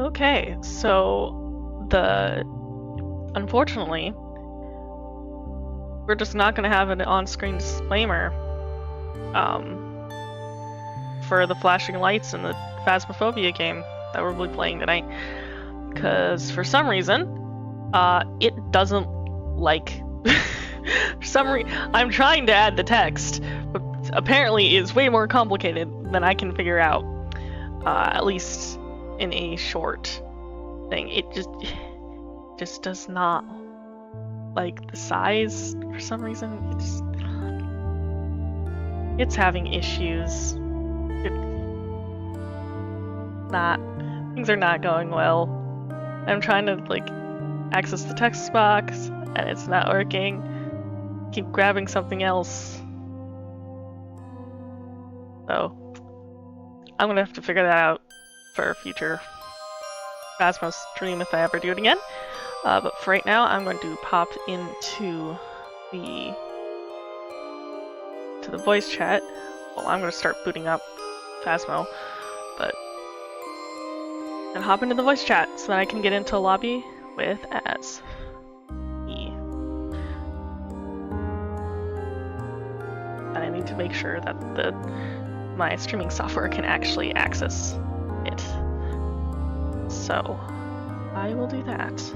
Okay, so unfortunately, we're just not gonna have an on-screen disclaimer for the flashing lights in the Phasmophobia game that we'll be playing tonight. Because for some reason, it doesn't like. I'm trying to add the text, but apparently it's way more complicated than I can figure out. At least in a short thing, it just does not like the size for some reason. It's having issues. Things are not going well. I'm trying to like access the text box and it's not working. Keep grabbing something else. So I'm gonna have to figure that out for a future Phasmo stream if I ever do it again. But for right now, I'm going to pop into the voice chat. Well, I'm going to start booting up Phasmo, and hop into the voice chat so that I can get into a lobby with Az. And I need to make sure that my streaming software can actually access it. So I will do that.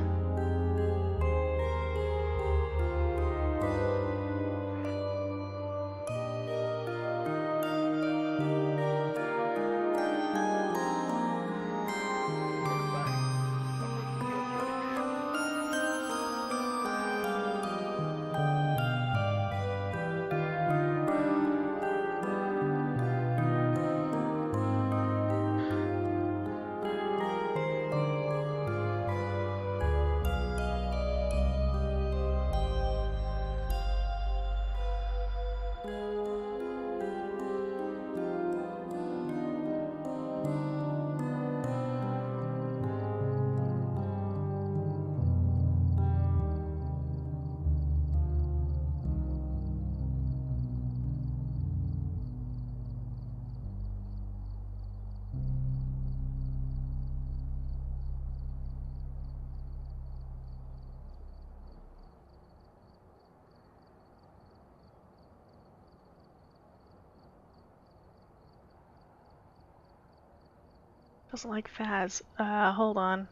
Doesn't like Phas. Hold on.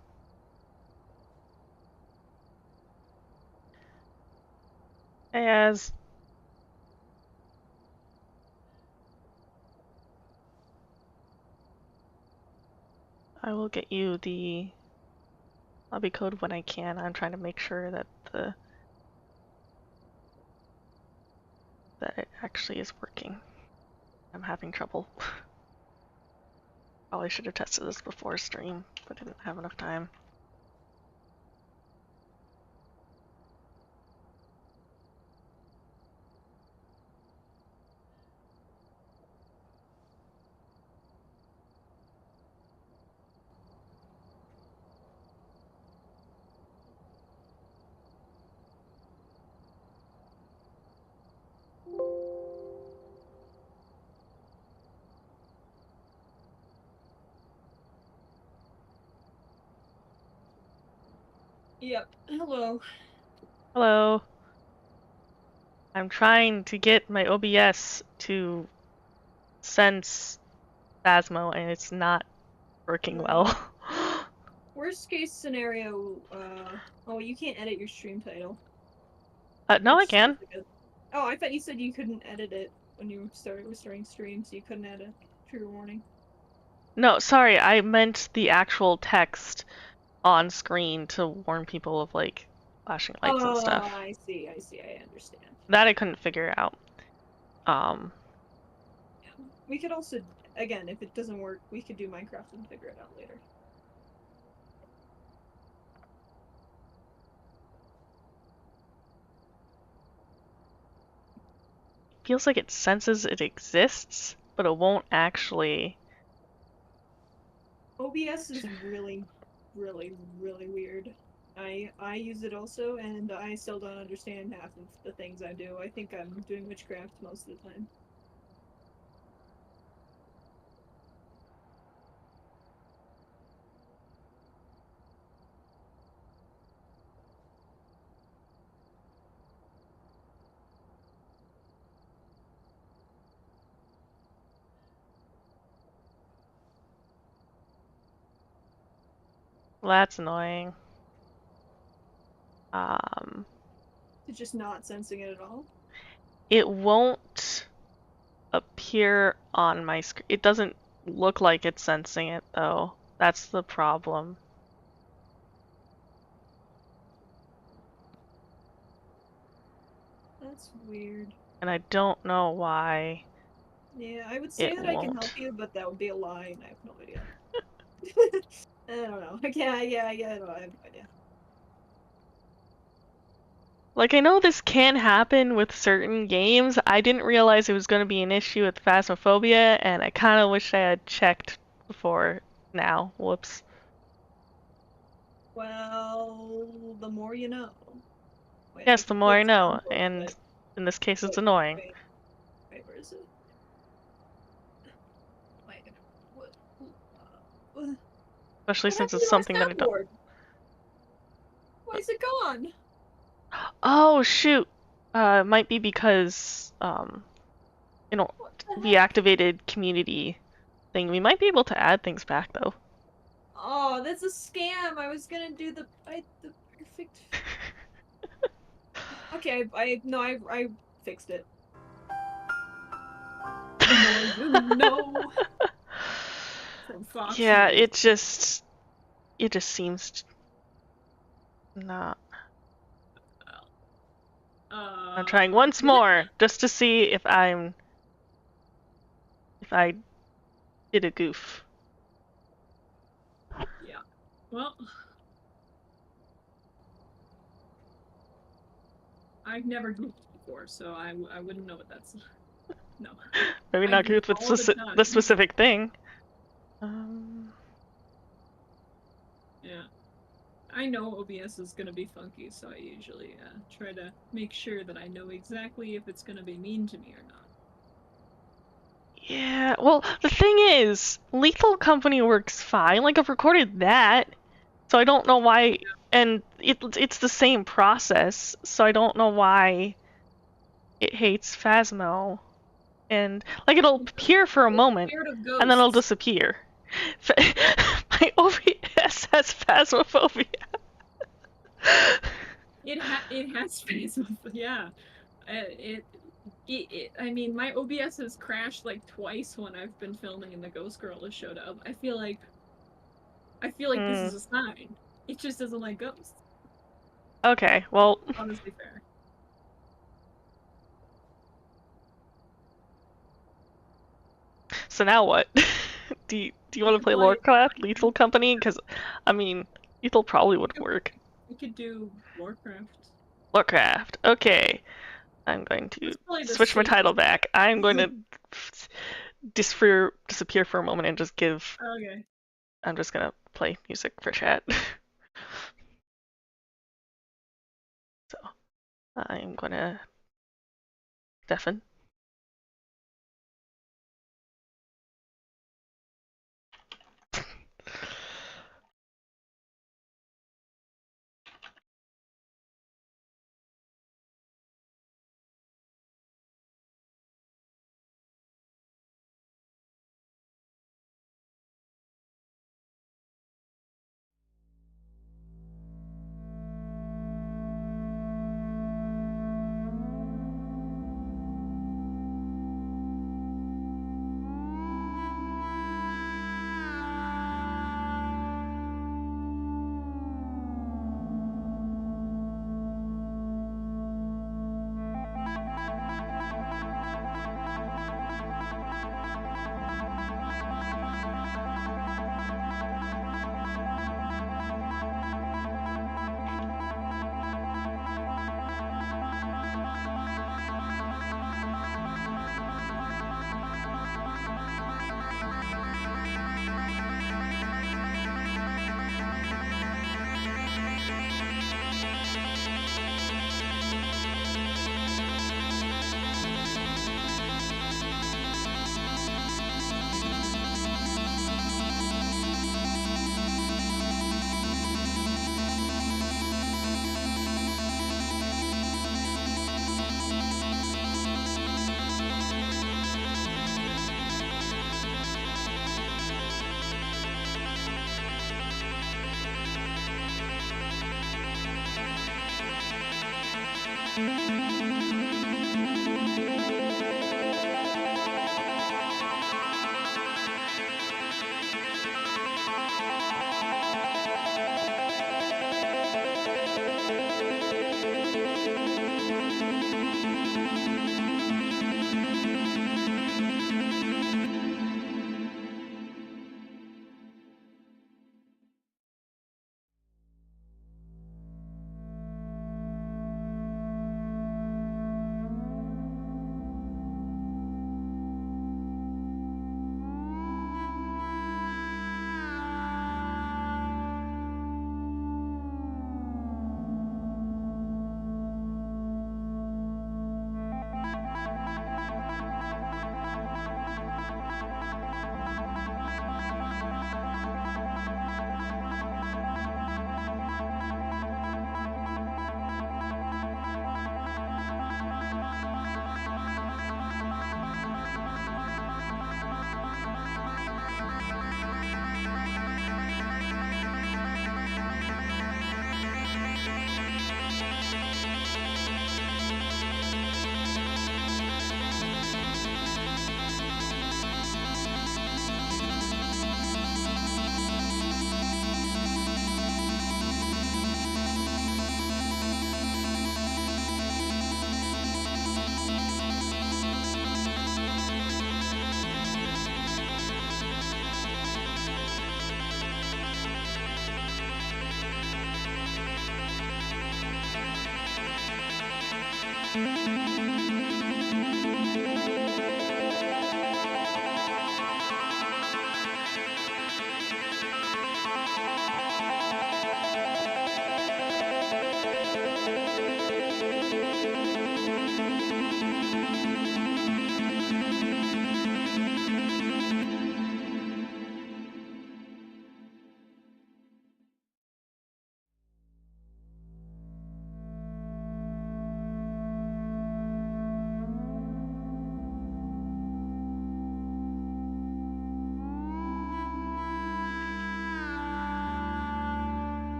Hey, Az. I will get you the lobby code when I can. I'm trying to make sure that that it actually is working. I'm having trouble. Probably should have tested this before stream, but didn't have enough time. Yep. Hello. Hello. I'm trying to get my OBS to sense Phasmo, and it's not working well. Worst case scenario, oh, you can't edit your stream title. No, I can. Oh, I thought you said you couldn't edit it when you were starting stream, so you couldn't add a trigger warning. No, sorry, I meant the actual text on screen to warn people of like flashing lights and stuff. Oh, I see, I understand. That I couldn't figure out. We could also, again, if it doesn't work, we could do Minecraft and figure it out later. Feels like it senses it exists, but it won't actually. OBS is really, really, really weird. I use it also, and I still don't understand half of the things I do. I think I'm doing witchcraft most of the time. Well, that's annoying. It's just not sensing it at all. It won't appear on my screen. It doesn't look like it's sensing it, though. That's the problem. That's weird. And I don't know why Yeah, I would say it that I can won't. help you, but that would be a lie, and I have no idea. I don't know. Yeah, I have no idea. Like, I know this can happen with certain games. I didn't realize it was going to be an issue with Phasmophobia, and I kind of wish I had checked before now. Whoops. Well, the more you know. Wait, I Yes, the can more I put know, soundboard, and but in this case, it's wait, annoying. where is it? Wait, what? Especially What since happened it's to my something that I don't. soundboard? Why is it gone? Oh, shoot! It might be because, What the we heck? activated community thing. We might be able to add things back, though. Oh, that's a scam. I was gonna do the perfect. Okay, I fixed it. The more you know. From Fox Yeah, News. it just seems not. I'm trying once Did it? more just to see if I did a goof. Yeah. Well, I've never goofed before, so I wouldn't know what that's. No. Maybe I not goof goof with all the the time. specific thing. Yeah. I know OBS is gonna be funky, so I usually try to make sure that I know exactly if it's gonna be mean to me or not. Yeah, well, the thing is, Lethal Company works fine. Like, I've recorded that, so I don't know why. And it's the same process, so I don't know why it hates Phasmo. And, like, it'll appear for a It's moment, scared of and then it'll ghosts. disappear. My OBS has Phasmophobia. It has space. Yeah. I mean, my OBS has crashed like twice when I've been filming and the ghost girl has showed up. I feel like this Hmm. is a sign. It just doesn't like ghosts. Okay, well, Honestly fair. so now what? Do you want to play Well, Lorecraft, Lethal Company? Because, I mean, Lethal probably we would could, work. we could do Warcraft. Lorecraft. Okay. I'm going That's to probably the switch my title safest. back. I'm going to disappear for a moment and just give. Okay. I'm just gonna play music for chat. So I'm gonna deafen.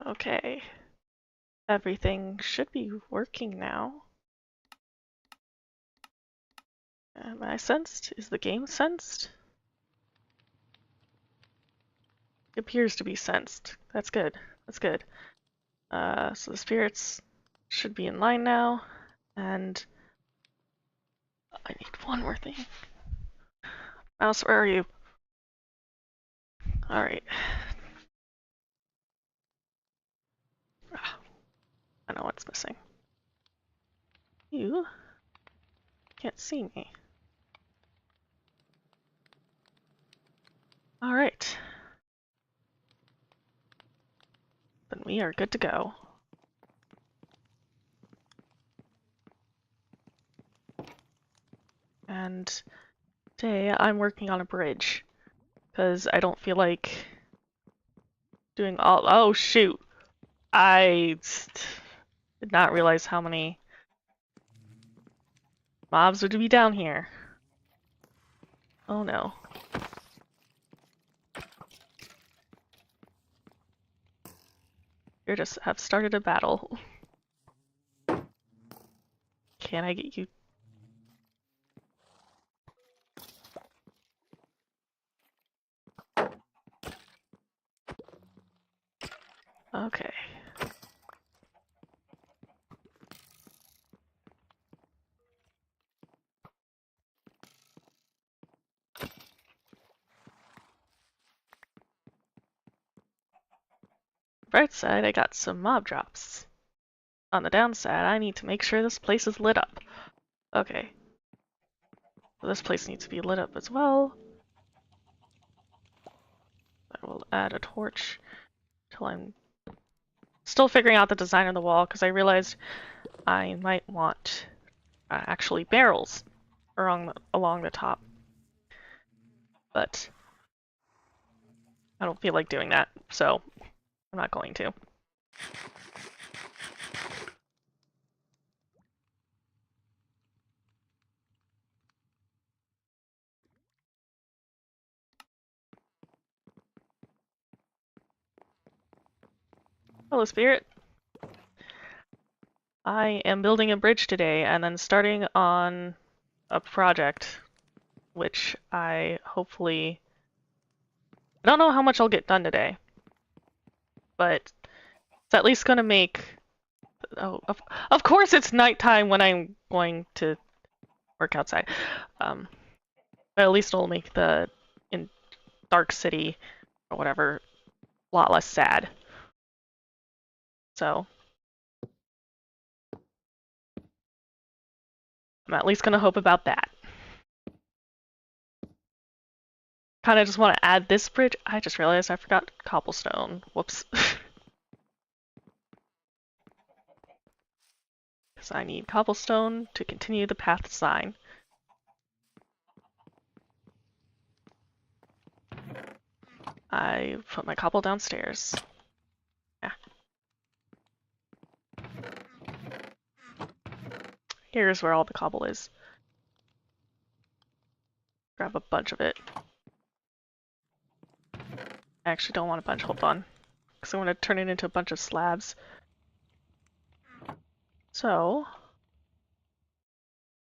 Okay. Everything should be working now. Am I sensed? Is the game sensed? appears to be sensed. That's good. That's good. So the spirits should be in line now, and I need one more thing. Mouse, where are you? Alright. I know what's missing. You can't see me. Alright. Then we are good to go. And today I'm working on a bridge, because I don't feel like doing all- oh shoot! I did not realize how many mobs would be down here. Oh no. You just have started a battle. Can I get you? Okay. Bright side, I got some mob drops. On the downside, I need to make sure this place is lit up. Okay. So this place needs to be lit up as well. I will add a torch till I'm still figuring out the design of the wall, because I realized I might want actually barrels along the top. But I don't feel like doing that, so I'm not going to. Hello, Spirit. I am building a bridge today and then starting on a project, which I hopefully... I don't know how much I'll get done today, but it's at least going to make... Oh, of course it's nighttime when I'm going to work outside. But at least it'll make the in Dark City or whatever a lot less sad. So I'm at least gonna hope about that. Kind of just want to add this bridge. I just realized I forgot cobblestone. Whoops. Because I need cobblestone to continue the path design. I put my cobble downstairs. Yeah. Here's where all the cobble is. Grab a bunch of it. I actually don't want a bunch, hold on. Because I want to turn it into a bunch of slabs. So,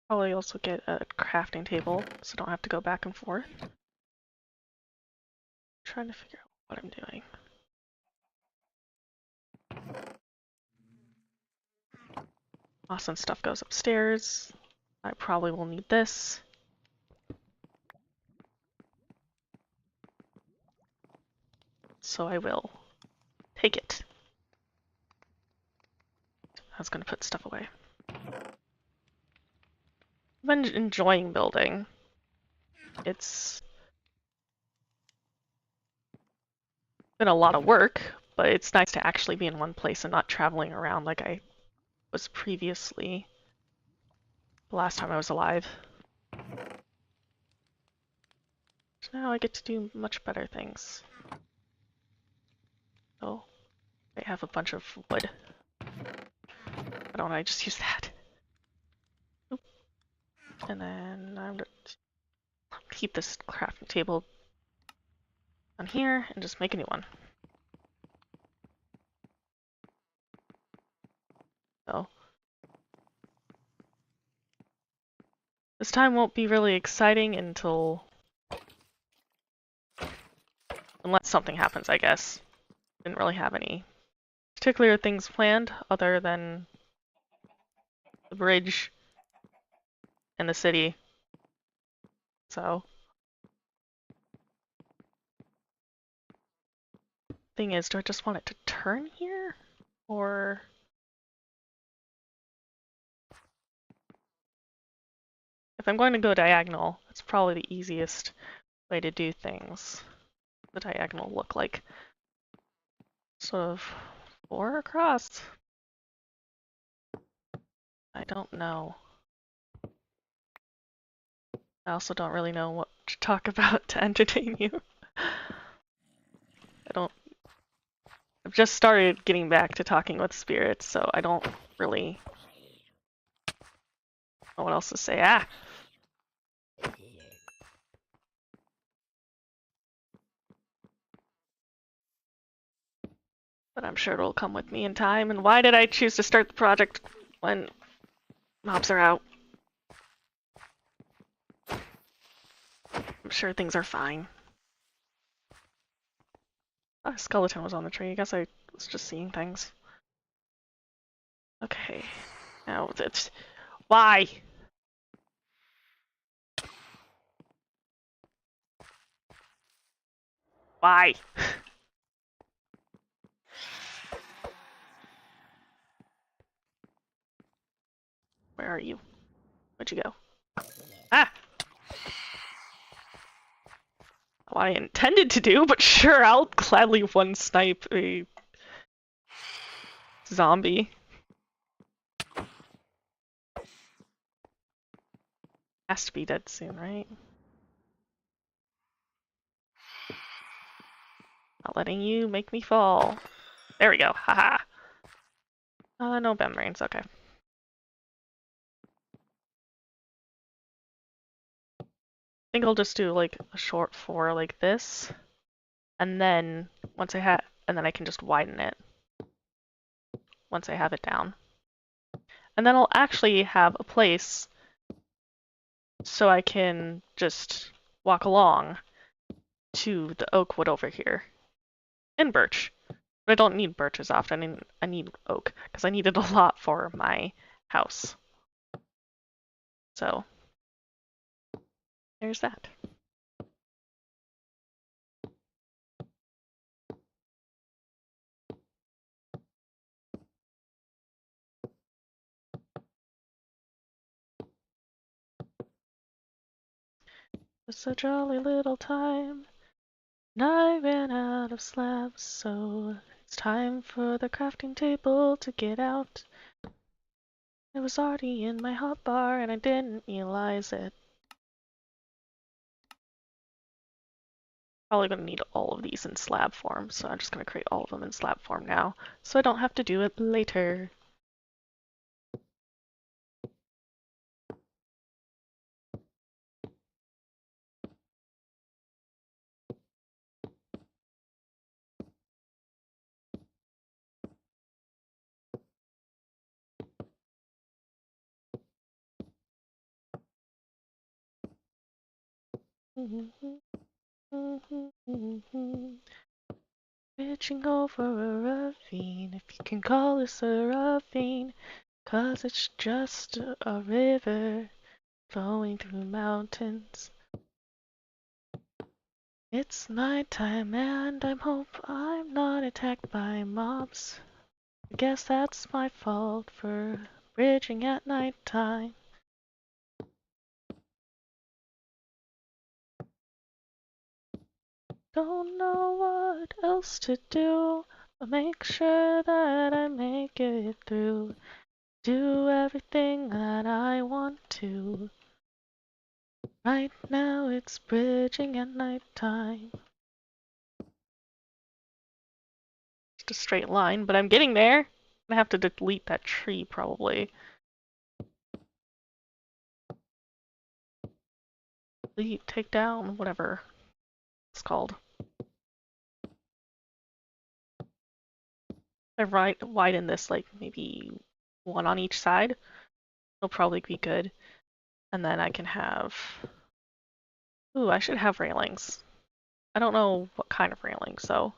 probably also get a crafting table so I don't have to go back and forth. Trying to figure out what I'm doing. Awesome stuff goes upstairs. I probably will need this. So I will take it. I was gonna put stuff away. I've been enjoying building. It's been a lot of work, but it's nice to actually be in one place and not traveling around like I was previously the last time I was alive. So now I get to do much better things. Oh, I have a bunch of wood. Why don't I just use that? Oop. And then I'm gonna keep this crafting table on here and just make a new one. So this time won't be really exciting until Unless something happens, I guess. Didn't really have any particular things planned other than the bridge and the city. So, thing is, do I just want it to turn here? Or if I'm going to go diagonal, that's probably the easiest way to do things. The diagonal look like sort of 4 across. I don't know. I also don't really know what to talk about to entertain you. I've just started getting back to talking with spirits, so I don't really know what else to say. Ah! But I'm sure it'll come with me in time. And why did I choose to start the project when mobs are out? I'm sure things are fine. Oh, a skeleton was on the tree. I guess I was just seeing things. Okay. Now that's... Why? Why? Where are you? Where'd you go? Ah! What I intended to do, but sure, I'll gladly one snipe a zombie. Has to be dead soon, right? Not letting you make me fall. There we go. Haha. No membranes. Okay. I think I'll just do like a short 4 like this, and then and then I can just widen it once I have it down. And then I'll actually have a place so I can just walk along to the oak wood over here. And birch. But I don't need birch as often. I need oak, because I needed a lot for my house. So, there's that. It's a jolly little time, and I ran out of slabs, so it's time for the crafting table to get out. It was already in my hotbar, and I didn't realize it. Probably gonna need all of these in slab form, so I'm just gonna create all of them in slab form now, so I don't have to do it later. Reaching over a ravine, if you can call this a ravine, 'cause it's just a river flowing through mountains. It's nighttime and I hope I'm not attacked by mobs. I guess that's my fault for bridging at nighttime. Don't know what else to do, but make sure that I make it through. Do everything that I want to. Right now it's bridging at nighttime. Just a straight line, but I'm getting there. I'm gonna have to delete that tree probably. Delete, take down, whatever it's called. I widen this like maybe 1 on each side. It'll probably be good. And then I can have... Ooh, I should have railings. I don't know what kind of railing, so.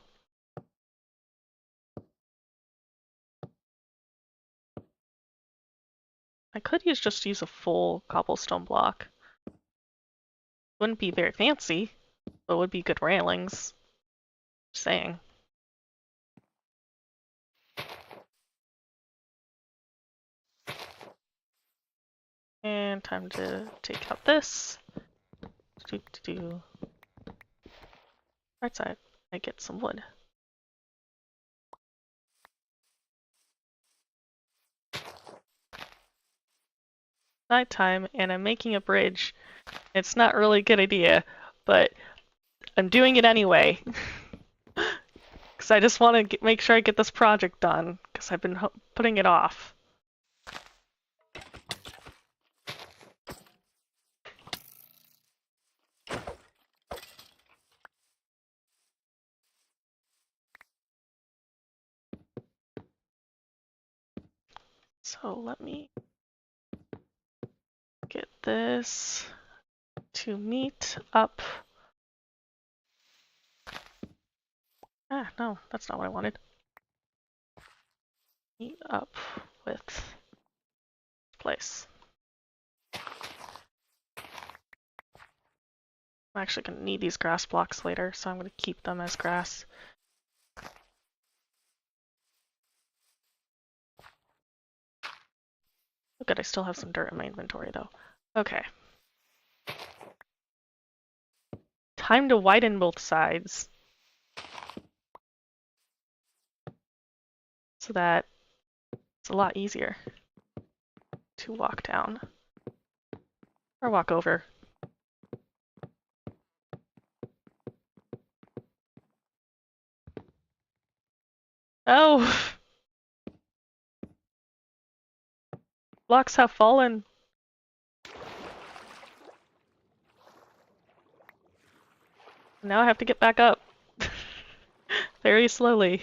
I could just use a full cobblestone block. Wouldn't be very fancy, but would be good railings. Just saying. And time to take out this. Right side. I get some wood. Nighttime, and I'm making a bridge. It's not really a good idea, but I'm doing it anyway. Because I just want to make sure I get this project done, because I've been putting it off. So let me get this to meet up. Ah, no, that's not what I wanted. Meet up with place. I'm actually going to need these grass blocks later, so I'm going to keep them as grass. Oh, good, I still have some dirt in my inventory, though. Okay. Time to widen both sides. So that it's a lot easier to walk down. Or walk over. Oh! Blocks have fallen. Now I have to get back up. Very slowly.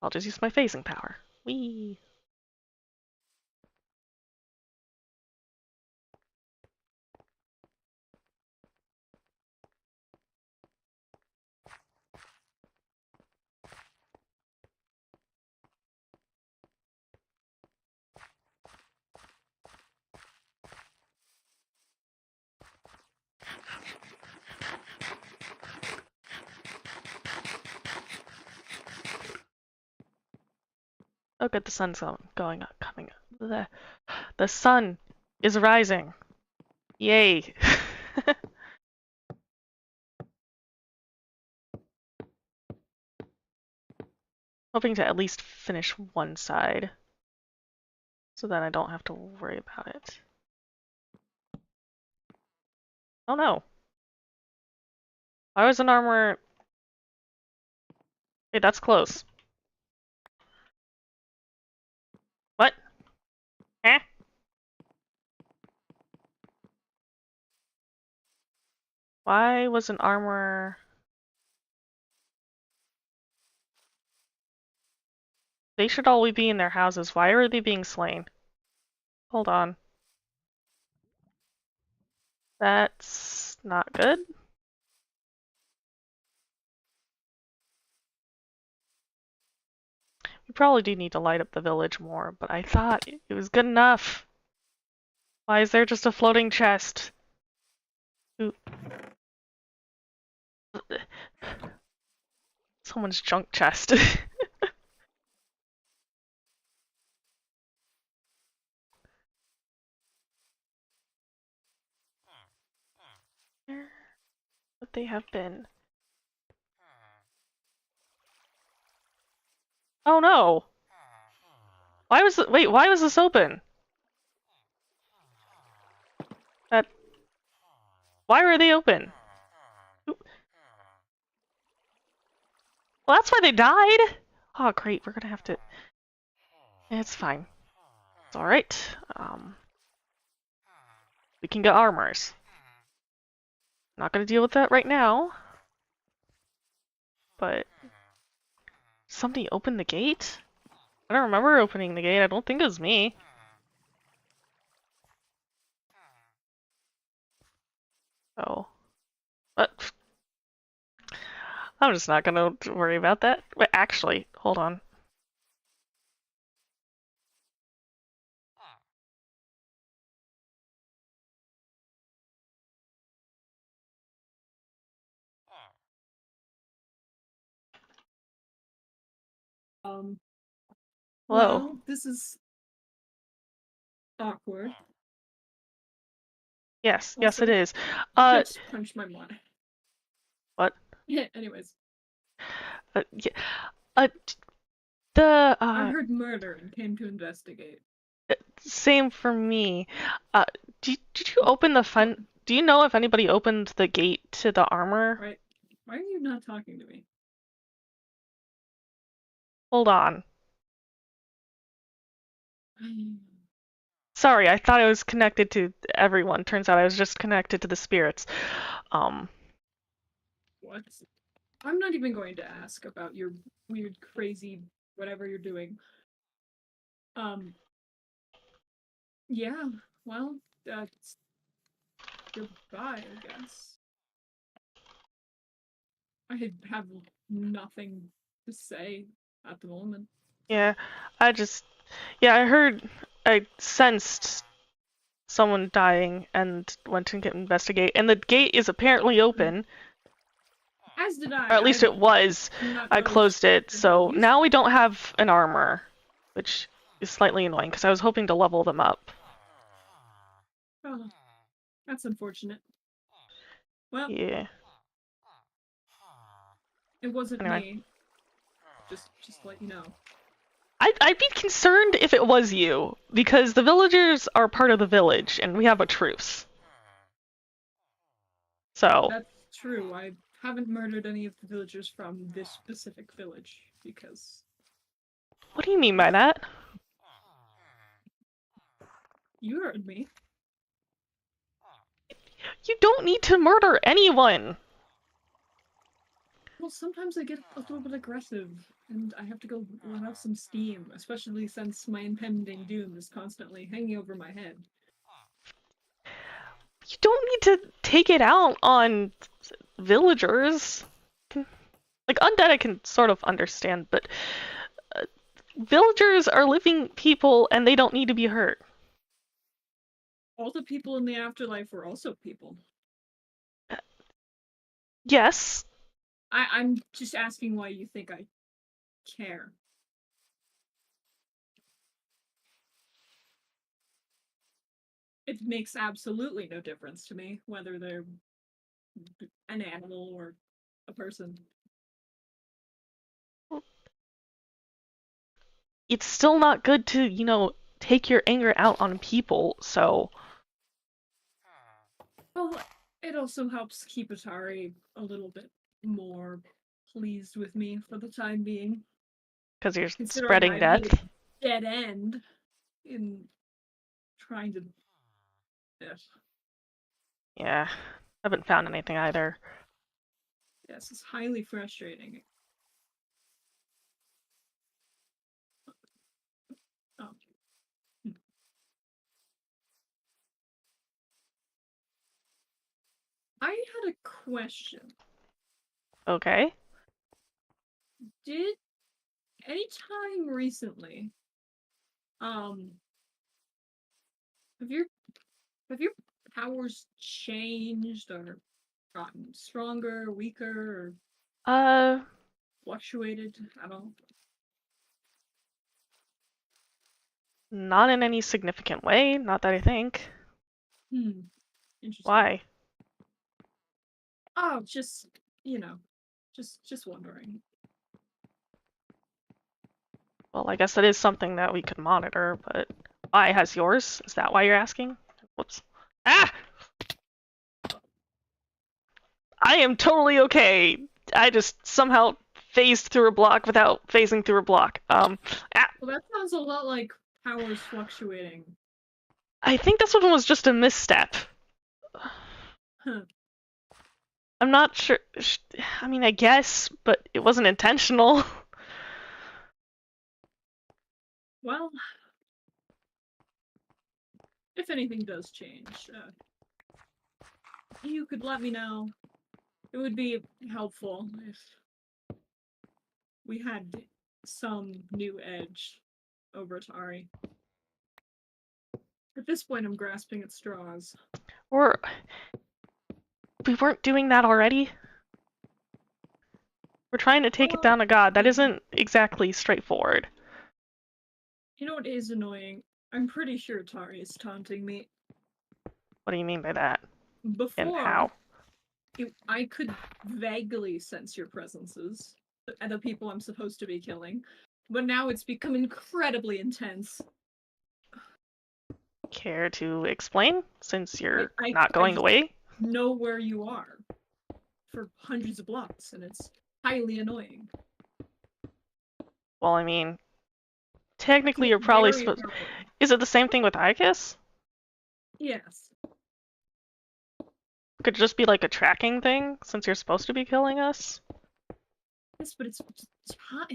I'll just use my phasing power. Whee! Oh good, the sun's going up, coming up. The sun is rising. Yay! Hoping to at least finish one side. So that I don't have to worry about it. Oh no! Why was an armor... Hey, that's close. What? Eh? Why was an armor... They should all be in their houses. Why are they being slain? Hold on. That's not good. We probably do need to light up the village more, but I thought it was good enough. Why is there just a floating chest? Ooh. Someone's junk chest. Where would they have been? Oh no! Why was it- wait, why was this open? That- Why were they open? Well, that's why they died! Oh great, we're gonna have to... It's fine. It's alright. We can get armors. Not gonna deal with that right now. But... Somebody opened the gate? I don't remember opening the gate. I don't think it was me. So, but I'm just not gonna worry about that. Wait, actually, hold on. Um, Whoa. well, this is awkward. Yes, yes, it Also, is. I Uh, just punched my monitor. what? Yeah, anyways. Yeah. Uh, the I heard murder and came to investigate. same for me. Uh, did you open the What? fun? Do you know if anybody opened the gate to the armor? Right? Why are you not talking to me? Hold on. Sorry, I thought I was connected to everyone. Turns out I was just connected to the spirits. Um, What? I'm not even going to ask about your weird, crazy, whatever you're doing. Um, yeah, well, that's goodbye, I guess. have nothing to say at the moment. yeah, I just, yeah, I sensed someone dying and went to investigate, and the gate is apparently open, As did or at I. least it was. I'm not I really closed it, sure how so useful. now we don't have an armor, which is slightly annoying because I was hoping to level them up. Oh, that's unfortunate. Well, Yeah. it wasn't Anyway, me. Just to let you know. I'd be concerned if it was you because the villagers are part of the village and we have a truce. So, That's true. I haven't murdered any of the villagers from this specific village because what do you mean by that? you heard me. You don't need to murder anyone. Well, sometimes I get a little bit aggressive, and I have to go let out some steam, especially since my impending doom is constantly hanging over my head. You don't need to take it out on villagers. Like undead I can sort of understand, but uh, villagers are living people and they don't need to be hurt. All the people in the afterlife were also people. Yes. I'm just asking why you think I care. It makes absolutely no difference to me whether they're an animal or a person. It's still not good to, take your anger out on people, so Well, it also helps keep Atari a little bit more pleased with me for the time being, because you're considering spreading I've hit a death. dead end in trying to. Yes, Yeah. Haven't found anything either. yes, it's highly frustrating. Oh. I had a question. Okay. Did any time recently, um, have your have your powers changed or gotten stronger, weaker, or Uh, fluctuated at all? not in any significant way, not that I think. Hmm, interesting. Why? Oh, just you know, just wondering. Well, I guess that is something that we could monitor, but why has yours? Is that why you're asking? Whoops. Ah! I am totally okay. I just somehow phased through a block without phasing through a block. Well, that sounds a lot like powers fluctuating. I think this one was just a misstep. Huh. I'm not sure. I mean, I guess, but it wasn't intentional. Well, if anything does change, you could let me know. It would be helpful if we had some new edge over Tari. At this point, I'm grasping at straws. Or we weren't doing that already? We're trying to take it down to God. That isn't exactly straightforward. You know what is annoying? I'm pretty sure Tari is taunting me. What do you mean by that? And Before, how? I could vaguely sense your presences, and the people I'm supposed to be killing, but now it's become incredibly intense. Care to explain, since you're I not going just away? know where you are for hundreds of blocks, and it's highly annoying. Well, I mean, technically you're probably supposed... Is it the same thing with Icus? Yes. Could it just be like a tracking thing, since you're supposed to be killing us? Yes, but it's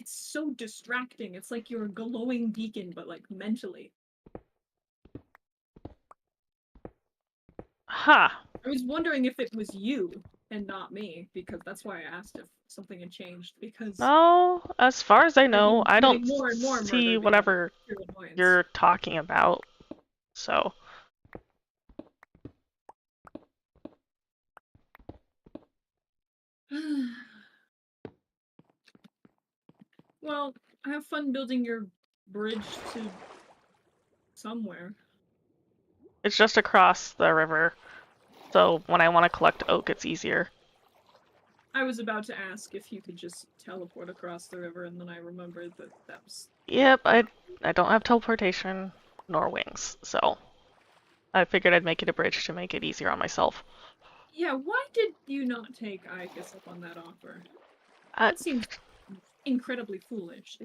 so distracting. It's like you're a glowing beacon, but like mentally. Huh. I was wondering if it was you and not me, because that's why I asked if something had changed, because No, as far as I I've know, been I don't getting more and more see murder because whatever of pure annoyance. you're talking about, so... Well, have fun building your bridge to somewhere. It's just across the river, so when I want to collect oak, it's easier. I was about to ask if you could just teleport across the river, and then I remembered that that was... Yep, I don't have teleportation nor wings, so I figured I'd make it a bridge to make it easier on myself. Yeah, why did you not take Icus up on that offer? That seems incredibly foolish.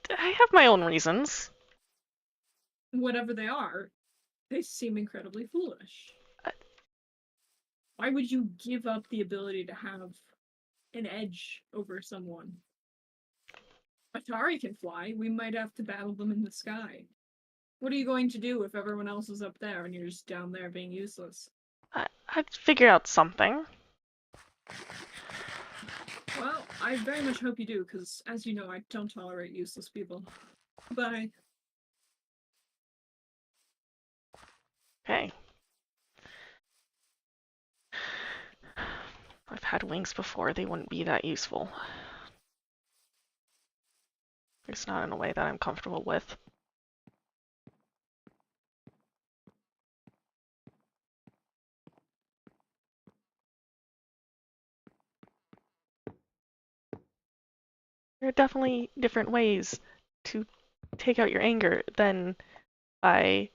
I have my own reasons. Whatever they are, they seem incredibly foolish. Why would you give up the ability to have an edge over someone? Atari can fly. We might have to battle them in the sky. What are you going to do if everyone else is up there and you're just down there being useless? I'd figure out something. Well, I very much hope you do, because as you know, I don't tolerate useless people. Bye. Okay. I've had wings before, they wouldn't be that useful. It's not in a way that I'm comfortable with. There are definitely different ways to take out your anger than by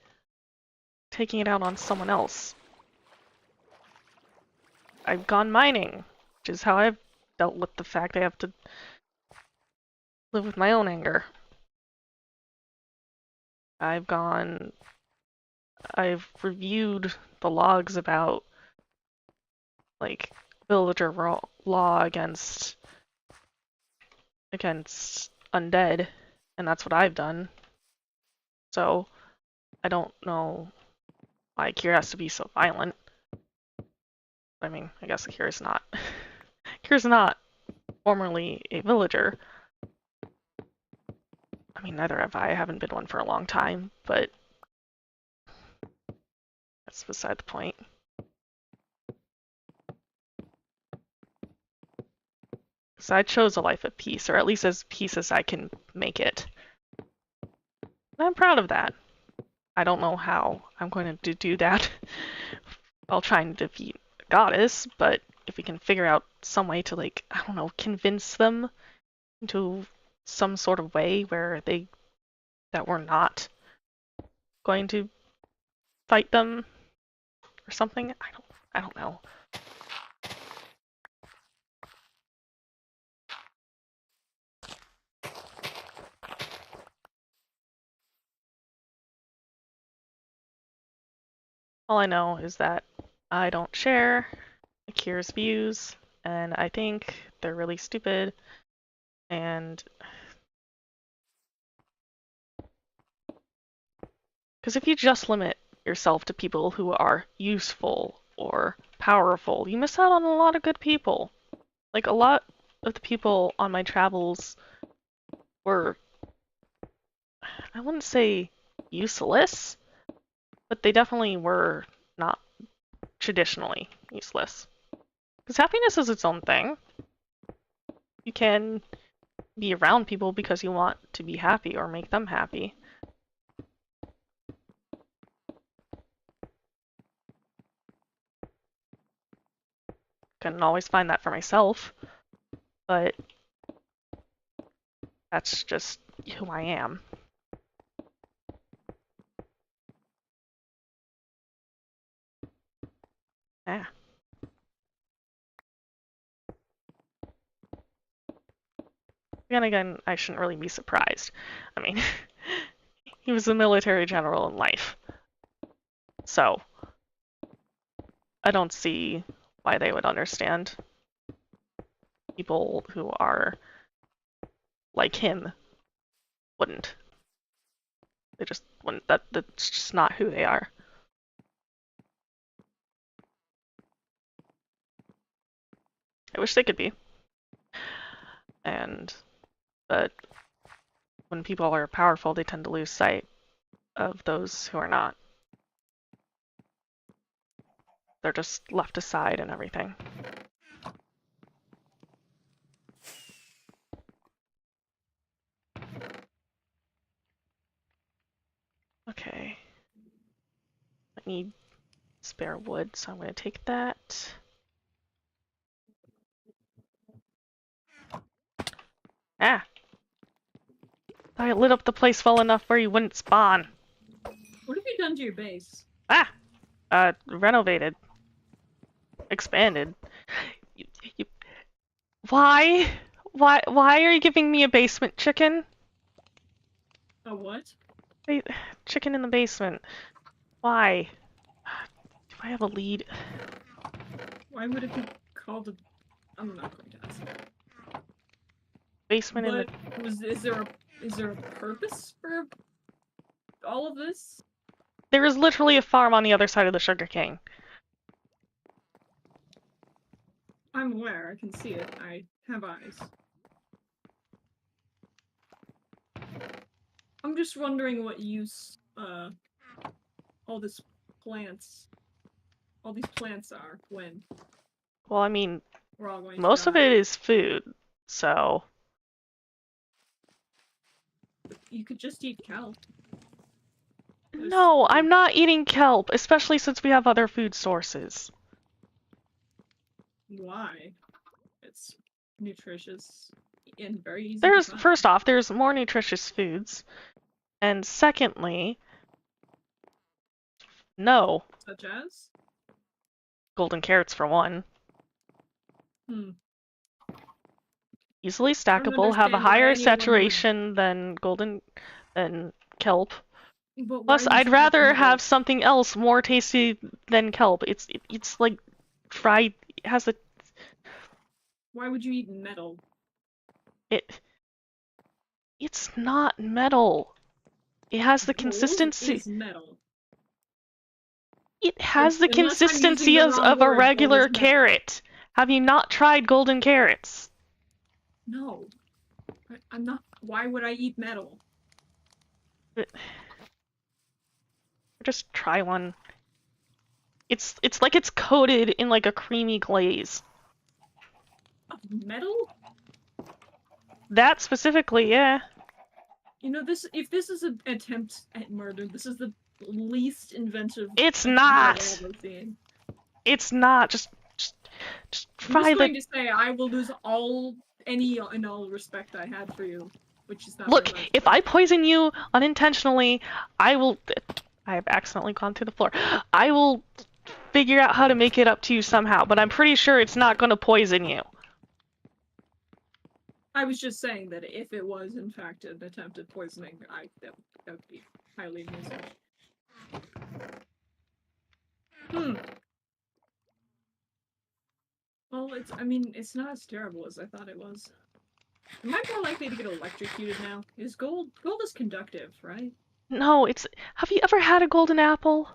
taking it out on someone else. I've gone mining, which is how I've dealt with the fact I have to live with my own anger. I've reviewed the logs about, like, villager law against undead, and that's what I've done. So, I don't know why Akhir has to be so violent. I mean, I guess Akhir's not. Akhir's not formerly a villager. I mean, neither have I. I haven't been one for a long time, but that's beside the point. So I chose a life of peace, or at least as peace as I can make it. And I'm proud of that. I don't know how I'm going to do that while trying to defeat a goddess, but if we can figure out some way to, like, I don't know, convince them into some sort of way where that we're not going to fight them or something. I don't know. All I know is that I don't share Akira's views, and I think they're really stupid, and because if you just limit yourself to people who are useful or powerful, you miss out on a lot of good people. Like, a lot of the people on my travels were, I wouldn't say useless, but they definitely were not traditionally useless. Because happiness is its own thing. You can be around people because you want to be happy or make them happy. Couldn't always find that for myself, but that's just who I am. Yeah. Then again, I shouldn't really be surprised. I mean, he was a military general in life. So, I don't see why they would understand. People who are like him wouldn't. They just wouldn't. That's just not who they are. I wish they could be. But when people are powerful, they tend to lose sight of those who are not. They're just left aside and everything. Okay. I need spare wood, so I'm going to take that. Ah! I lit up the place well enough where you wouldn't spawn. What have you done to your base? Ah! Renovated. Expanded. You... Why? Why are you giving me a basement chicken? A what? Chicken in the basement. Why? Do I have a lead? Why would it be called a... I'm not going to ask. Basement in the... Is there a purpose for all of this? There is literally a farm on the other side of the sugarcane. I'm aware, I can see it. I have eyes. I'm just wondering what use, all these plants are when... Well, I mean, we're all going most to of die. it is food, so... You could just eat kelp. No, I'm not eating kelp, especially since we have other food sources. Why? It's nutritious and very easy There's, to find. first off, there's more nutritious foods. And secondly, no. Such as? Golden carrots for one. Easily stackable, have a higher saturation than kelp. Plus, I'd rather have something else more tasty than kelp. It's like fried. It has a... Why would you eat metal? It's not metal. It has the Gold consistency. is metal. It has the consistency of a regular carrot. Have you not tried golden carrots? No. I'm not. Why would I eat metal? Just try one. It's like it's coated in like a creamy glaze. Of metal? That specifically, yeah. You know, if this is an attempt at murder, this is the least inventive. It's not. It's not. Just try I'm just going to say I will lose any and all respect I had for you, which is not. Look, if I poison you unintentionally, I have accidentally gone through the floor. I will figure out how to make it up to you somehow, but I'm pretty sure it's not going to poison you. I was just saying that if it was in fact an attempt at poisoning, that would be highly amusing. Well, it's not as terrible as I thought it was. Am I more likely to get electrocuted now? Gold is conductive, right? No, have you ever had a golden apple?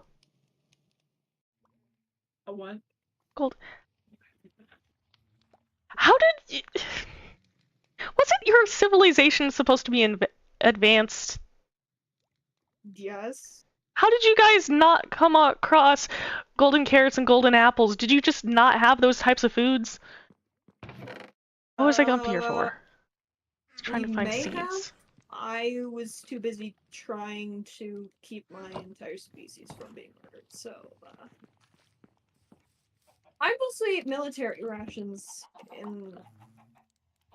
A what? Gold. How did you... Wasn't your civilization supposed to be advanced? Yes. How did you guys not come across golden carrots and golden apples? Did you just not have those types of foods? What was I up here for? I was trying We to find may have. seeds. I was too busy trying to keep my entire species from being murdered, so, I mostly ate military rations, in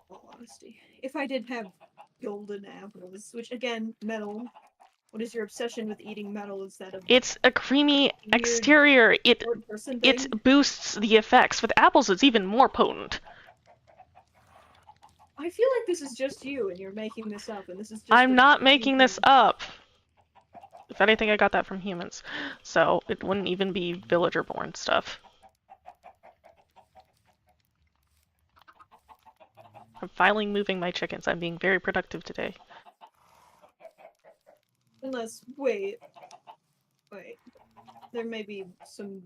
all honesty. If I did have golden apples, which, again, metal. What is your obsession with eating metal? Is that a It's a creamy weird exterior. short person It thing? boosts the effects. With apples, it's even more potent. I feel like this is just you, and you're making this up, and this is just I'm a not you making this thing. up. If anything, I got that from humans. So it wouldn't even be villager-born stuff. I'm finally moving my chickens. I'm being very productive today. Unless, wait. There may be some.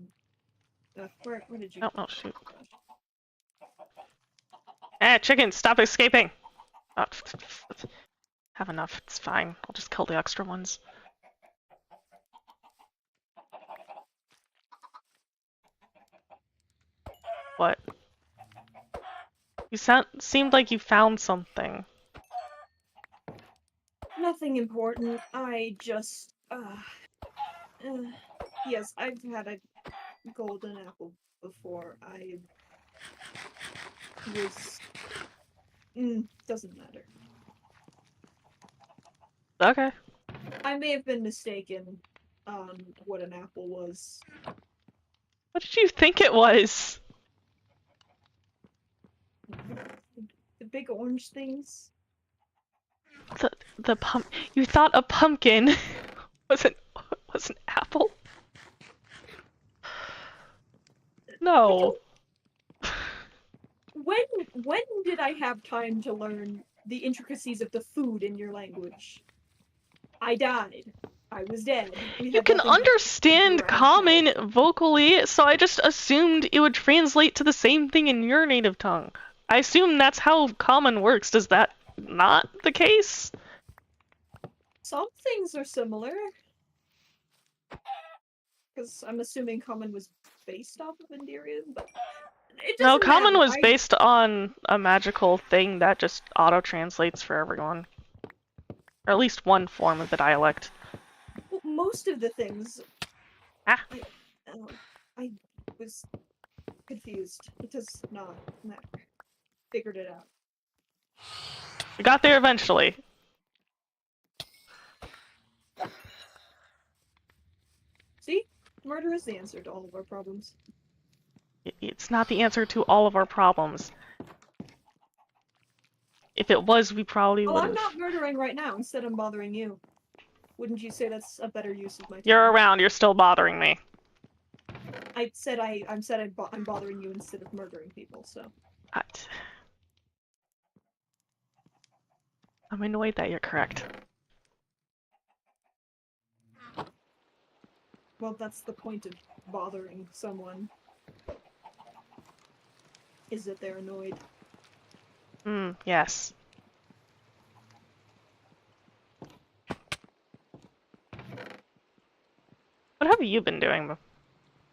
Where did you? Oh, shoot. Eh, chickens, stop escaping! Oh, have enough. It's fine. I'll just kill the extra ones. What? You seemed like you found something. Nothing important. I just. Yes, I've had a golden apple before. I was. Doesn't matter. Okay. I may have been mistaken on what an apple was. What did you think it was? The big orange things? The you thought a pumpkin was an apple? No. When did I have time to learn the intricacies of the food in your language? I died. I was dead. You can understand common vocally, so I just assumed it would translate to the same thing in your native tongue. I assume that's how common works. Does that not the case? Some things are similar. Because I'm assuming common was based off of Endirian, but no, common was based on a magical thing that just auto-translates for everyone. Or at least one form of the dialect. Well, most of the things... I was confused. It does not matter. Figured it out. We got there eventually. See? Murder is the answer to all of our problems. It's not the answer to all of our problems. If it was, we probably would. Well, I'm not murdering right now. Instead, I'm bothering you. Wouldn't you say that's a better use of my time? You're around. You're still bothering me. I said I'm bothering you instead of murdering people. So. I'm annoyed that you're correct. Well, that's the point of bothering someone. Is that they're annoyed. Yes. What have you been doing?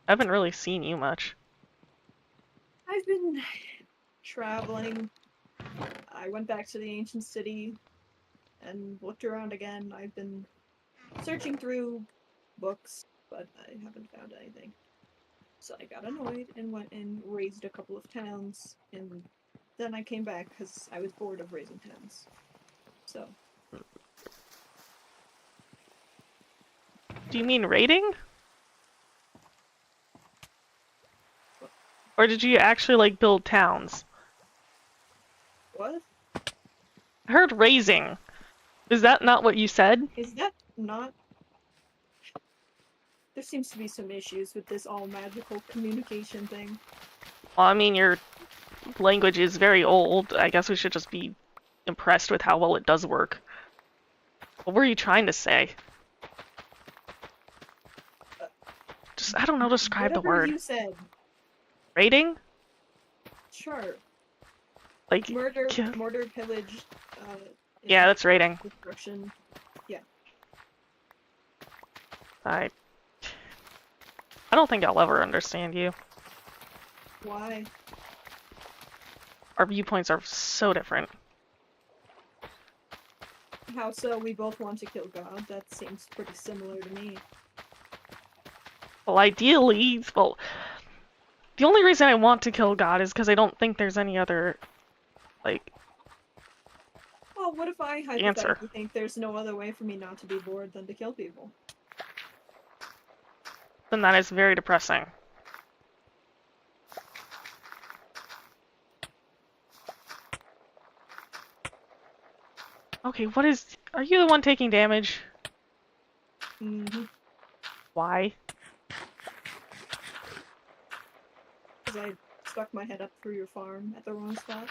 I haven't really seen you much. I've been traveling. I went back to the ancient city and looked around again. I've been searching through books, but I haven't found anything. So I got annoyed and went and raised a couple of towns, and then I came back because I was bored of raising towns. So. Do you mean raiding? What? Or did you actually, like, build towns? What? I heard raising. Is that not what you said? Is that not? There seems to be some issues with this all-magical communication thing. Well, I mean, your language is very old. I guess we should just be impressed with how well it does work. What were you trying to say? Just I don't know, describe the Whatever word. you said. Raiding? Sure. Like Murder, pillage, yeah, that's raiding. destruction. Yeah. I don't think I'll ever understand you. Why? Our viewpoints are so different. How so? We both want to kill God. That seems pretty similar to me. Well, ideally, well, the only reason I want to kill God is because I don't think there's any other, like, Well, what if I hypothetically think there's no other way for me not to be bored than to kill people? Then that is very depressing. Okay, are you the one taking damage? Mm-hmm. Why? Because I stuck my head up through your farm at the wrong spot.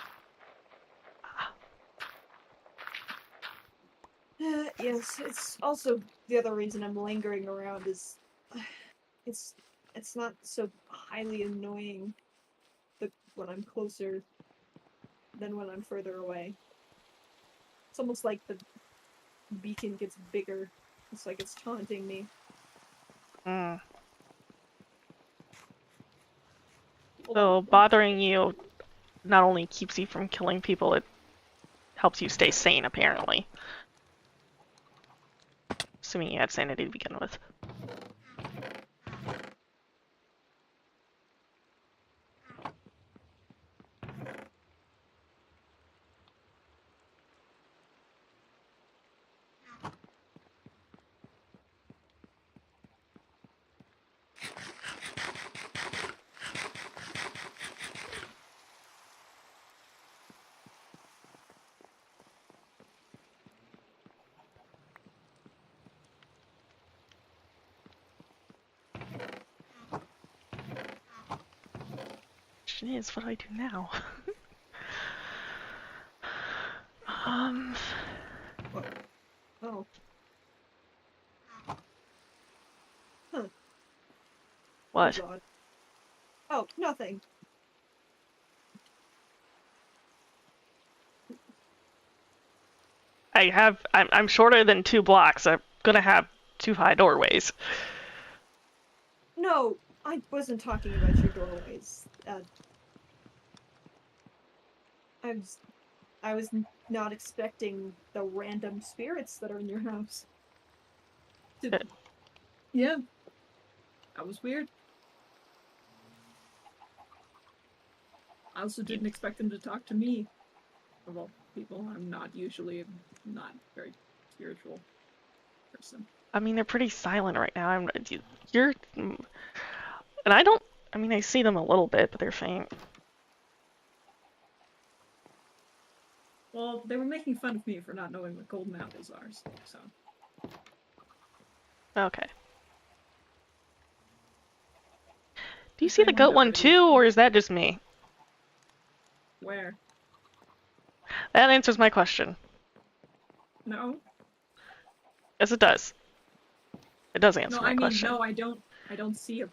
Yes, it's also the other reason I'm lingering around is it's not so highly annoying when I'm closer than when I'm further away. It's almost like the beacon gets bigger. It's like it's taunting me. So bothering you not only keeps you from killing people, it helps you stay sane, apparently. Assuming you had sanity to begin with. Question is, what do I do now? What? Oh. Huh. What? Oh, nothing. I'm shorter than 2 blocks. I'm gonna have 2 high doorways. No, I wasn't talking about your doorways. I was not expecting the random spirits that are in your house. Yeah. That was weird. I also didn't expect them to talk to me. Of all people, I'm not usually not very spiritual person. I mean, they're pretty silent right now. You're, and I don't. I mean, I see them a little bit, but they're faint. Well, they were making fun of me for not knowing what golden apples are, so. Okay. Do you see the goat one too, or is that just me? Where? That answers my question. No. Yes, it does. It does answer my question. No, I don't see a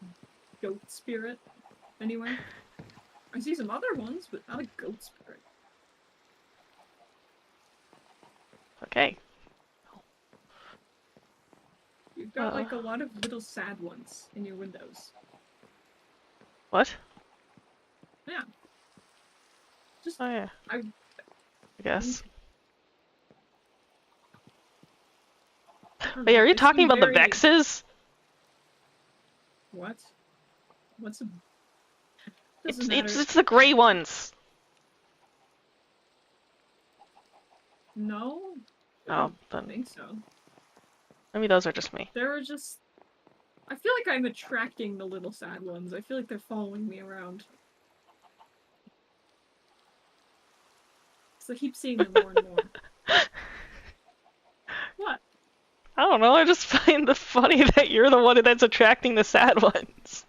goat spirit anywhere. I see some other ones, but not a goat spirit. Okay. You've got like a lot of little sad ones in your windows. What? Yeah. Just oh yeah. I guess. Wait, are you talking about the Vexes? What? What's a... It's the gray ones. No. Oh, I don't think so. Maybe those are just me. There are just... I feel like I'm attracting the little sad ones. I feel like they're following me around. So I keep seeing them more and more. What? I don't know, I just find it funny that you're the one that's attracting the sad ones.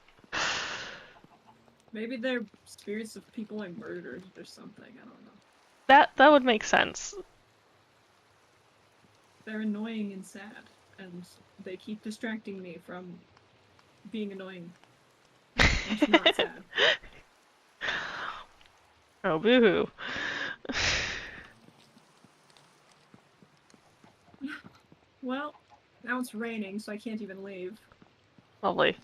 Maybe they're spirits of people I murdered or something, I don't know. That would make sense. They're annoying and sad, and they keep distracting me from being annoying and not sad. Oh, boo-hoo. Well, now it's raining, so I can't even leave. Lovely.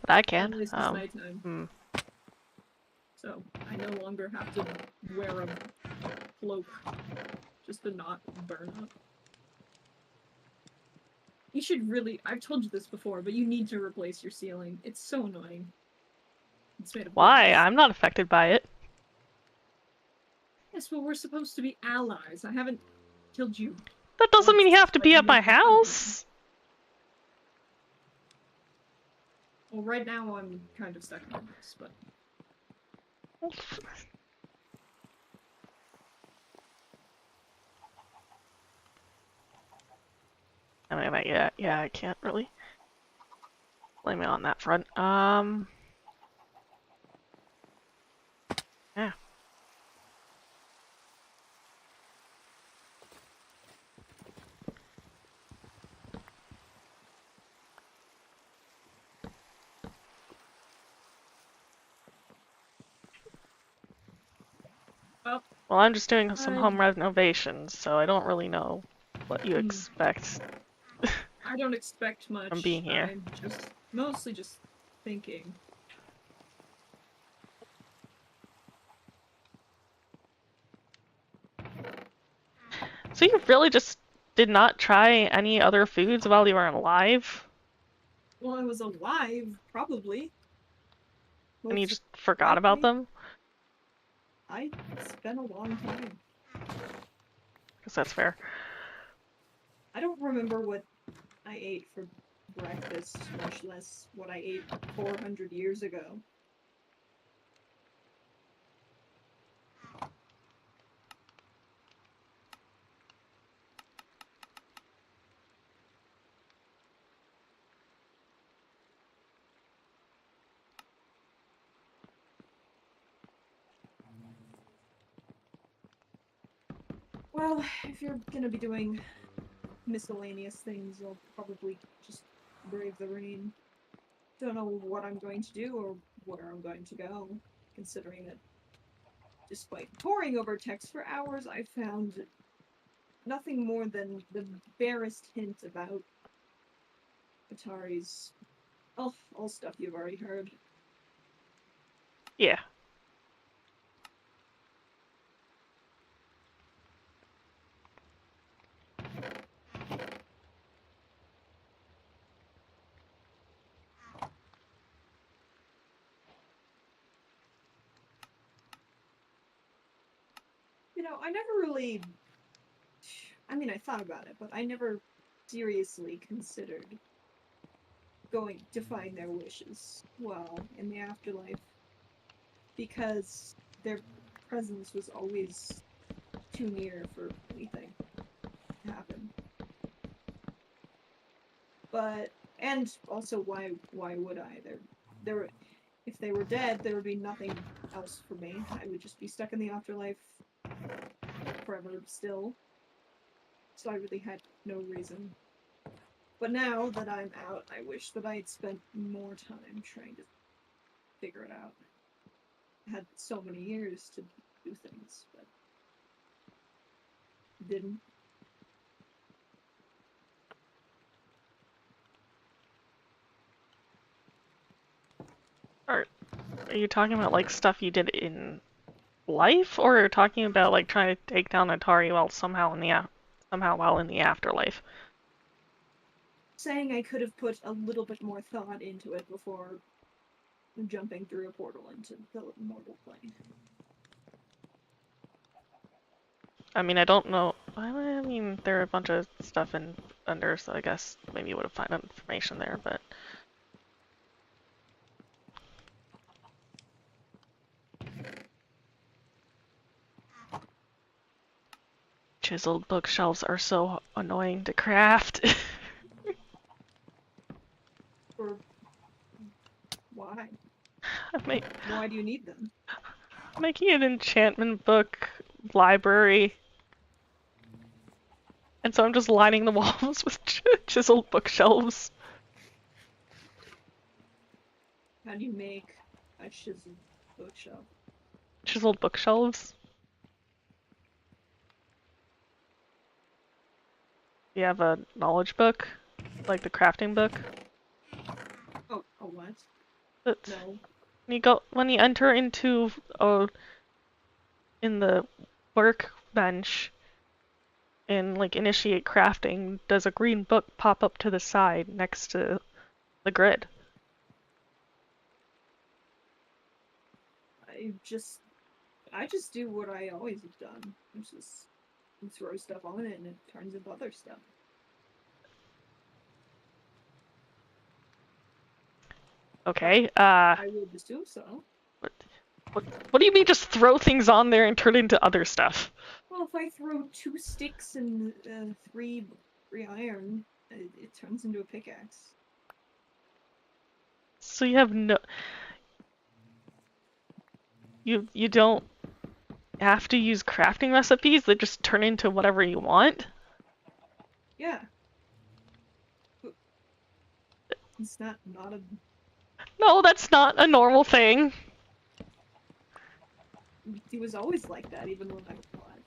But I can. At least it's nighttime. Hmm. So I no longer have to wear a cloak just to not burn up. You should really, I've told you this before, but you need to replace your ceiling. It's so annoying. It's made of Why? glass. I'm not affected by it. Yes, well, we're supposed to be allies. I haven't killed you. That doesn't mean you have to be at my Like, house. well, right now I'm kind of stuck in this, but... I mean, yeah, I can't really blame it on that front. Yeah. Well, I'm just doing some home renovations, so I don't really know what you expect. I don't expect much. From being here. I'm just mostly just thinking. So you really just did not try any other foods while you were alive? Well, I was alive, probably. And you just forgot about them? It's been a long time. Guess that's fair. I don't remember what I ate for breakfast, much less what I ate 400 years ago. Well, if you're gonna be doing miscellaneous things, I'll probably just brave the rain. Don't know what I'm going to do or where I'm going to go, considering that despite poring over text for hours, I found nothing more than the barest hint about Atari's all stuff you've already heard. Yeah. You know, I never really... I mean, I thought about it, but I never seriously considered going to find their wishes while in the afterlife. Because their presence was always too near for anything to happen. But, and also, why would I? If they were dead, there would be nothing else for me. I would just be stuck in the afterlife forever still. So I really had no reason. But now that I'm out, I wish that I had spent more time trying to figure it out. I had so many years to do things, but didn't. Are you talking about like stuff you did in life, or are you talking about like trying to take down Atari while somehow while in the afterlife? Saying I could have put a little bit more thought into it before jumping through a portal into the mortal plane. I mean, I don't know. I mean, there are a bunch of stuff in under, so I guess maybe you would have found information there, but. Chiseled bookshelves are so annoying to craft. Or why? Why do you need them? Making an enchantment book library. And so I'm just lining the walls with chiseled bookshelves. How do you make a chiseled bookshelf? Chiseled bookshelves. You have a knowledge book, like the crafting book. Oh, a what? That's No. when you enter into in the workbench and like initiate crafting, does a green book pop up to the side next to the grid? I just do what I always have done, which is you throw stuff on it and it turns into other stuff. Okay, I would assume so. what, what do you mean just throw things on there and turn it into other stuff? Well, if I throw 2 sticks and 3 iron, it turns into a pickaxe. So you have no... You don't have to use crafting recipes that just turn into whatever you want? Yeah. It's not a... No, that's not a normal thing. It was always like that, even when I was alive.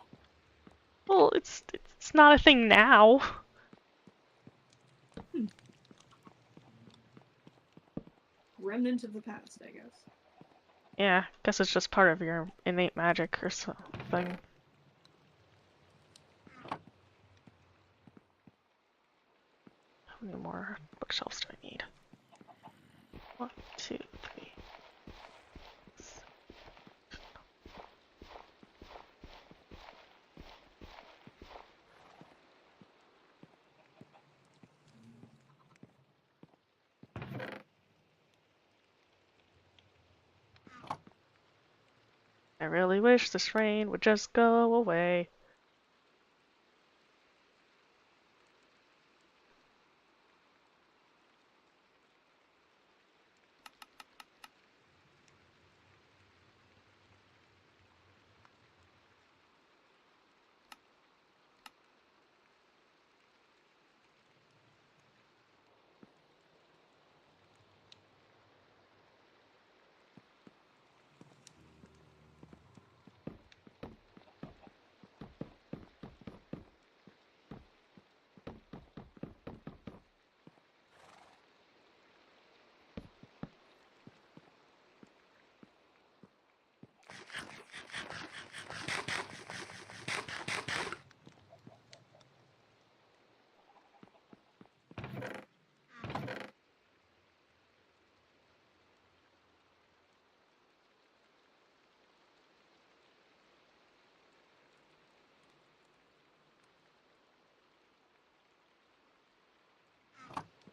Well, it's not a thing now. Remnant of the past, I guess. Yeah, guess it's just part of your innate magic or something. How many more bookshelves do I need? 1, 2, 3. I really wish this rain would just go away.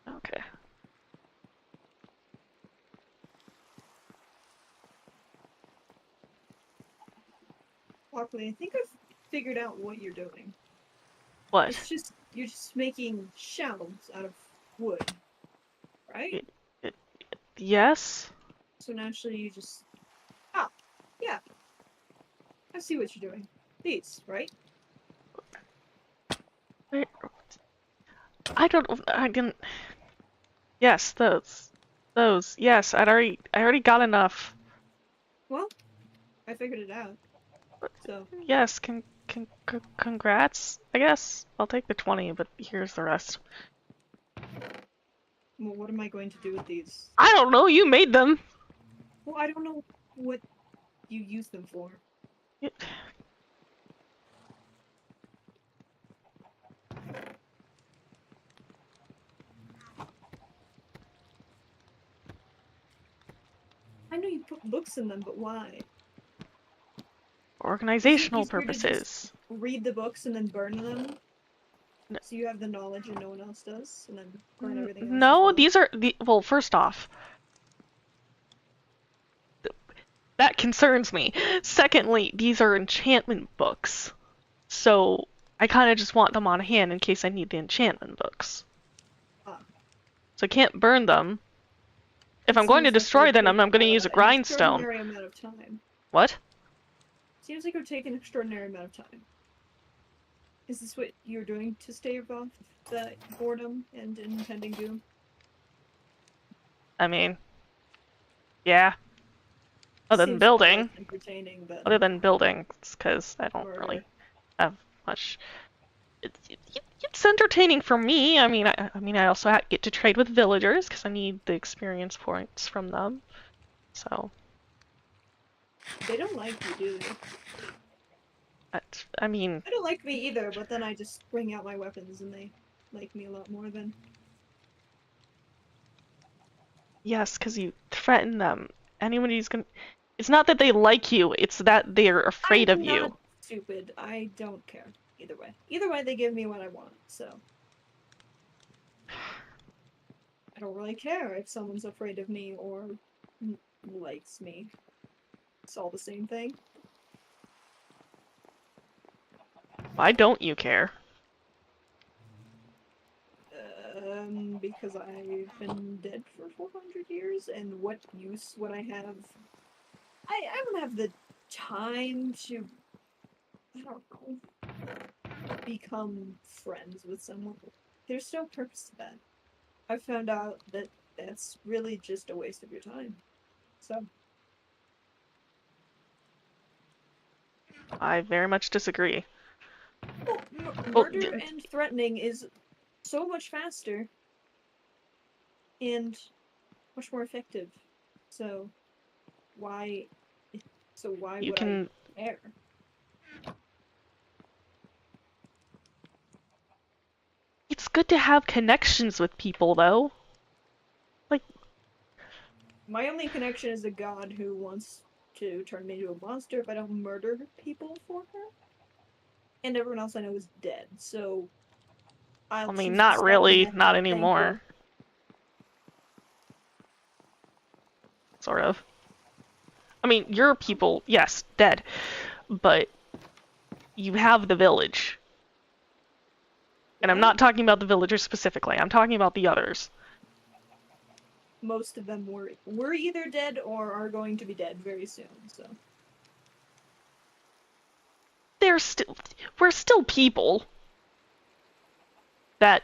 Okay. Luckily, I think I've figured out what you're doing. What? You're just making shelves out of wood, right? Yes? So naturally you just... Ah, yeah. I see what you're doing. These, right? I don't... I didn't... Yes, those. Those. Yes, I already got enough. Well, I figured it out. So, Yes, congrats, I guess. I'll take the 20, but here's the rest. well, what am I going to do with these? I don't know, you made them! Well, I don't know what you use them for. I know you put books in them, but why? Organizational Is it easier to purposes. just read the books and then burn them? So you have the knowledge and no one else does, and then burn everything else as No, well? these are well, first off, that concerns me. Secondly, these are enchantment books. So I kind of just want them on hand in case I need the enchantment books. Ah. So I can't burn them. If It I'm going to seems like it destroy would them, take I'm going to use a an grindstone. extraordinary amount of time. What? Seems like it would take an extraordinary amount of time. Is this what you're doing to stave off the boredom and impending doom? I mean, Yeah. Other than Seems far less building. entertaining than Other than building, because I don't murder. really have much. It's entertaining for me. I mean, I also get to trade with villagers because I need the experience points from them. So. They don't like you, do they? I mean. They don't like me either, but then I just bring out my weapons and they like me a lot more than. Yes, because you threaten them. Anybody's gonna. It's not that they like you, it's that they're afraid of you. I'm not stupid. I don't care. Either way. Either way, they give me what I want, so. I don't really care if someone's afraid of me or likes me. It's all the same thing. Why don't you care? Because I've been dead for 400 years, and what use would I have? I don't have the time to, I don't know, become friends with someone. There's no purpose to that. I found out that that's really just a waste of your time. So. I very much disagree. Well, murder and threatening is so much faster and much more effective. So why would I care? It's good to have connections with people, though. Like, my only connection is a god who wants to turn me into a monster if I don't murder people for her. And everyone else I know is dead, so I mean, not really, not anymore. Sort of. I mean, your people, yes, dead. But you have the village. And I'm not talking about the villagers specifically, I'm talking about the others. Most of them were either dead or are going to be dead very soon, so. We're still people that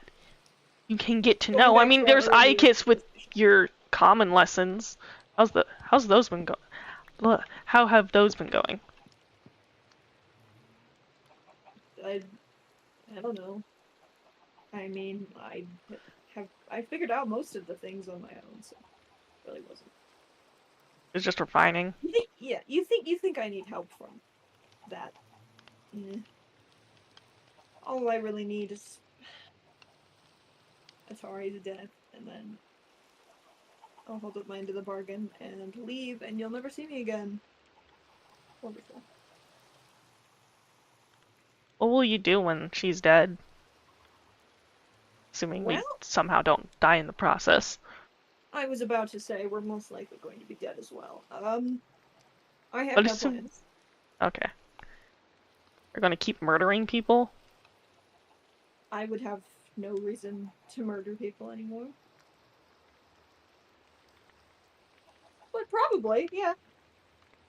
you can get to know. I mean, there's Ikis with your common lessons. How's those been going? How have those been going? I don't know. I mean, I figured out most of the things on my own, so it really wasn't. It's just refining. You think I need help from that? All I really need is Atari's death, and then I'll hold up my end of the bargain and leave, and you'll never see me again. Wonderful. What will you do when she's dead? Assuming we somehow don't die in the process. I was about to say we're most likely going to be dead as well. I have no plans. Okay. We're gonna keep murdering people? I would have no reason to murder people anymore. But probably, yeah.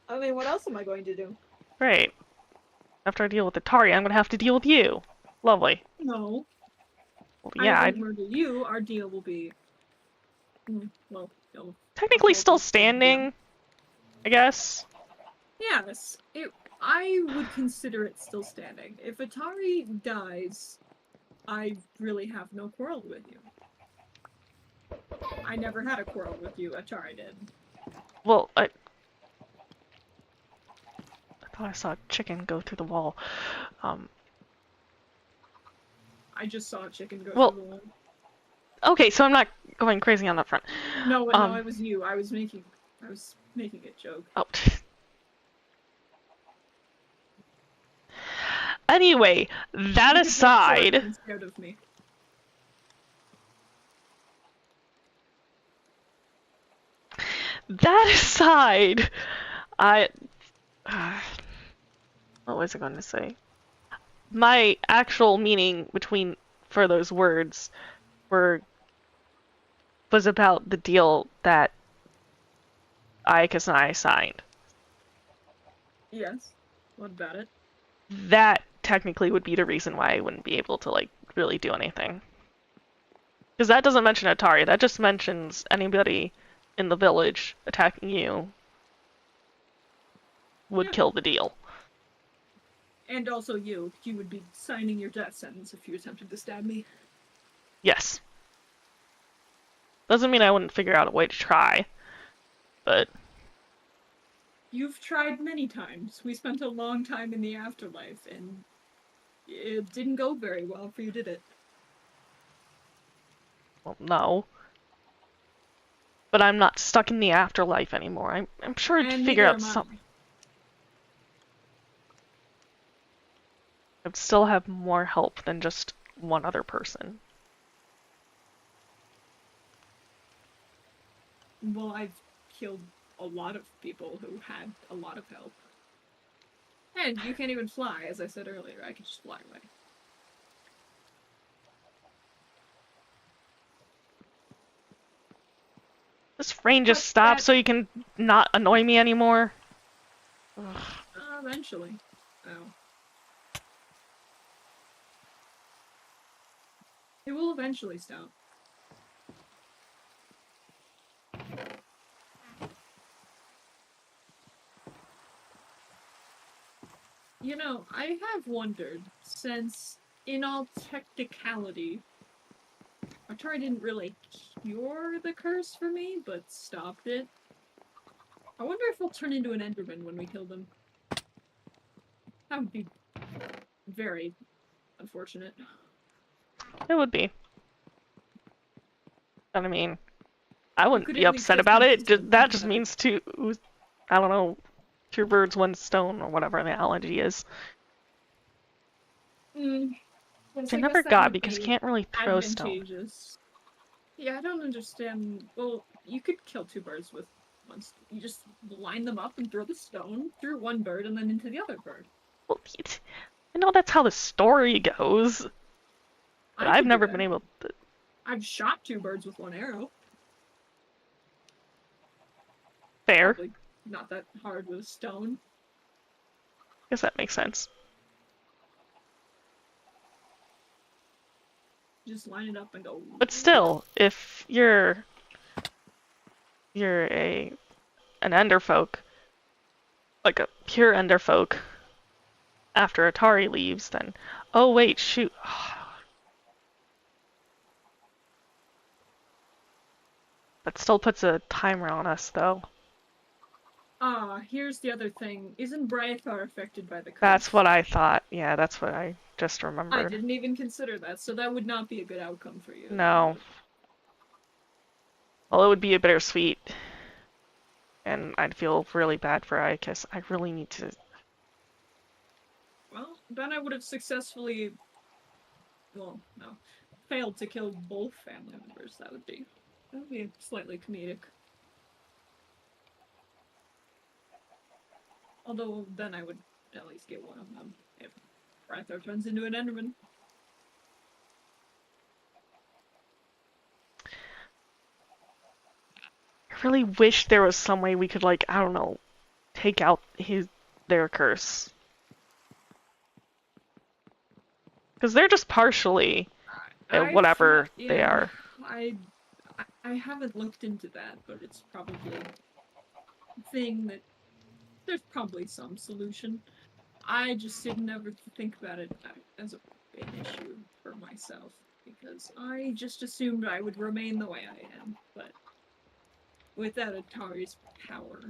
I mean, what else am I going to do? Right. After I deal with Atari, I'm gonna have to deal with you. Lovely. No. Well, yeah, I won't murder you. Our deal will be, well, technically still standing, I guess. Yes, I would consider it still standing. If Atari dies, I really have no quarrel with you. I never had a quarrel with you, Atari did. Well, I thought I saw a chicken go through the wall. I just saw a chicken go through the wall. Okay, so I'm not going crazy on that front. No, it was you. I was making a joke. Oh. Anyway, that aside. Scared of me. That aside, what was I going to say? My actual meaning for those words was about the deal that Iacus and I signed. Yes. What about it? That technically would be the reason why I wouldn't be able to, like, really do anything. Because that doesn't mention Atari, that just mentions anybody in the village attacking you would kill the deal. And also you would be signing your death sentence if you attempted to stab me. Yes. Doesn't mean I wouldn't figure out a way to try, but... You've tried many times. We spent a long time in the afterlife, and it didn't go very well for you, did it? Well, no. But I'm not stuck in the afterlife anymore. I'm sure I'd figure out something. I'd still have more help than just one other person. Well, I've killed a lot of people who had a lot of help. And you can't even fly, as I said earlier. I can just fly away. This rain just stopped so you can not annoy me anymore? Eventually. Oh. It will eventually stop. You know, I have wondered, since, in all technicality, Atari didn't really cure the curse for me, but stopped it. I wonder if he'll turn into an Enderman when we kill them. That would be very unfortunate. It would be. But I mean, I wouldn't be upset about it. That just means I don't know, 2 birds, 1 stone, or whatever the analogy is. I never got because you can't really throw stone. Yeah, I don't understand. Well, you could kill 2 birds with one stone. You just line them up and throw the stone through one bird and then into the other bird. Well, I know that's how the story goes. But I've never been able to... I've shot 2 birds with 1 arrow. Fair. Probably not that hard with a stone. Guess that makes sense. Just line it up and go. But still, if you're an Enderfolk, like a pure Enderfolk, after Atari leaves, then oh wait, shoot. That still puts a timer on us, though. Here's the other thing. Isn't Briathar affected by the curse? That's what I thought. Yeah, that's what I just remembered. I didn't even consider that, so that would not be a good outcome for you. No. Well, it would be a bittersweet. And I'd feel really bad for I, because I really need to... Well, then I would have successfully... Well, no. Failed to kill both family members. That would be slightly comedic. Although, then I would at least get one of them if Briathar turns into an Enderman. I really wish there was some way we could, like, I don't know, take out their curse. Because they're just partially whatever they are. I haven't looked into that, but it's probably a thing that there's probably some solution. I just didn't ever think about it as an issue for myself, because I just assumed I would remain the way I am, but without Atari's power,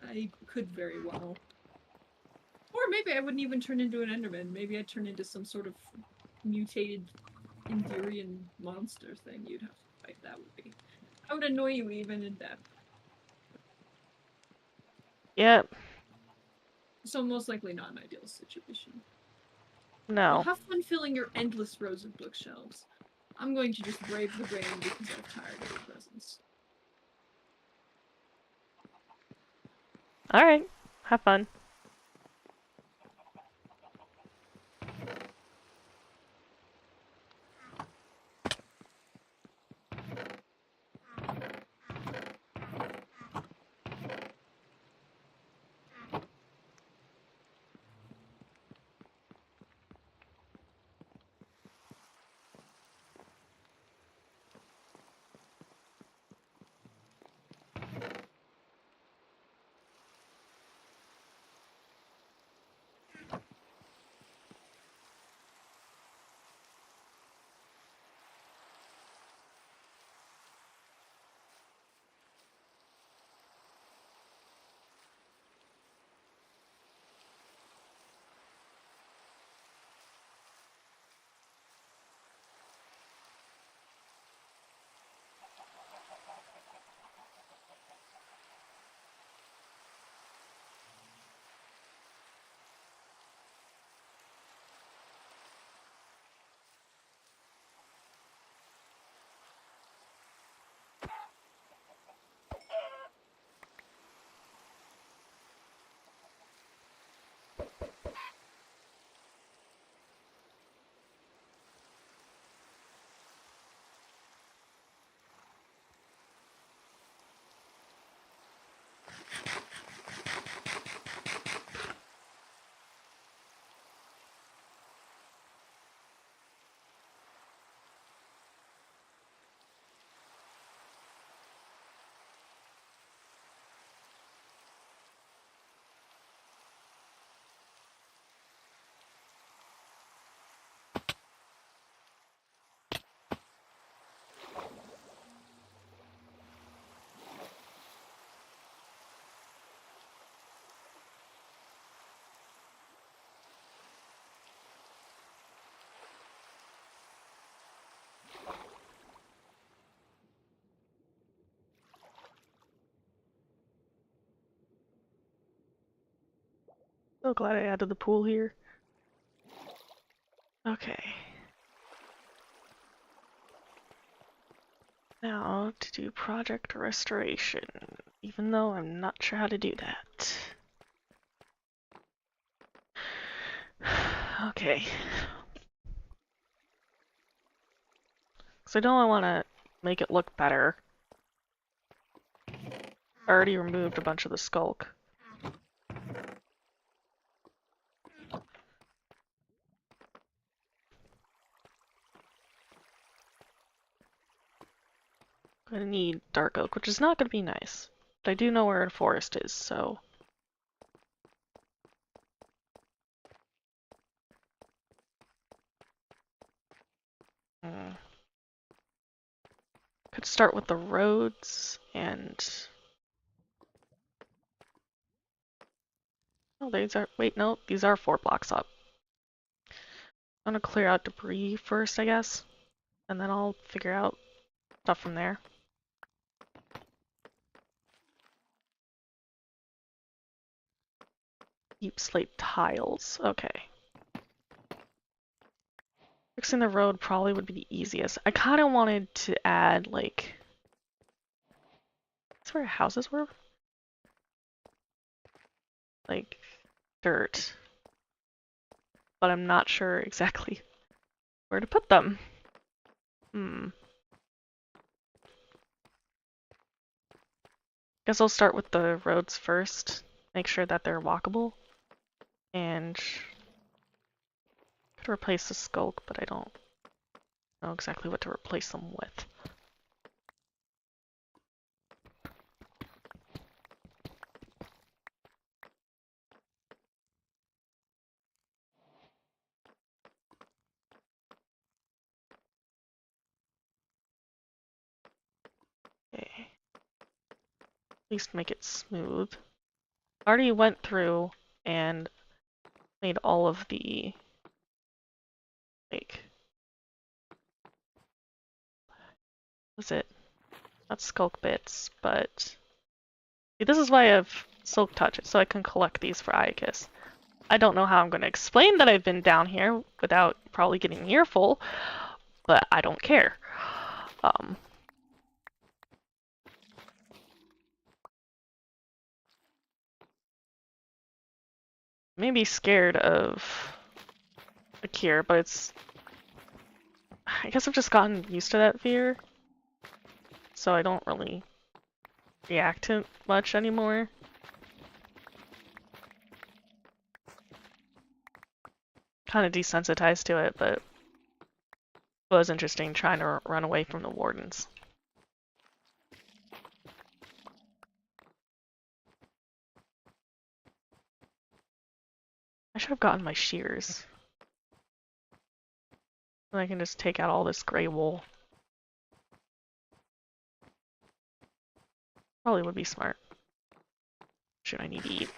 I could very well. Or maybe I wouldn't even turn into an Enderman. Maybe I'd turn into some sort of mutated Endurian monster thing you'd have to fight. That would annoy you even in death. Yep. So most likely not an ideal situation. No. Well, have fun filling your endless rows of bookshelves. I'm going to just brave the rain because I'm tired of your presence. Alright. Have fun. So glad I added the pool here. Okay. Now to do project restoration, even though I'm not sure how to do that. Okay. So I don't want to make it look better. I already removed a bunch of the skulk. I'm gonna need dark oak, which is not gonna be nice. But I do know where a forest is, so. Could start with the roads and. Oh, these are. Wait, no, these are 4 blocks up. I'm gonna clear out debris first, I guess. And then I'll figure out stuff from there. Deep slate tiles. Okay. Fixing the road probably would be the easiest. I kind of wanted to add, like... That's where houses were? Like, dirt. But I'm not sure exactly where to put them. Guess I'll start with the roads first. Make sure that they're walkable. And... Could replace the skulk, but I don't know exactly what to replace them with. Okay. At least make it smooth. I already went through and made all of the, like, what's it? Not skulk bits, but see, this is why I have silk touch, so I can collect these for Iacus. I don't know how I'm going to explain that I've been down here without probably getting an earful, but I don't care. Maybe scared of Akhir, but it's... I guess I've just gotten used to that fear, so I don't really react to it much anymore. Kind of desensitized to it, but it was interesting trying to run away from the wardens. I should have gotten my shears. And I can just take out all this gray wool. Probably would be smart. Should I need to eat?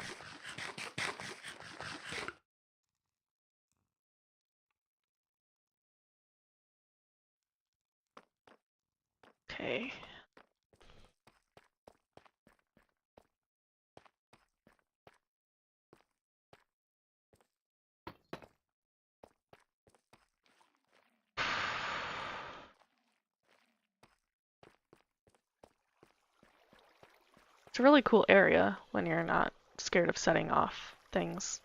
Okay. It's a really cool area when you're not scared of setting off things.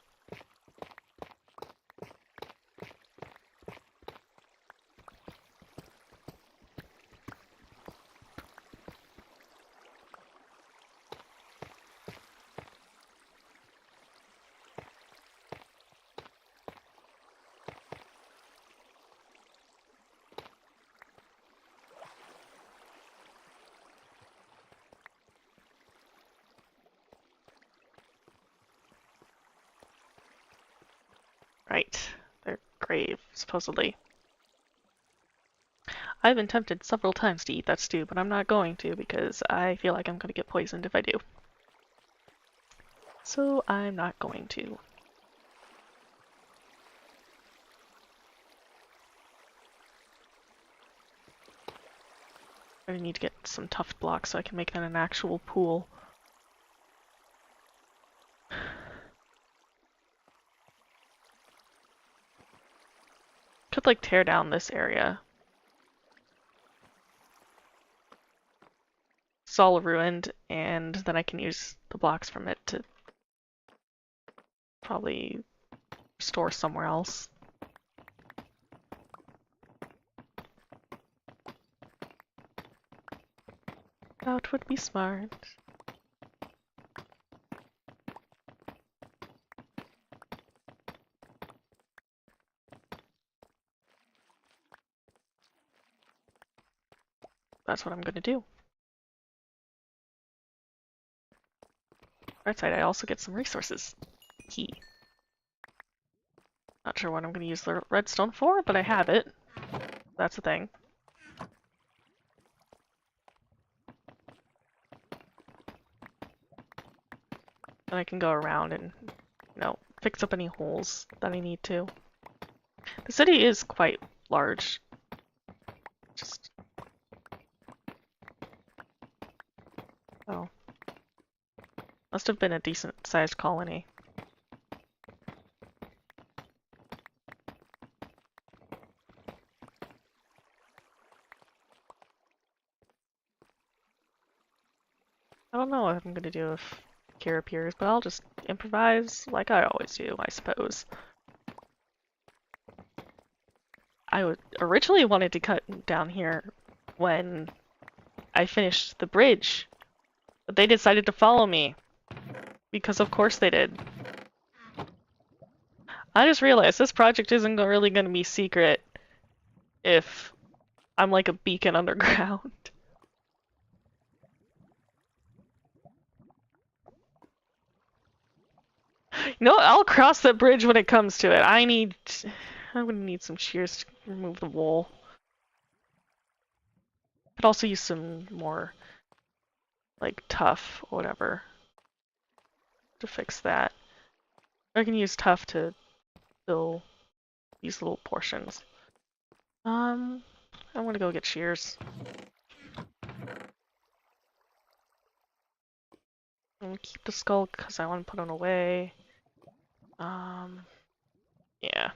Right. Their grave, supposedly. I've been tempted several times to eat that stew, but I'm not going to because I feel like I'm going to get poisoned if I do. So I'm not going to. I need to get some tuft blocks so I can make that an actual pool. Could like tear down this area. It's all ruined, and then I can use the blocks from it to probably store somewhere else. That would be smart. That's what I'm gonna do. Right side, I also get some resources. Not sure what I'm gonna use the redstone for, but I have it. That's the thing. Then I can go around and, fix up any holes that I need to. The city is quite large. Just... Oh. Must have been a decent-sized colony. I don't know what I'm gonna do if Akhir appears, but I'll just improvise like I always do, I suppose. I originally wanted to cut down here when I finished the bridge, but they decided to follow me. Because of course they did. I just realized this project isn't really going to be secret if I'm like a beacon underground. You know what? I'll cross that bridge when it comes to it. I'm gonna need some shears to remove the wool. Could also use some more, like, tough, whatever, to fix that. I can use tough to fill these little portions. I'm gonna go get shears. I'm gonna keep the skull because I want to put it away. Yeah.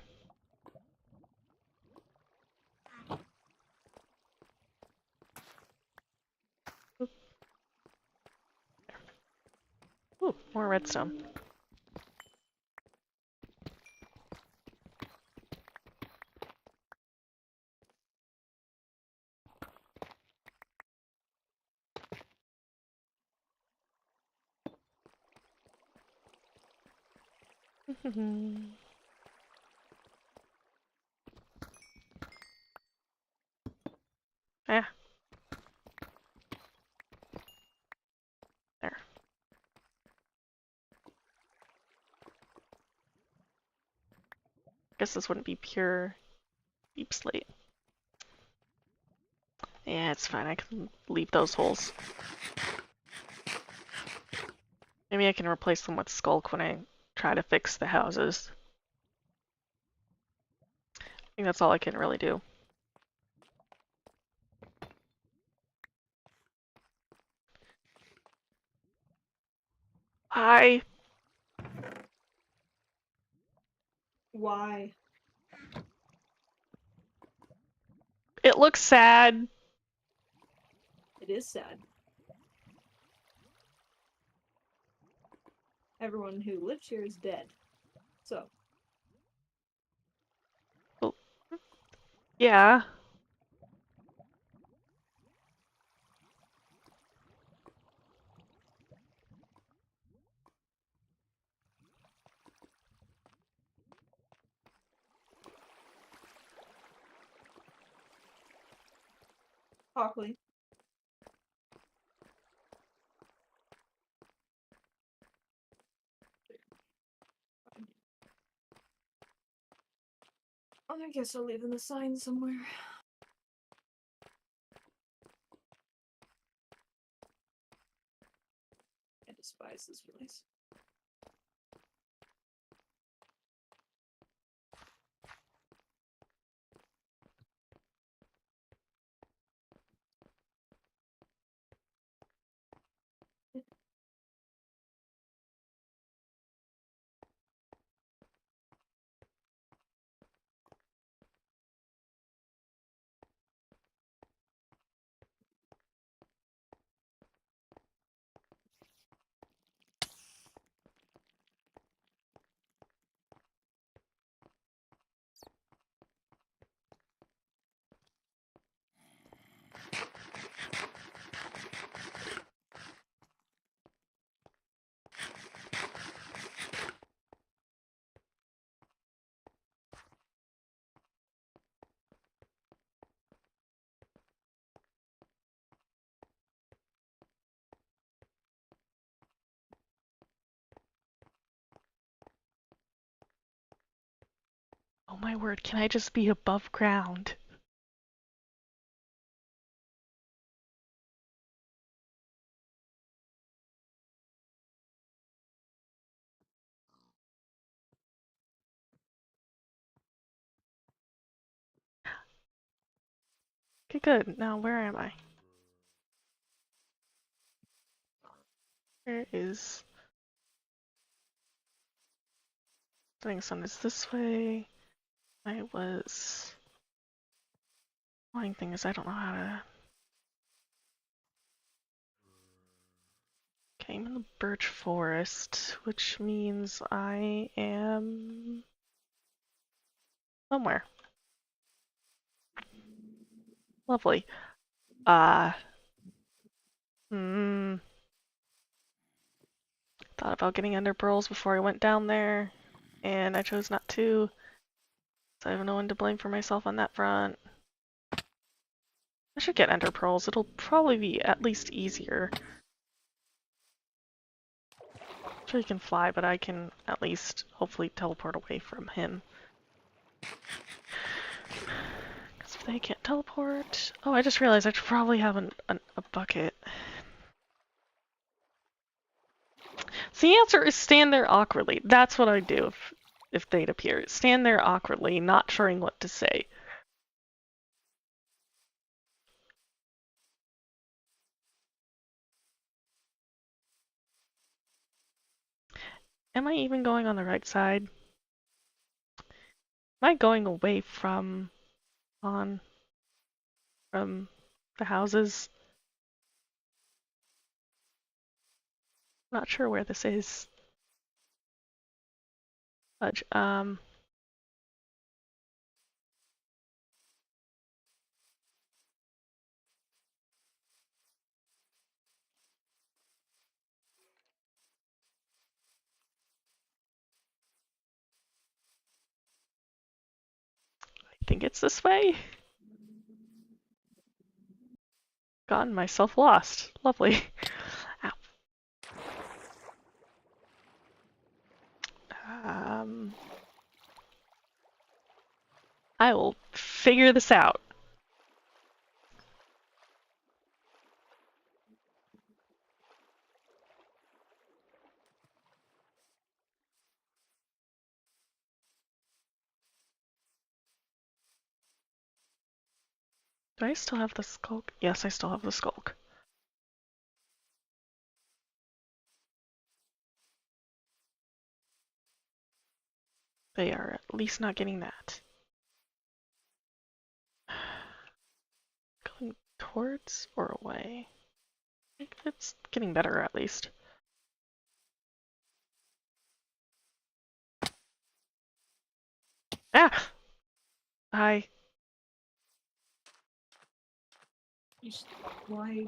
Ooh, more redstone. Yeah. There. Guess this wouldn't be pure deep slate. Yeah, it's fine. I can leave those holes. Maybe I can replace them with skulk when I try to fix the houses. I think that's all I can really do. Hi. Why? It looks sad. It is sad. Everyone who lived here is dead. So. Well, yeah. Hockley. I guess I'll leave in the sign somewhere. I despise this place. Oh my word, can I just be above ground? Okay, good. Now, where am I? Where is... Setting sun is this way. I was... Annoying thing is I don't know how to... Okay, I'm in the birch forest, which means I am... somewhere. Lovely. Uh... Hmm... Thought about getting ender pearls before I went down there, and I chose not to. So I have no one to blame for myself on that front. I should get ender pearls. It'll probably be at least easier. I'm sure he can fly, but I can at least hopefully teleport away from him. Because if they can't teleport... Oh, I just realized I should probably have a bucket. So the answer is stand there awkwardly. That's what I'd do if they'd appear. Stand there awkwardly, not sure what to say. Am I even going on the right side? Am I going away from the houses? Not sure where this is. Fudge. I think it's this way. Gotten myself lost. Lovely. Ow. I will figure this out. Do I still have the skulk? Yes, I still have the skulk. They are at least not getting that. Going towards or away? I think it's getting better at least. Ah! Hi. Why?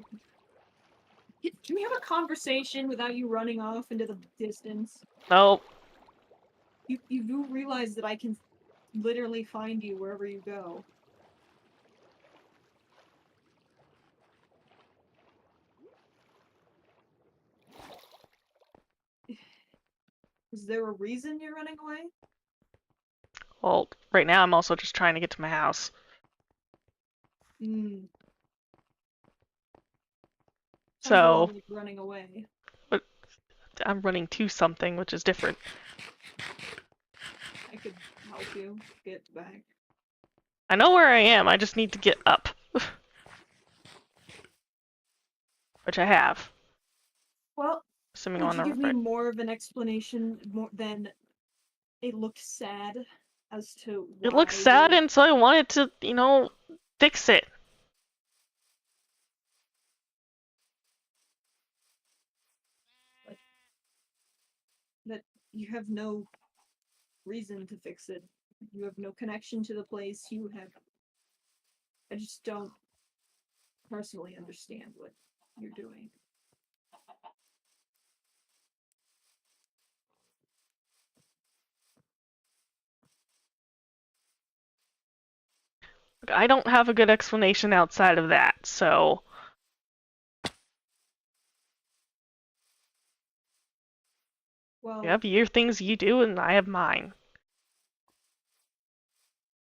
Can we have a conversation without you running off into the distance? Nope. You do realize that I can literally find you wherever you go. Is there a reason you're running away? Well, right now I'm also just trying to get to my house. Hmm. Sounds a So, lot like running away. but I'm running to something, which is different. I could help you get back. I know where I am, I just need to get up. Which I have. Well, Assuming would on you the give me right. more of an explanation than it looked sad as to why It looks sad, and so I wanted to, fix it. that you have no reason to fix it. You have no connection to the place. I just don't personally understand what you're doing. I don't have a good explanation outside of that, so... Well, You have your things you do, and I have mine.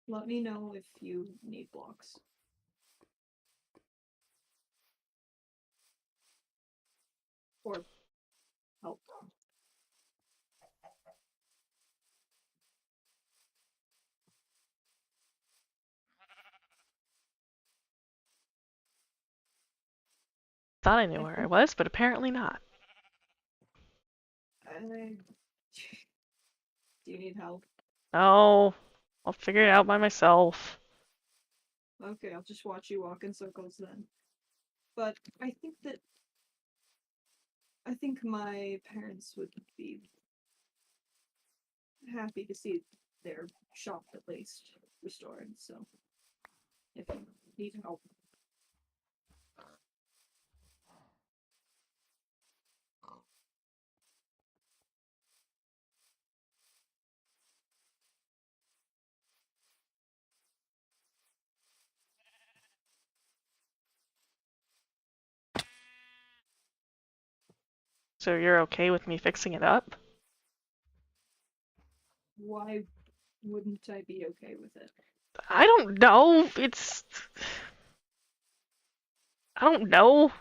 Let me know if you need blocks. Or help. Thought I knew where I was, but apparently not. Do you need help? No, I'll figure it out by myself. Okay, I'll just watch you walk in circles then. But I think my parents would be happy to see their shop at least restored, so if you need help. So you're okay with me fixing it up? Why wouldn't I be okay with it? I don't know. I don't know.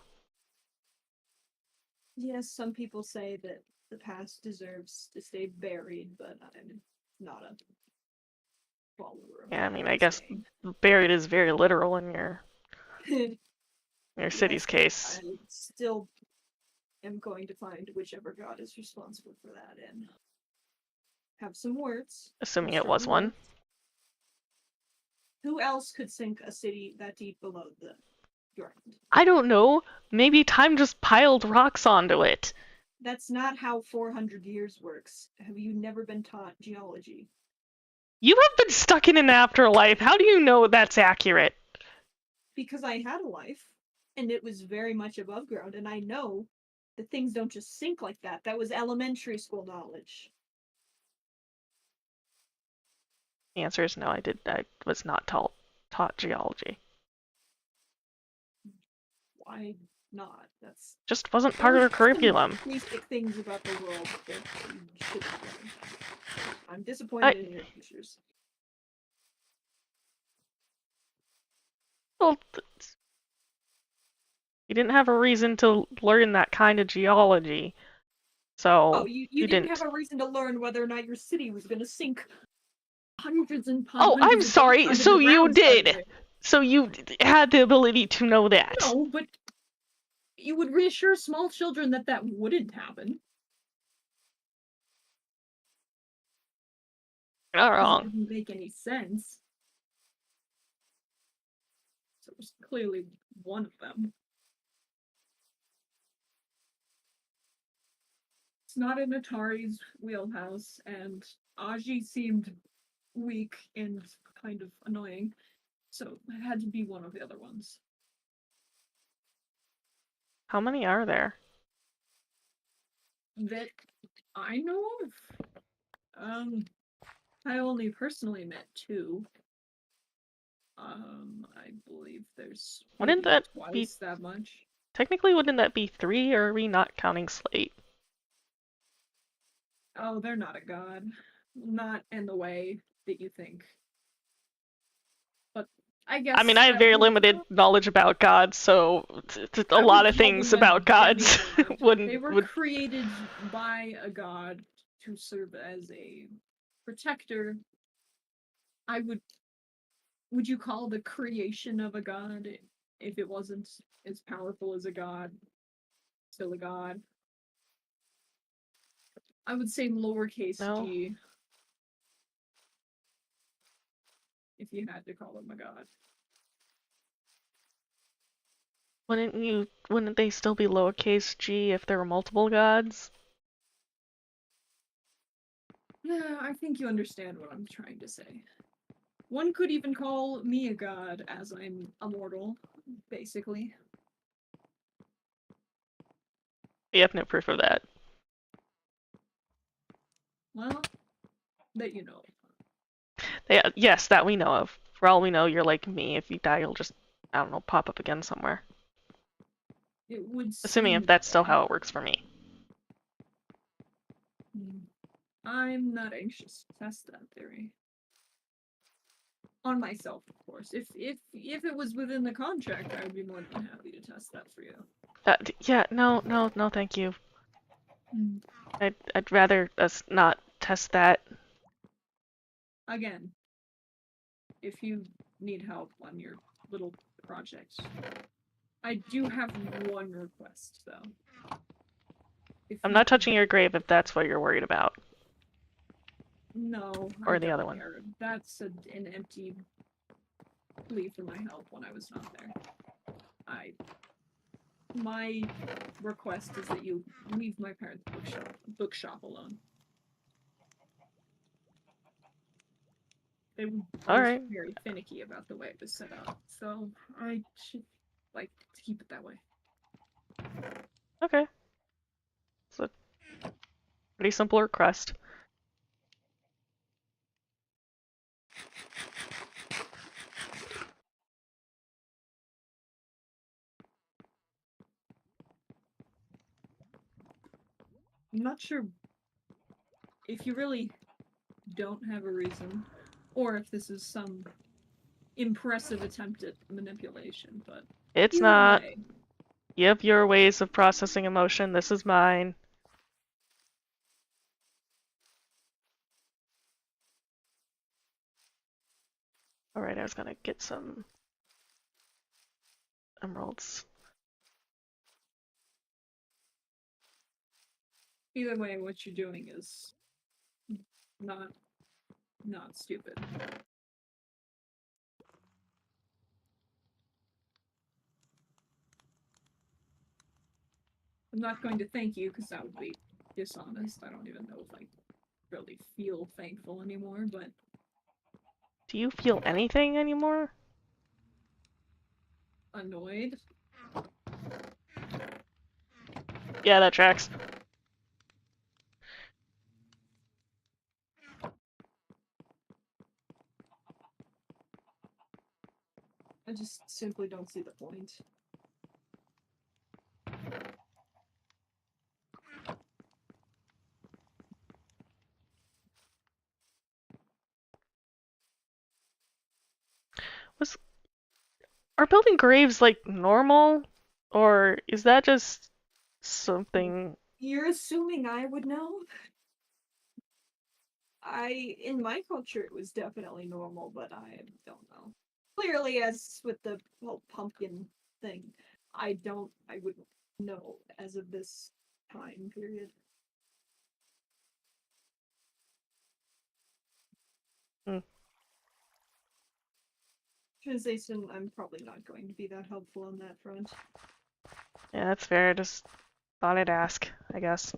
Yes, some people say that the past deserves to stay buried, but I'm not a follower of Yeah, I that mean, I guess saying. buried is very literal in your city's Yes, but case. I still am going to find whichever god is responsible for that and have some words. Assuming it Strong was one. words. Who else could sink a city that deep below the ground? I don't know. Maybe time just piled rocks onto it. That's not how 400 years works. Have you never been taught geology? You have been stuck in an afterlife. How do you know that's accurate? Because I had a life, and it was very much above ground, and I know that things don't just sink like that. That was elementary school knowledge. The answer is no, I was not taught geology. Why not? That's Just wasn't part of our curriculum. basic things about the world that you should learn. I'm disappointed in your teachers. Well, you didn't have a reason to learn that kind of geology. So you didn't have a reason to learn whether or not your city was going to sink hundreds and Oh, I'm hundreds of sorry. feet So under the you ground did. someday. So you had the ability to know that. No, but you would reassure small children that that wouldn't happen. Not wrong. It didn't make any sense. So it was clearly one of them. It's not in Atari's wheelhouse, and Aji seemed weak and kind of annoying, so it had to be one of the other ones. How many are there? That I know of. I only personally met two. I believe there's Wouldn't maybe that be twice that much. technically? Wouldn't that be 3? Or are we not counting Slate? Oh, they're not a god. Not in the way that you think. But I guess I mean, I have very limited knowledge about gods, so a lot of things about gods They were would. created by a god to serve as a protector. Would you call the creation of a god, if it wasn't as powerful as a god, still a god? I would say lowercase No. g, if you had to call him a god. Wouldn't they still be lowercase g if there were multiple gods? Yeah, I think you understand what I'm trying to say. One could even call me a god, as I'm immortal, basically. We have no proof of that. Well, that you know. Yeah, yes, that we know of. For all we know, you're like me. If you die, you'll just, I don't know, pop up again somewhere. It would Assuming if seem that's still that way. how it works for me. I'm not anxious to test that theory. On myself, of course. If it was within the contract, I would be more than happy to test that for you. Yeah, no, thank you. Mm. I'd rather us not test that. Again, if you need help on your little project, I do have one request, though. I'm not touching your grave if that's what you're worried about. No, or I the don't other one. care. That's an empty plea for my help when I was not there. My request is that you leave my parents' bookshop alone. They were very finicky about the way it was set up, so I should like to keep it that way. Okay. It's a pretty simple request. I'm not sure if you really don't have a reason, or if this is some impressive attempt at manipulation, but it's not. Way. You have your ways of processing emotion. This is mine. Alright, I was gonna get some emeralds. Either way, what you're doing is not stupid. I'm not going to thank you because that would be dishonest. I don't even know if I really feel thankful anymore, but... Do you feel anything anymore? Annoyed? Yeah, that tracks. I just simply don't see the point. Are building graves, like, normal? Or is that just something... You're assuming I would know? In my culture, it was definitely normal, but I don't know. Clearly, as with the whole pumpkin thing, I wouldn't know as of this time period. Translation, I'm probably not going to be that helpful on that front. Yeah, that's fair. I just thought I'd ask, I guess.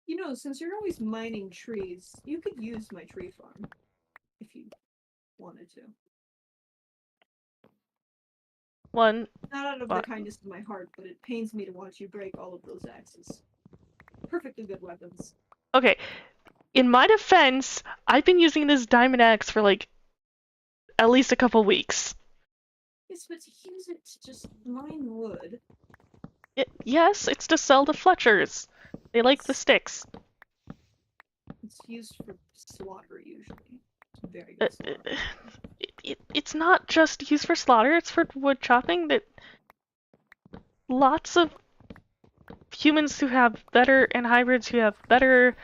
You know, since you're always mining trees, you could use my tree farm. If you wanted to. Not out of the kindness of my heart, but it pains me to watch you break all of those axes. Perfectly good weapons. Okay, in my defense, I've been using this diamond axe for like at least a couple weeks. Yes, but to use it to just mine wood. Yes, it's to sell to Fletchers. They like the sticks. It's used for slaughter usually. It's very good slaughter. It's not just used for slaughter, it's for wood chopping. That lots of humans who have better, and hybrids who have better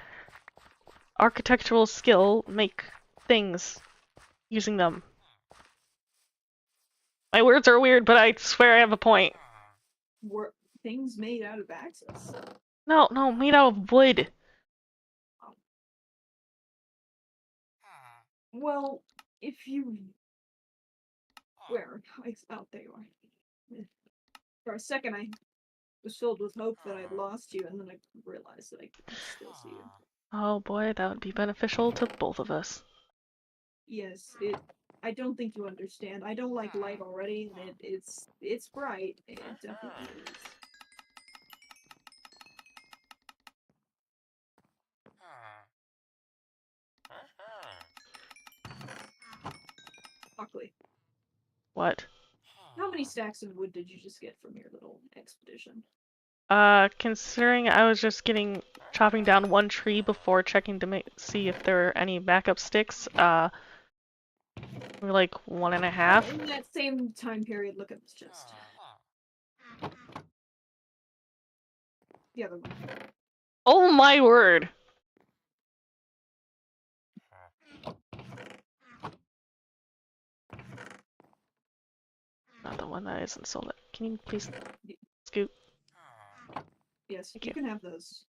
architectural skill make things using them. My words are weird, but I swear I have a point. Were things made out of axes? No, made out of wood. Oh. Well, if you... Where? Oh, there you are. For a second, I was filled with hope that I'd lost you, and then I realized that I could still see you. Oh boy, that would be beneficial to both of us. Yes, I don't think you understand. I don't like light already, and it's bright. It definitely is. Buckley, What? how many stacks of wood did you just get from your little expedition? Considering I was just chopping down one tree before checking to see if there were any backup sticks, we're like 1.5. In that same time period, look at this chest. The other one. Oh my word! Not the one that isn't sold. Can you please scoot? Yes, Thank you can have those.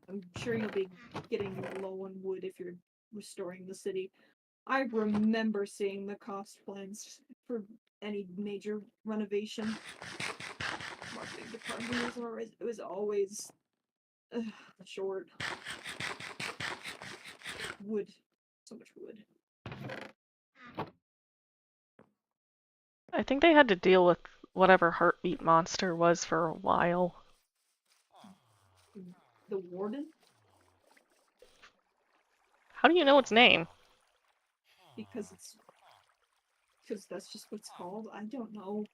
I'm sure you'll be getting low on wood if you're restoring the city. I remember seeing the cost plans for any major renovation. Marketing department was always short. Wood. So much wood. I think they had to deal with whatever heartbeat monster was for a while. The warden? How do you know its name? Because that's just what it's called. I don't know.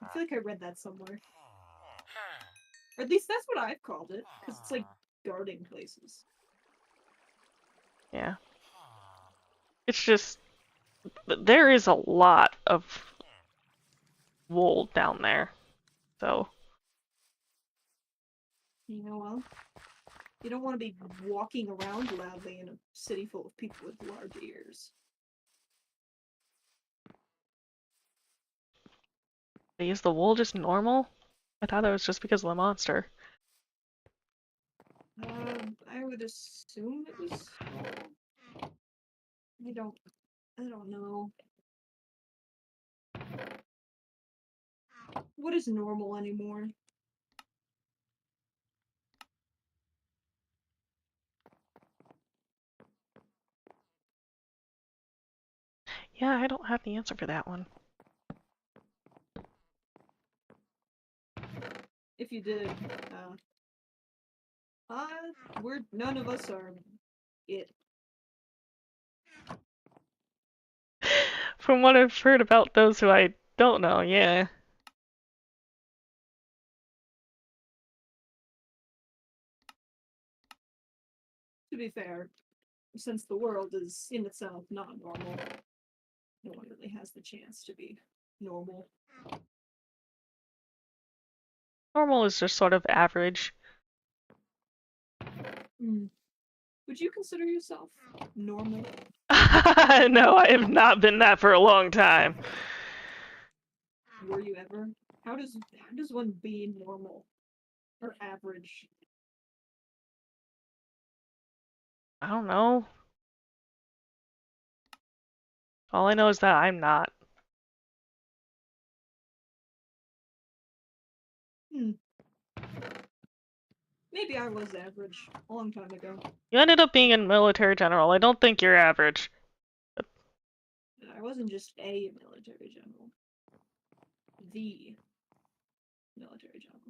I feel like I read that somewhere. Or at least that's what I've called it, because it's like guarding places. Yeah. It's just, there is a lot of wool down there, so. You know, well, you don't want to be walking around loudly in a city full of people with large ears. Is the wool just normal? I thought it was just because of the monster. I would assume it was. I don't know. What is normal anymore? Yeah, I don't have the answer for that one. If you did, none of us are it. From what I've heard about those who I don't know, yeah. To be fair, since the world is in itself not normal, no one really has the chance to be normal. Normal is just sort of average. Would you consider yourself normal? No, I have not been that for a long time. Were you ever? How does one be normal or average? I don't know. All I know is that I'm not. Maybe I was average a long time ago. You ended up being a military general. I don't think you're average. I wasn't just a military general. The military general.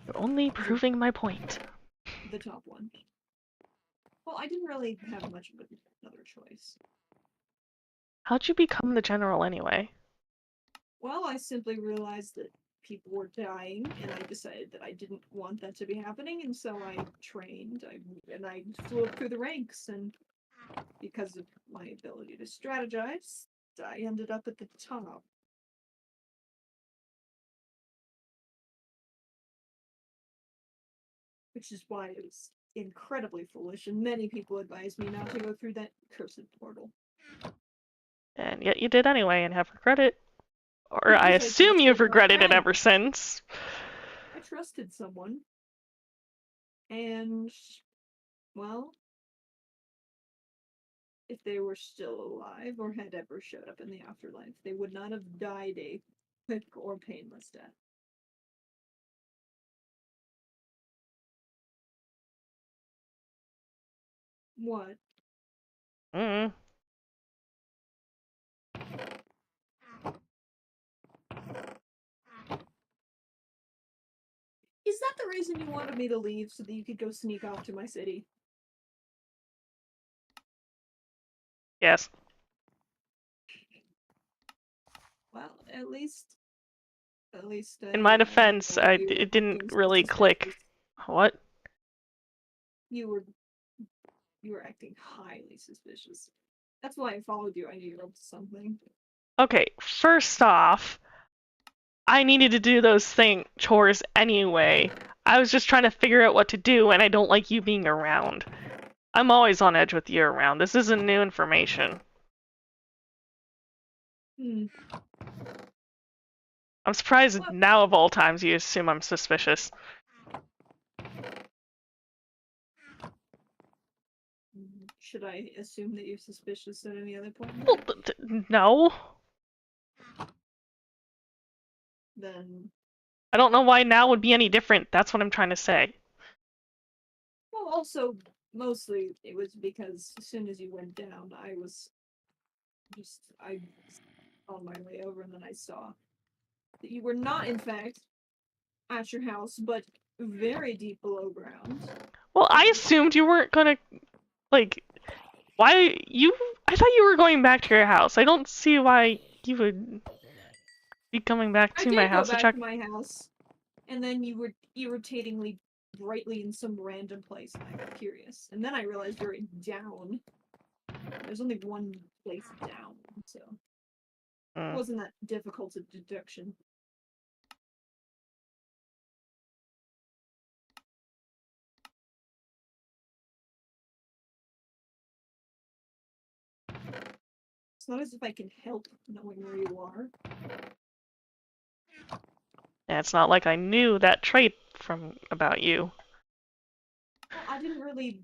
You're only proving my point. The top one. Well, I didn't really have much of another choice. How'd you become the general anyway? Well, I simply realized that people were dying, and I decided that I didn't want that to be happening, and so I trained, and I flew up through the ranks, and because of my ability to strategize, I ended up at the top. Which is why it was incredibly foolish, and many people advised me not to go through that cursed portal. And yet you did anyway and have regretted it. Or I Because assume you've regretted it ever since. I trusted someone. And, well, if they were still alive or had ever showed up in the afterlife, they would not have died a quick or painless death. What? Mm. Is that the reason you wanted me to leave, so that you could go sneak off to my city? Yes. Well, at least. In my I defense, know you were it didn't acting so really click. suspicious. What? You were acting highly suspicious. That's why I followed you. I knew you were up to something. Okay, first off, I needed to do those chores anyway. I was just trying to figure out what to do, and I don't like you being around. I'm always on edge with you around. This isn't new information. Hmm. I'm surprised What? now of all times you assume I'm suspicious. Should I assume that you're suspicious at any other point? Well, no. Then. I don't know why now would be any different. That's what I'm trying to say. Well, also, mostly it was because as soon as you went down, I was on my way over, and then I saw that you were not, in fact, at your house, but very deep below ground. Well, I assumed you weren't gonna, like, why you? I thought you were going back to your house. I don't see why you would be coming back I to my did go house to back check. to my house, and then you were irritatingly brightly in some random place, and I got curious. And then I realized you're down. There's only one place down, so it wasn't that difficult a deduction. It's not as if I can help knowing where you are. And it's not like I knew that trait about you. Well, I didn't really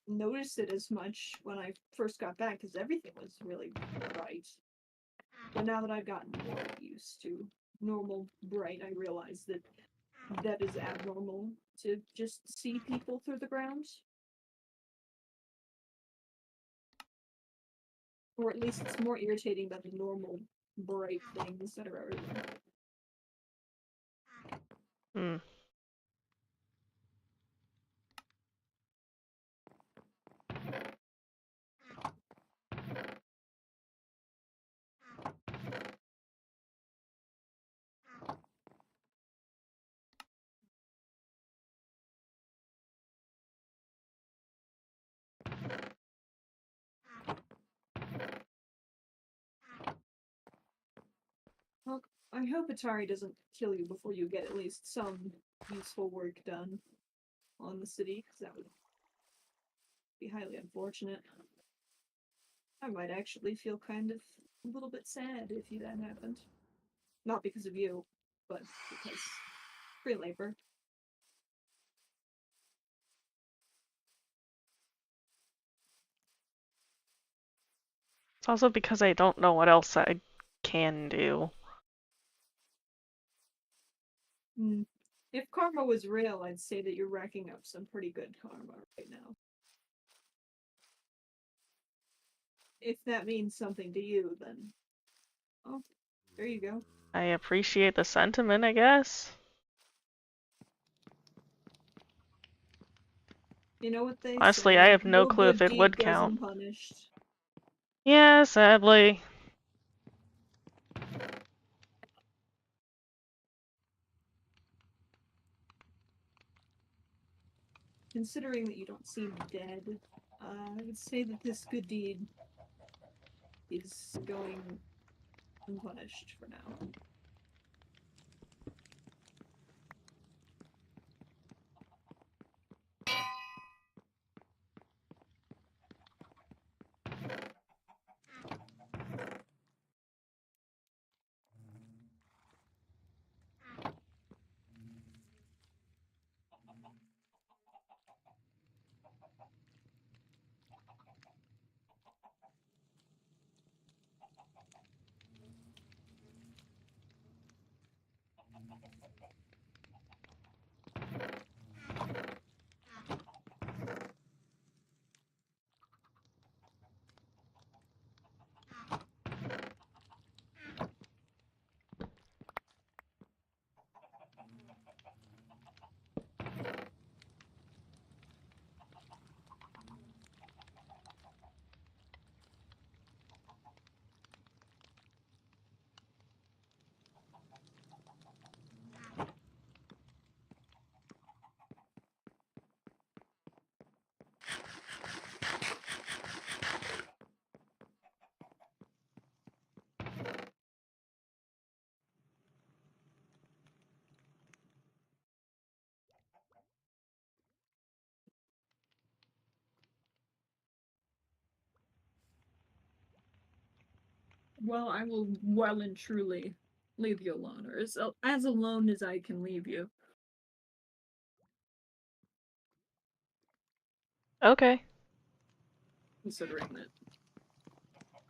notice it as much when I first got back because everything was really bright. But now that I've gotten more used to normal bright, I realize that that is abnormal to just see people through the ground. Or at least it's more irritating than the normal bright things that are everywhere. Hmm. Well, I hope Atari doesn't kill you before you get at least some useful work done on the city, because that would be highly unfortunate. I might actually feel kind of a little bit sad if that happened. Not because of you, but because free labor. It's also because I don't know what else I can do. If karma was real, I'd say that you're racking up some pretty good karma right now. If that means something to you, then oh, there you go. I appreciate the sentiment, I guess. You know what they Honestly, say, I have no no clue if good it deed would goes count. unpunished. Yeah, sadly. Considering that you don't seem dead, I would say that this good deed is going unpunished for now. Well, I will well and truly leave you alone, or as alone as I can leave you. Okay. Considering that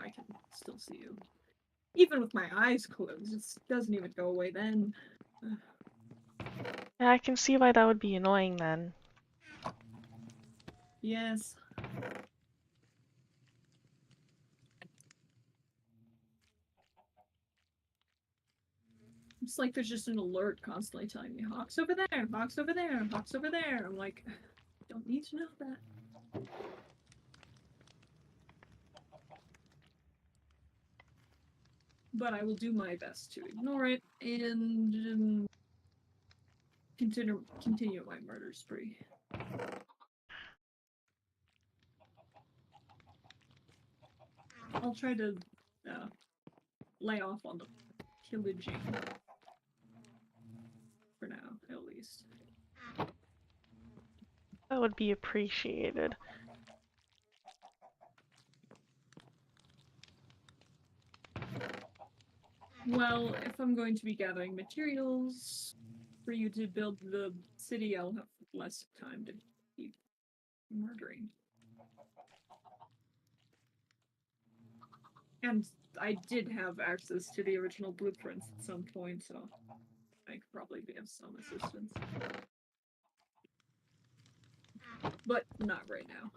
I can still see you. Even with my eyes closed, it doesn't even go away then. Yeah, I can see why that would be annoying then. Yes. It's like there's just an alert constantly telling me, Hawk's over there, Hawk's over there, Hawk's over there. I'm like, don't need to know that. But I will do my best to ignore it and continue my murder spree. I'll try to lay off on the pillaging for now, at least. That would be appreciated. Well, if I'm going to be gathering materials for you to build the city, I'll have less time to keep murdering. And I did have access to the original blueprints at some point, so I could probably be of some assistance. But not right now.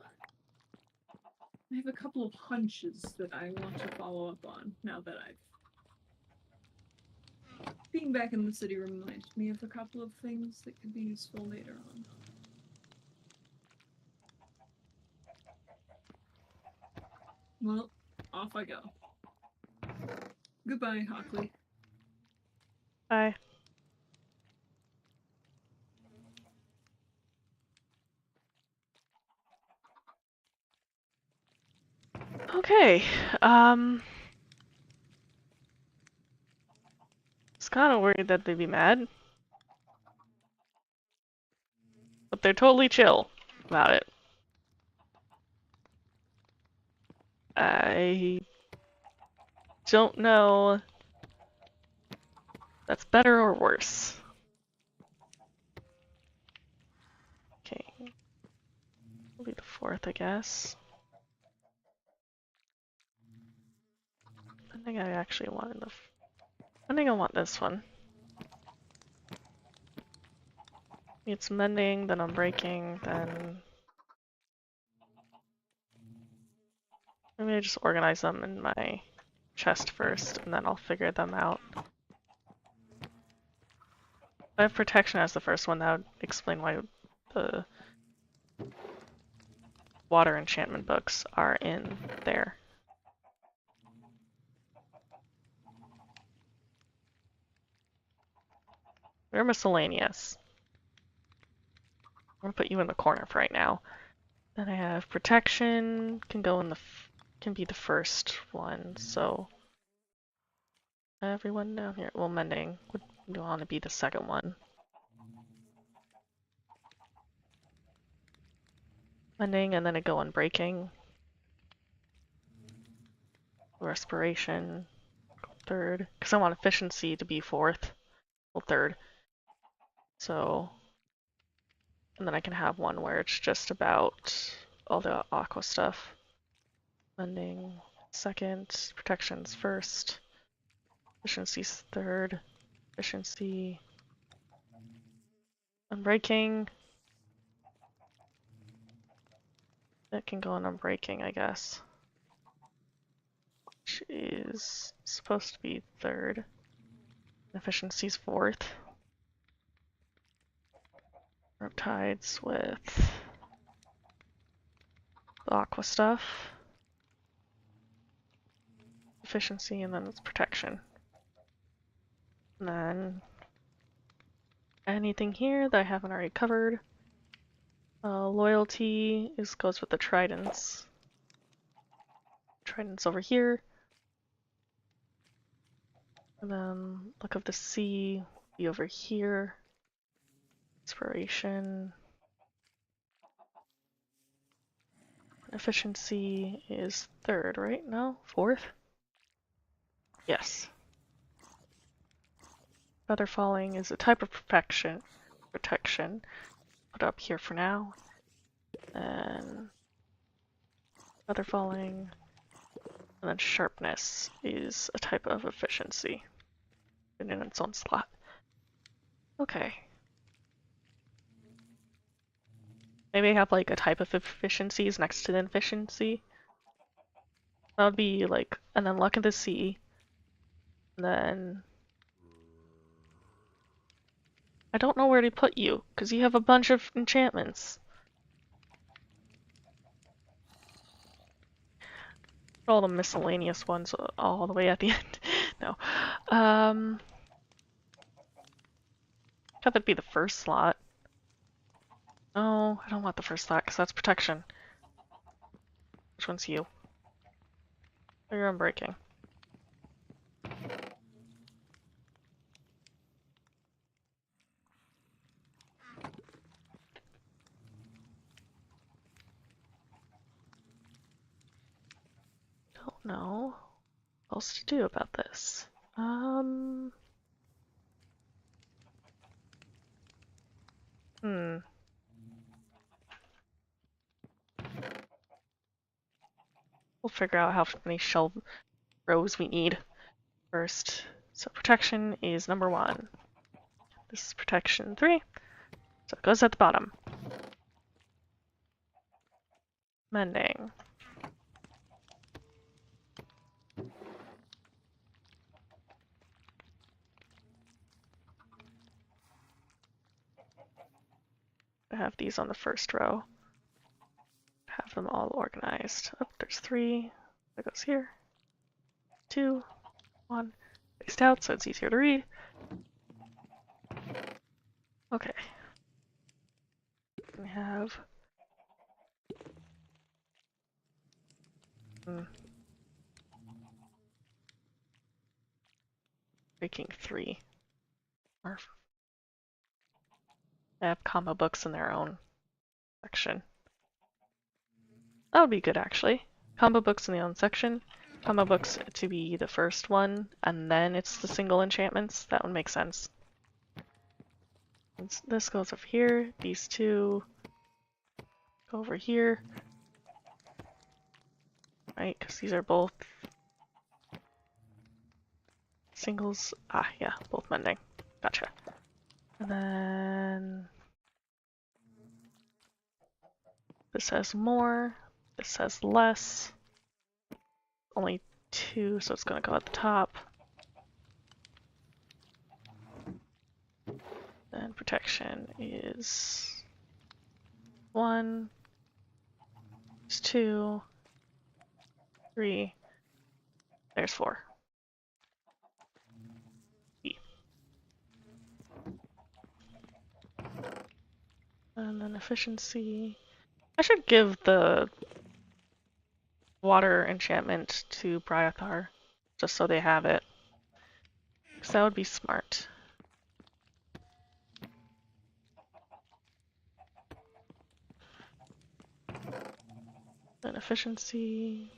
I have a couple of hunches that I want to follow up on now that I've... Being back in the city reminded me of a couple of things that could be useful later on. Well, off I go. Goodbye, Hockley. Bye. Okay, it's kind of worried that they'd be mad. But they're totally chill about it. I don't know if that's better or worse. Okay. Will be the 4th, I guess. I think I actually wanted the... I think I want this one. It's mending, then I'm breaking, then... Maybe I just organize them in my chest first, and then I'll figure them out. If I have protection as the first one, that would explain why the water enchantment books are in there. They're miscellaneous. I'm gonna put you in the corner for right now. Then I have protection, can go in the can be the first one, so everyone down here. Well, mending would want to be the second one. Mending, and then I go on breaking. Respiration, third, because I want efficiency to be 4th, well 3rd. So, and then I can have one where it's just about all the aqua stuff. Mending 2nd, protections 1st, efficiency's 3rd, efficiency, unbreaking. That can go on unbreaking, I guess. Which is supposed to be 3rd. Efficiency's 4th. Riptides with the aqua stuff. Efficiency, and then it's protection. And then anything here that I haven't already covered. Loyalty goes with the tridents. Tridents over here. And then Luck of the Sea be over here. Inspiration. Efficiency is 3rd, right? No? 4th? Yes. Feather falling is a type of protection. Put up here for now. And feather falling. And then sharpness is a type of efficiency. And in its own slot. Okay. Maybe have like a type of efficiencies next to the efficiency. That would be like, and then luck of the sea. And then I don't know where to put you, because you have a bunch of enchantments. All the miscellaneous ones all the way at the end. No. Have it be the first slot. No, I don't want the first slot, because that's protection. Which one's you? Oh, you're unbreaking. Don't know what else to do about this. We'll figure out how many shell rows we need first. So protection is number 1. This is protection 3. So it goes at the bottom. Mending. I have these on the first row. Have them all organized. Oh, there's 3. That goes here. 2, 1. Spaced out so it's easier to read. Okay. We have breaking 3. Or they have combo books in their own section. That would be good actually. Combo books in the own section. Combo books to be the first one, and then it's the single enchantments. That would make sense. This goes over here. These 2 go over here. Right, because these are both singles. Ah, yeah, both mending. Gotcha. And then this has more. This has less. Only 2, so it's gonna go at the top. Then protection is 1. There's 2. 3. There's 4. B. And then efficiency. I should give the water enchantment to Bryathar, just so they have it. Because that would be smart. Then efficiency.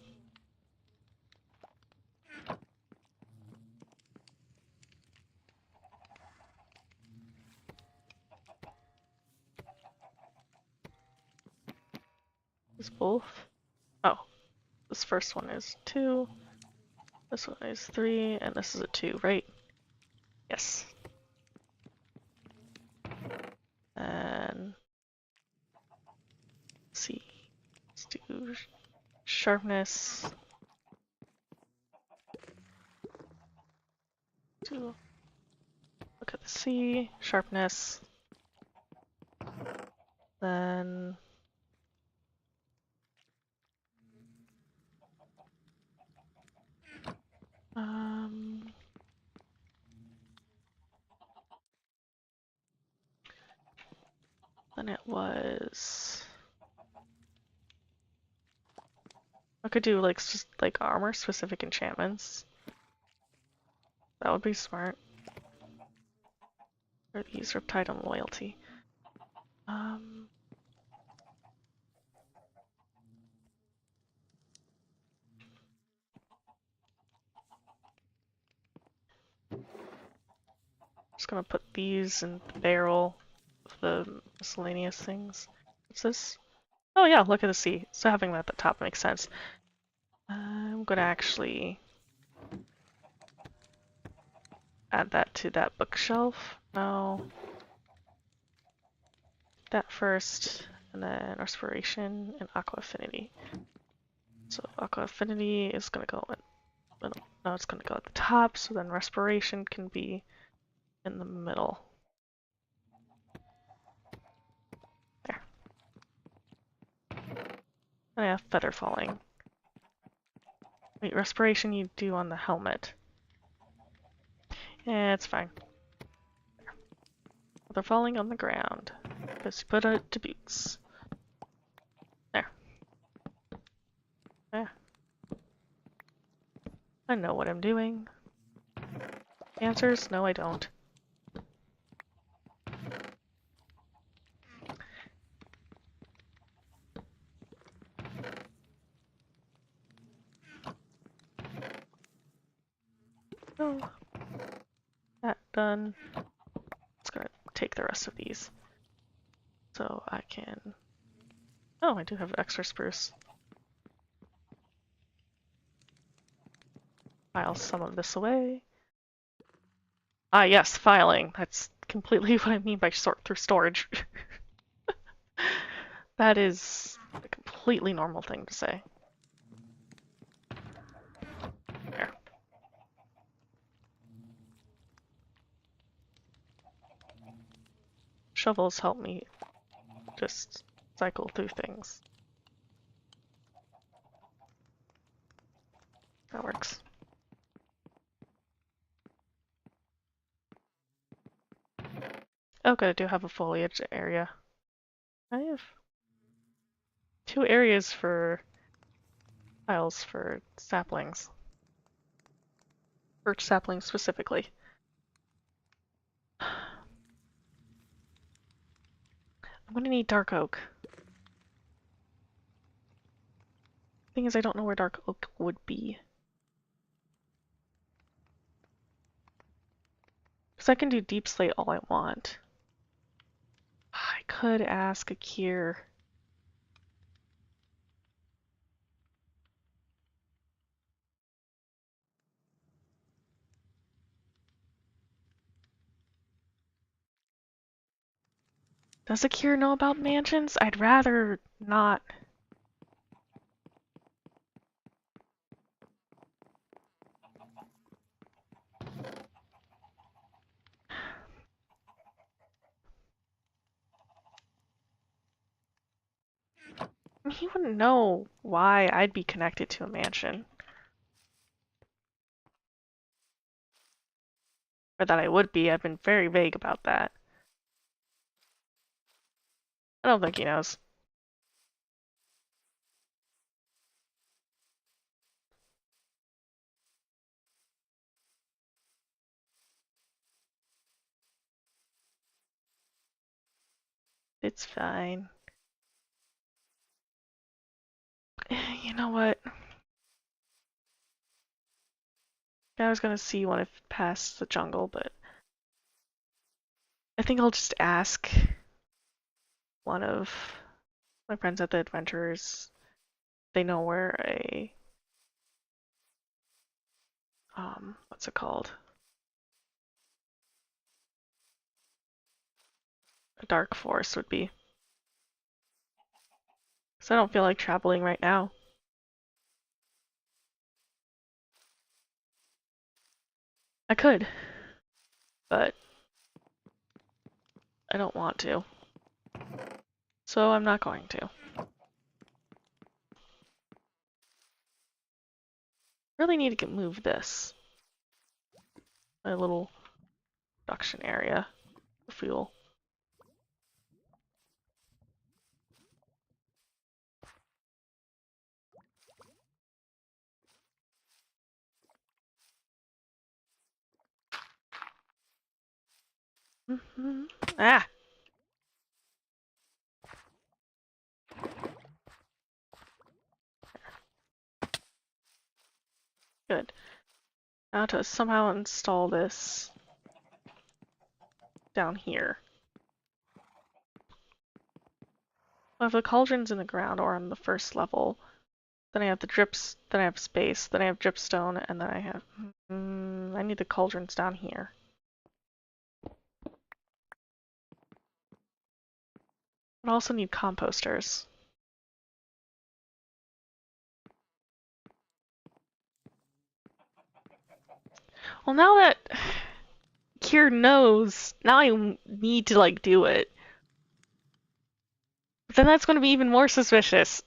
Is both? Oh, this first one is 2. This one is 3, and this is a 2, right? Yes. And let's see. Let's do sharpness. Look at the C, sharpness. Then then it was. I could do like just like armor specific enchantments. That would be smart. Or these Riptide and Loyalty. Just gonna put these in the barrel of the miscellaneous things. What's this? Oh yeah, look at the sea. So having that at the top makes sense. I'm gonna actually add that to that bookshelf. No. That first, and then respiration and aqua affinity. So aqua affinity is gonna go in, no, it's gonna go at the top, so then respiration can be in the middle. There. Oh yeah, feather falling. Wait, respiration you do on the helmet. Yeah, it's fine. They're falling on the ground. Because you put it to boots. There. Yeah. I know what I'm doing. Answers? No, I don't. Oh. That done. It's gonna take the rest of these. So I can... Oh, I do have extra spruce. File some of this away. Ah, yes, filing. That's completely what I mean by sort through storage. That is a completely normal thing to say. There. Shovels help me just cycle through things. That works. Oh, good, I do have a foliage area. I have 2 areas for piles for saplings. Birch saplings specifically. I'm gonna need dark oak. Thing is, I don't know where dark oak would be. Because I can do deep slate all I want. I could ask Akhir. Does Akhir know about mansions? I'd rather not. He wouldn't know why I'd be connected to a mansion. Or that I would be. I've been very vague about that. I don't think he knows. It's fine. You know what? I was gonna see one if past the jungle, but I think I'll just ask one of my friends at the Adventurers. They know where what's it called? A dark forest would be. Because I don't feel like traveling right now. I could, but I don't want to. So I'm not going to. Really need to move this. My little production area for fuel. Ah! Good. Now to somehow install this. down here. Well, if the cauldron's in the ground or on the first level, then I have the drips, then I have space, then I have dripstone, and then I have... I need the cauldrons down here. I also need composters. Well, now that Akhir knows, now I need to, like, do it. But then that's going to be even more suspicious.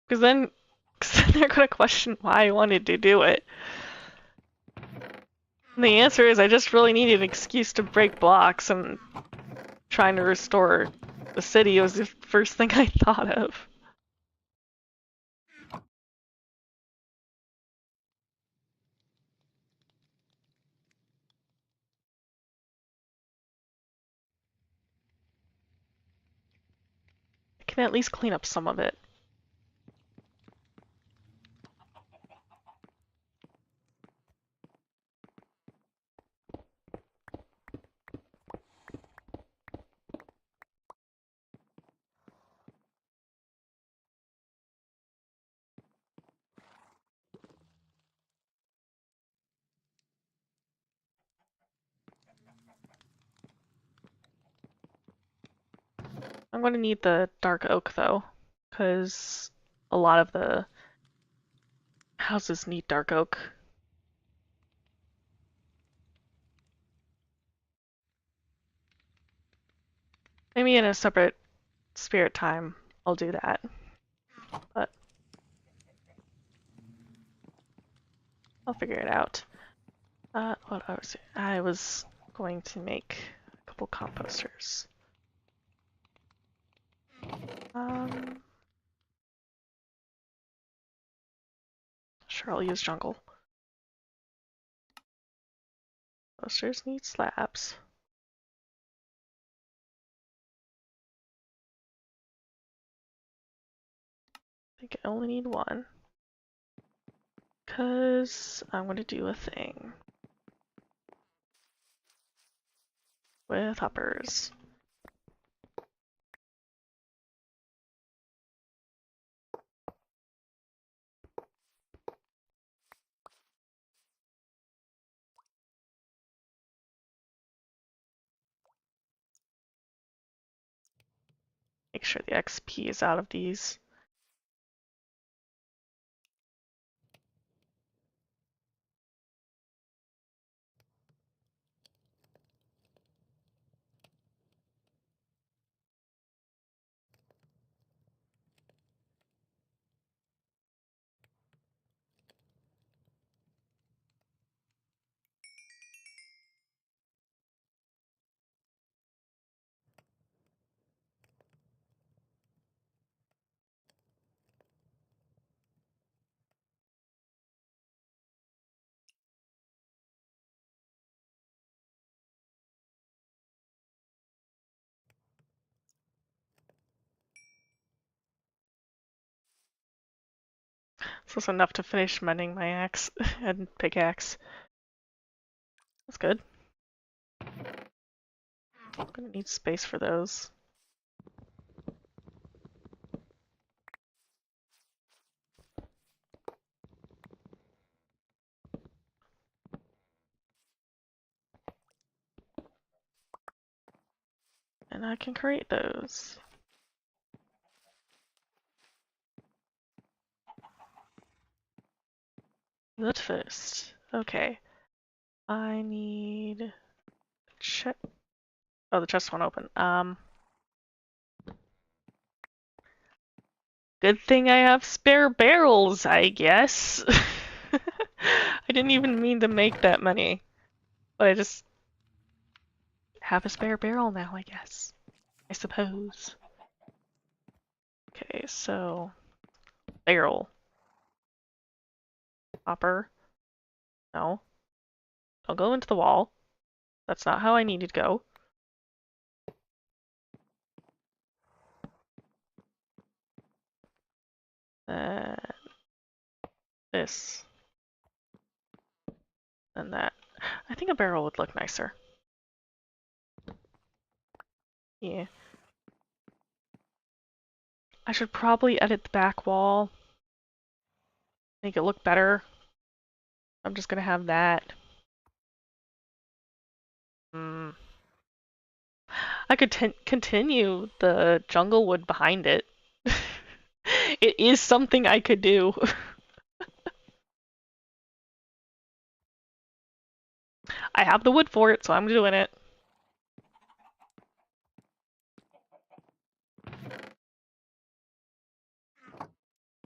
Because then they're going to question why I wanted to do it. And the answer is I just really needed an excuse to break blocks, and trying to restore the city was the first thing I thought of. I can at least clean up some of it. I'm going to need the dark oak though, because a lot of the houses need dark oak. Maybe in a separate spirit time I'll do that. But I'll figure it out. What I was going to make a couple composters. Sure, I'll use jungle. Composters need slabs. I think I only need one. Because I'm going to do a thing with hoppers. Make sure the XP is out of these. So it's enough to finish mending my axe and pickaxe. That's good. I'm gonna need space for those. And I can create those. That first. Okay. I need check. Oh, the chest won't open. Good thing I have spare barrels, I guess. I didn't even mean to make that many. But I just have a spare barrel now, I guess. I suppose. Okay, so barrel. Hopper. No. Don't go into the wall. That's not how I needed to go. Then this. And that. I think a barrel would look nicer. Yeah. I should probably edit the back wall. Make it look better. I'm just gonna have that. I could continue the jungle wood behind it. It is something I could do. I have the wood for it, so I'm doing it.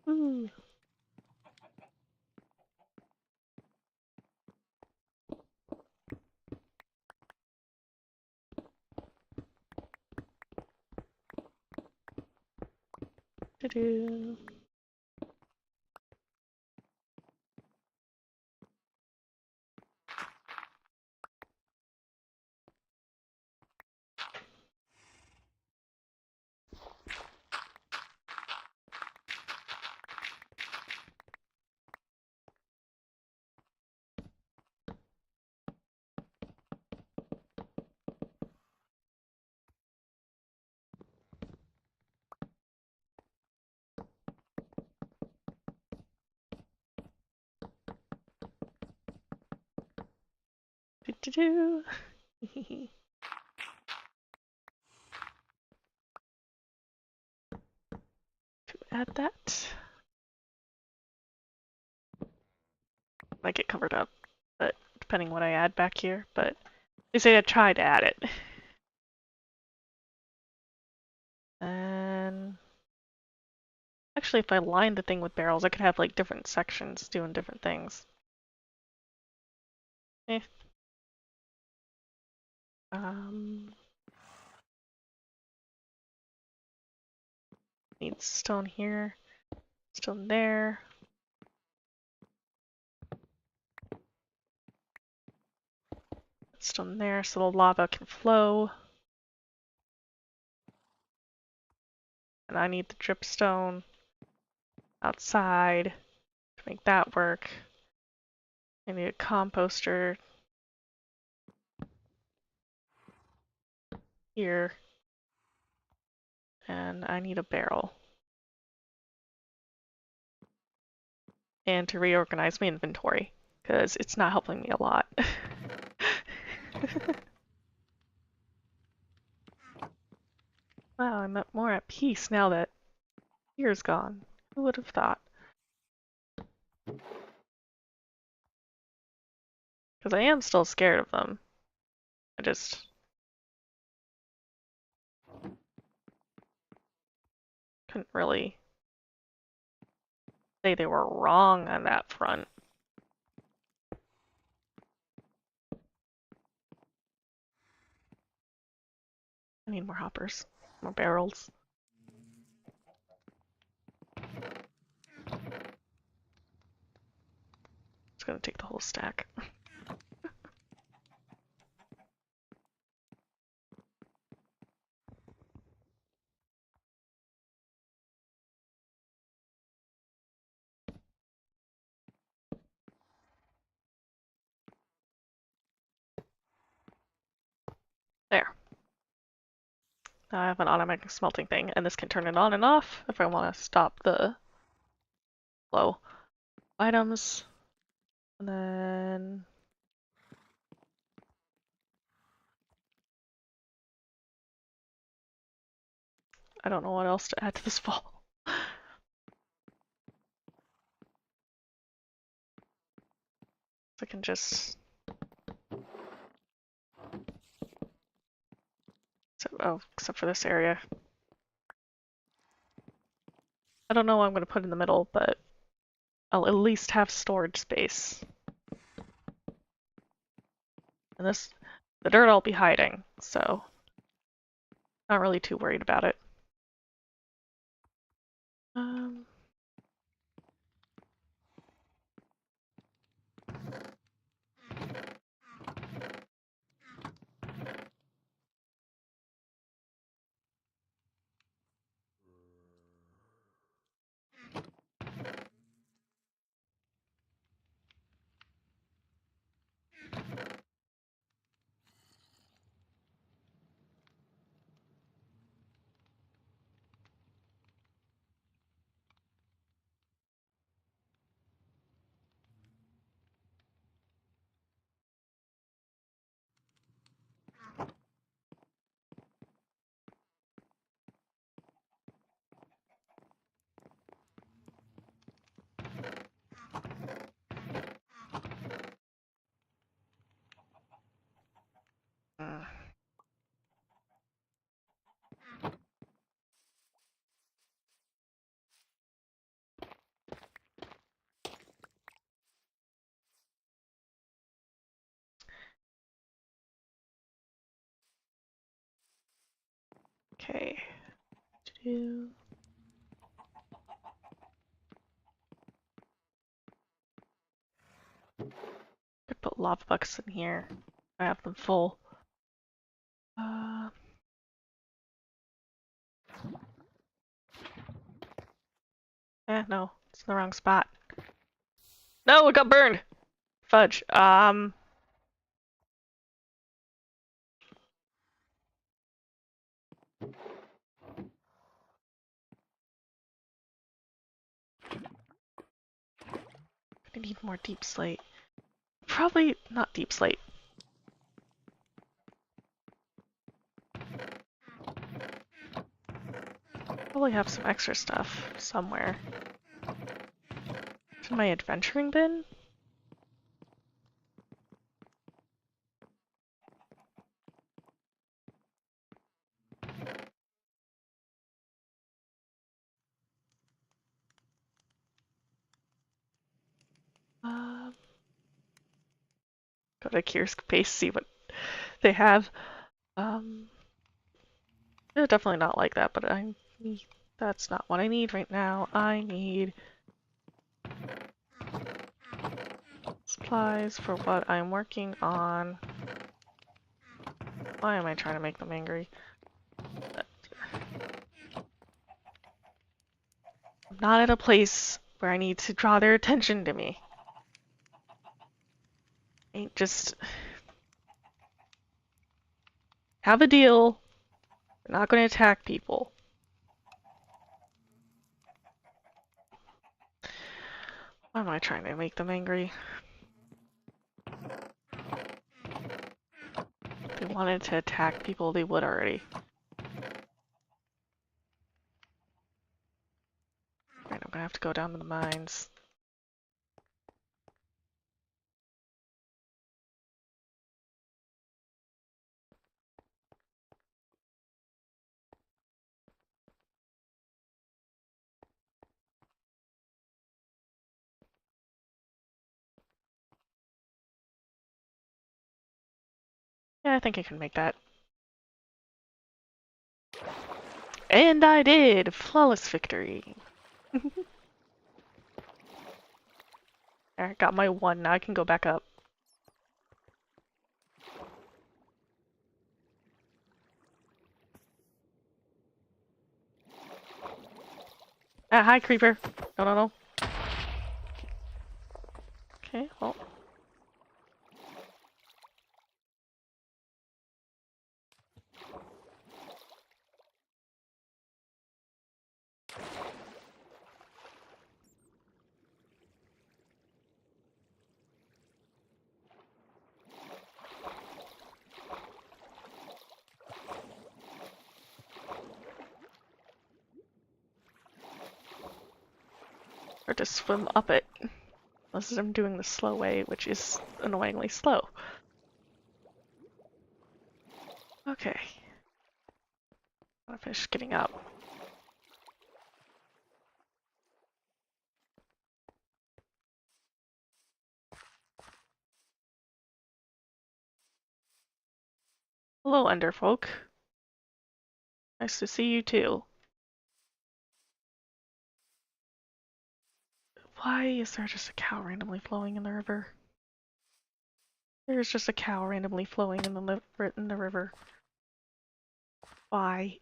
Ooh. Do-do. Do-do-do. Add that. Might get covered up, but depending what I add back here. But they say I try to add it. And actually, if I lined the thing with barrels, I could have like different sections doing different things. Eh. Need stone here, stone there. Stone there so the lava can flow. And I need the dripstone outside to make that work. I need a composter here. And I need a barrel. And to reorganize my inventory, because it's not helping me a lot. Wow, I'm more at peace now that Akhir's gone. Who would have thought? Because I am still scared of them. I just couldn't really say they were wrong on that front. I need more hoppers, more barrels. It's gonna take the whole stack. There. Now I have an automatic smelting thing, and this can turn it on and off if I want to stop the flow. Items. And then I don't know what else to add to this wall. I can just... except for this area. I don't know what I'm going to put in the middle, but I'll at least have storage space. And the dirt I'll be hiding, so not really too worried about it. Okay. Do. Could put lava buckets in here. I have them full. No, it's in the wrong spot. No, it got burned! Fudge. I need more deep slate. Probably not deep slate. Probably have some extra stuff somewhere. It's in my adventuring bin? Go to Akhir's base, see what they have. They're definitely not like that, but that's not what I need right now. I need supplies for what I'm working on. Why am I trying to make them angry? I'm not at a place where I need to draw their attention to me. Ain't just have a deal. We're not going to attack people. Why am I trying to make them angry? If they wanted to attack people, they would already. Right, I'm gonna have to go down to the mines. Yeah, I think I can make that. And I did! Flawless victory. I got my 1, now I can go back up. Ah, hi, creeper. No, no, no. Okay, well. Or to swim up it. Unless I'm doing the slow way, which is annoyingly slow. Okay. I'll finish getting up. Hello, Enderfolk. Nice to see you too. Why is there just a cow randomly flowing in the river? There's just a cow randomly flowing in the river. Why?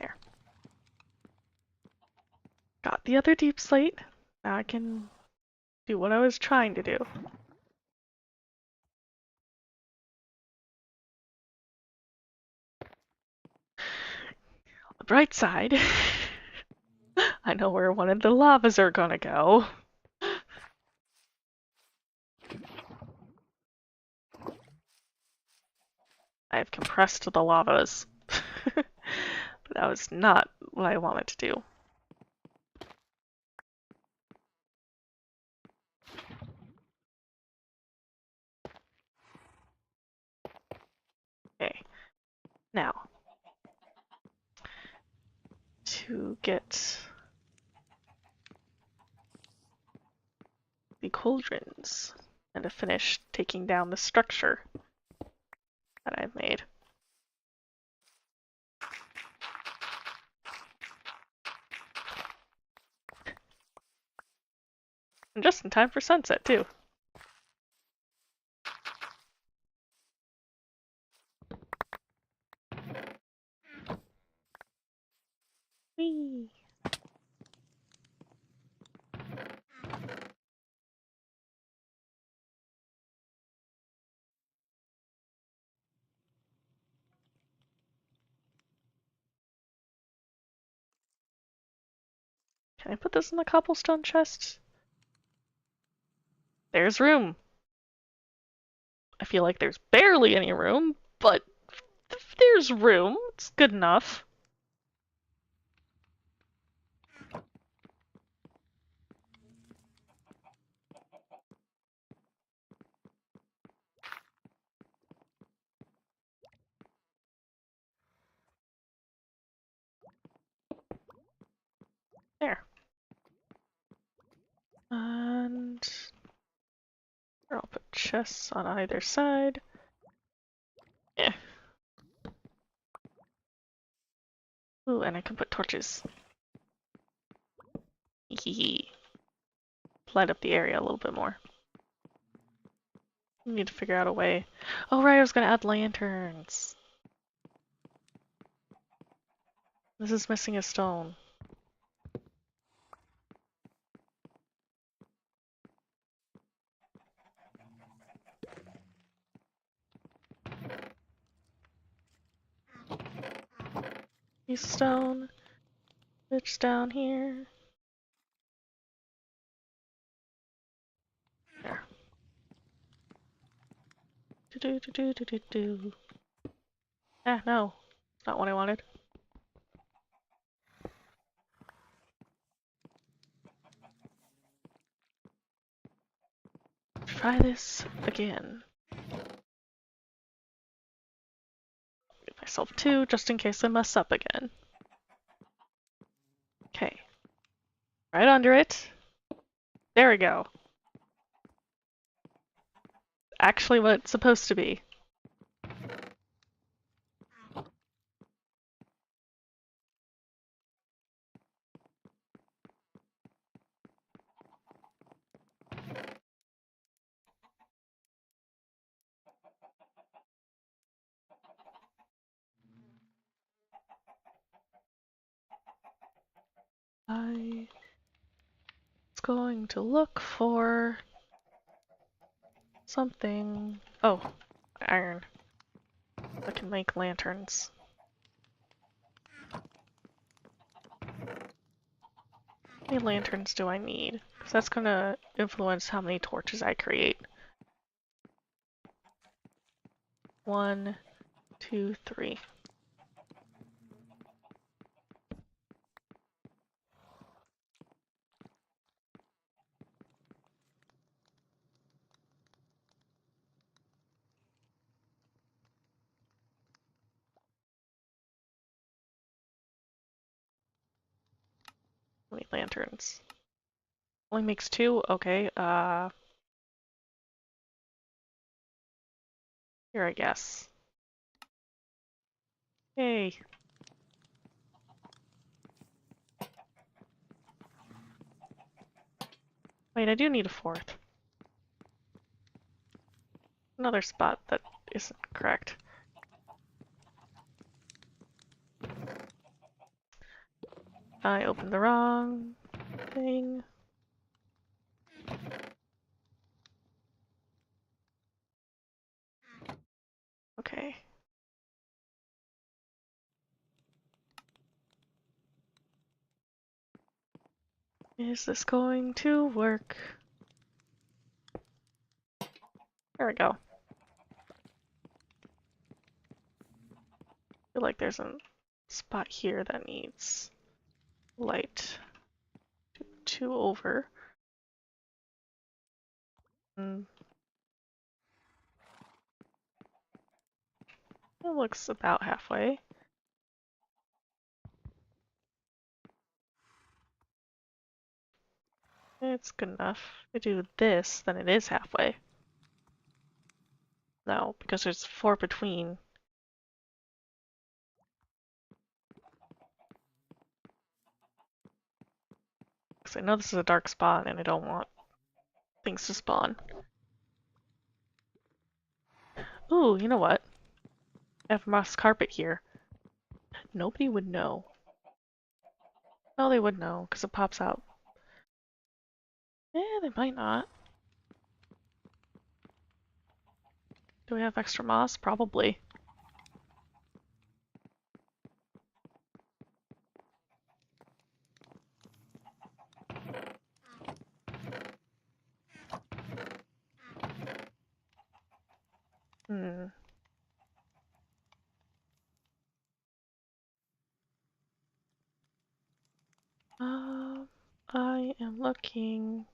There. Got the other deep slate. Now I can do what I was trying to do. On the bright side, I know where one of the lavas are gonna go. I've compressed the lavas. But that was not what I wanted to do. Okay. Now, to get the cauldrons and to finish taking down the structure that I've made. And just in time for sunset, too. Whee! Can I put this in the cobblestone chest? There's room. I feel like there's barely any room, but there's room. It's good enough. There. And I'll put chests on either side. Eh. Ooh, and I can put torches. Hee. Light up the area a little bit more. We need to figure out a way. Oh right, I was gonna add lanterns. This is missing a stone. Piece of stone. It's down here. There. Do do do do do do. Ah, no. Not what I wanted. Try this again. Give myself 2 just in case I mess up again. Okay. Right under it. There we go. Actually what it's supposed to be. I was going to look for something. Oh, iron. I can make lanterns. How many lanterns do I need? Because that's gonna influence how many torches I create. 1, 2, 3. How many lanterns? Only makes 2? Okay, here I guess. Yay. Wait, I do need a 4th. Another spot that isn't correct. I opened the wrong thing. Okay. Is this going to work? There we go. feel like there's a spot here that needs light. Two over. Mm. It looks about halfway. It's good enough. If I do this, then it is halfway. No, because there's 4 between. Because I know this is a dark spot and I don't want things to spawn. Ooh, you know what? I have moss carpet here. Nobody would know. No, they would know, because it pops out. Eh, they might not. Do we have extra moss? Probably. Hmm. I am looking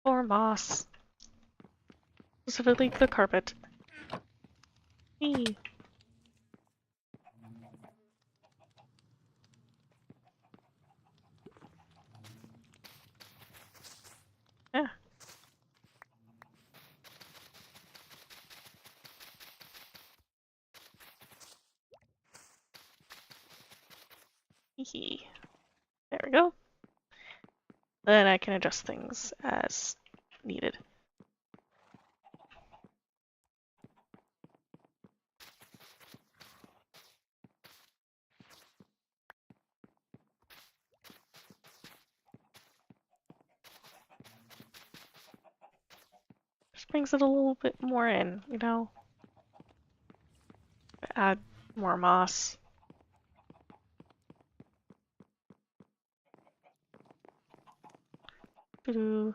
for moss. Specifically the carpet. Eee. Yeah. Hee. There we go. Then I can adjust things as needed. Just brings it a little bit more in, you know? Add more moss. Doo-doo.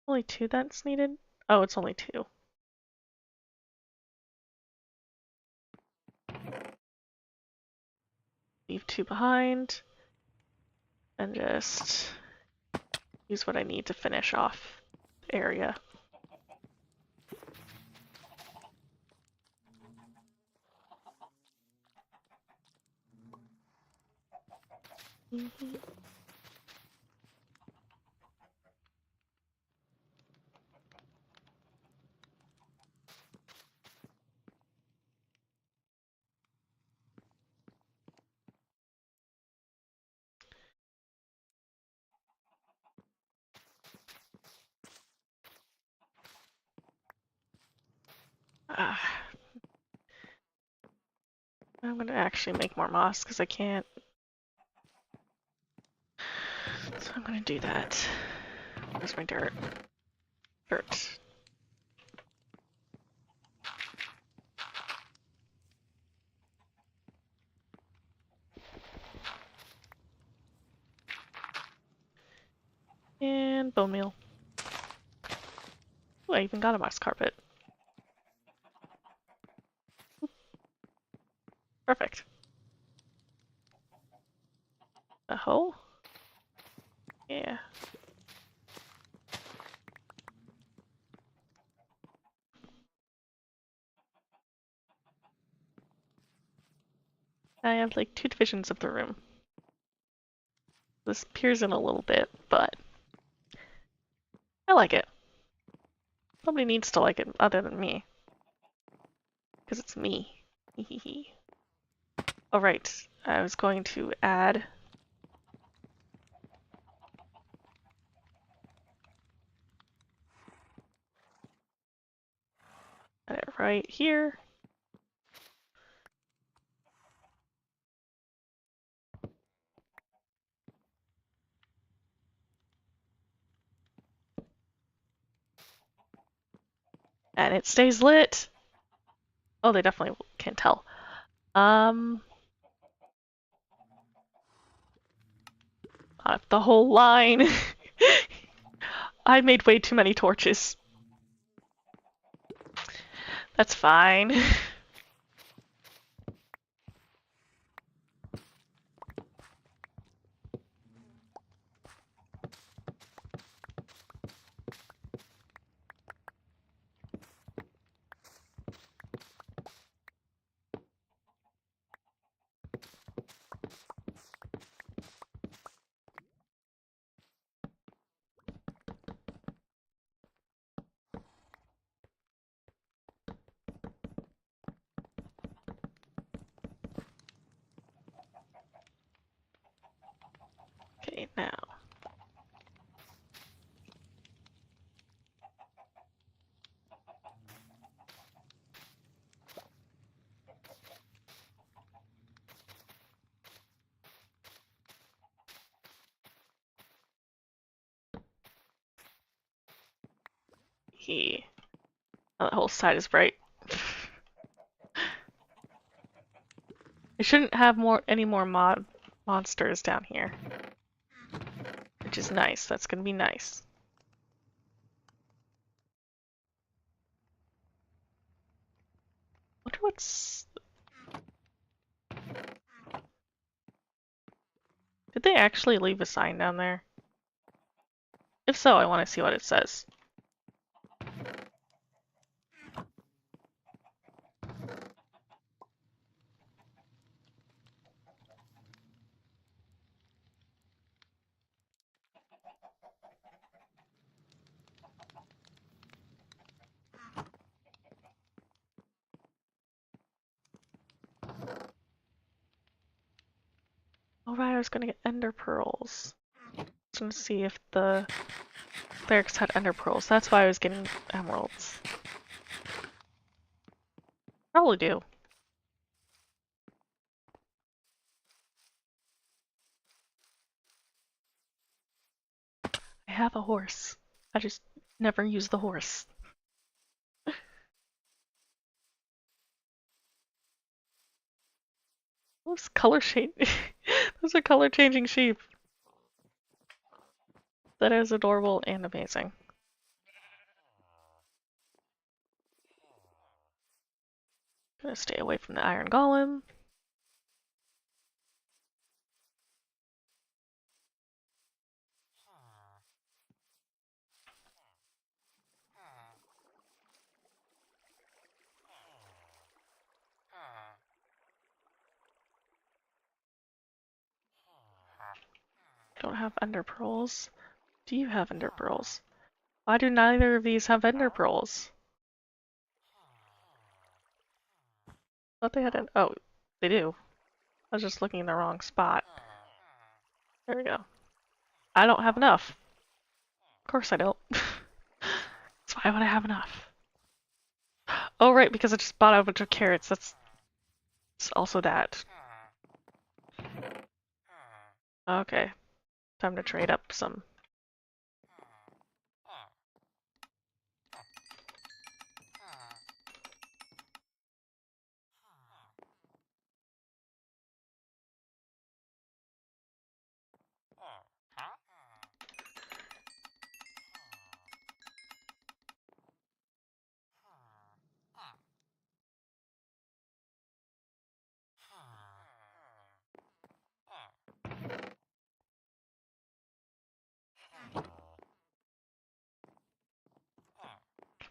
Only 2 that's needed? Oh, it's only 2. Leave 2 behind. And just use what I need to finish off the area. I'm gonna actually make more moss because I can't. So I'm gonna do that. Where's my dirt? Dirt. And bone meal. Ooh, I even got a moss carpet. Perfect. A hoe? Yeah. I have like 2 divisions of the room. This peers in a little bit, but I like it. Nobody needs to like it other than me. Because it's me. Hehehe. Oh right, I was going to add it right here. And it stays lit. Oh, they definitely can tell. Not the whole line. I made way too many torches. That's fine. Okay, now. Oh, that whole side is bright. I shouldn't have any more monsters down here. Which is nice. That's gonna be nice. Wonder what's... Did they actually leave a sign down there? If so, I want to see what it says. Alright, I was gonna get ender pearls. I was gonna see if the clerics had ender pearls. That's why I was getting emeralds. Probably do. I have a horse. I just never use the horse. Those color shade. Those are color changing sheep. That is adorable and amazing. Gonna stay away from the iron golem. Don't have ender pearls. Do you have ender pearls? Why do neither of these have ender pearls? Thought they had an— oh, they do. I was just looking in the wrong spot. There we go. I don't have enough. Of course I don't. So why would I have enough? Oh right, because I just bought a bunch of carrots. That's also that. Okay. Time to trade up some.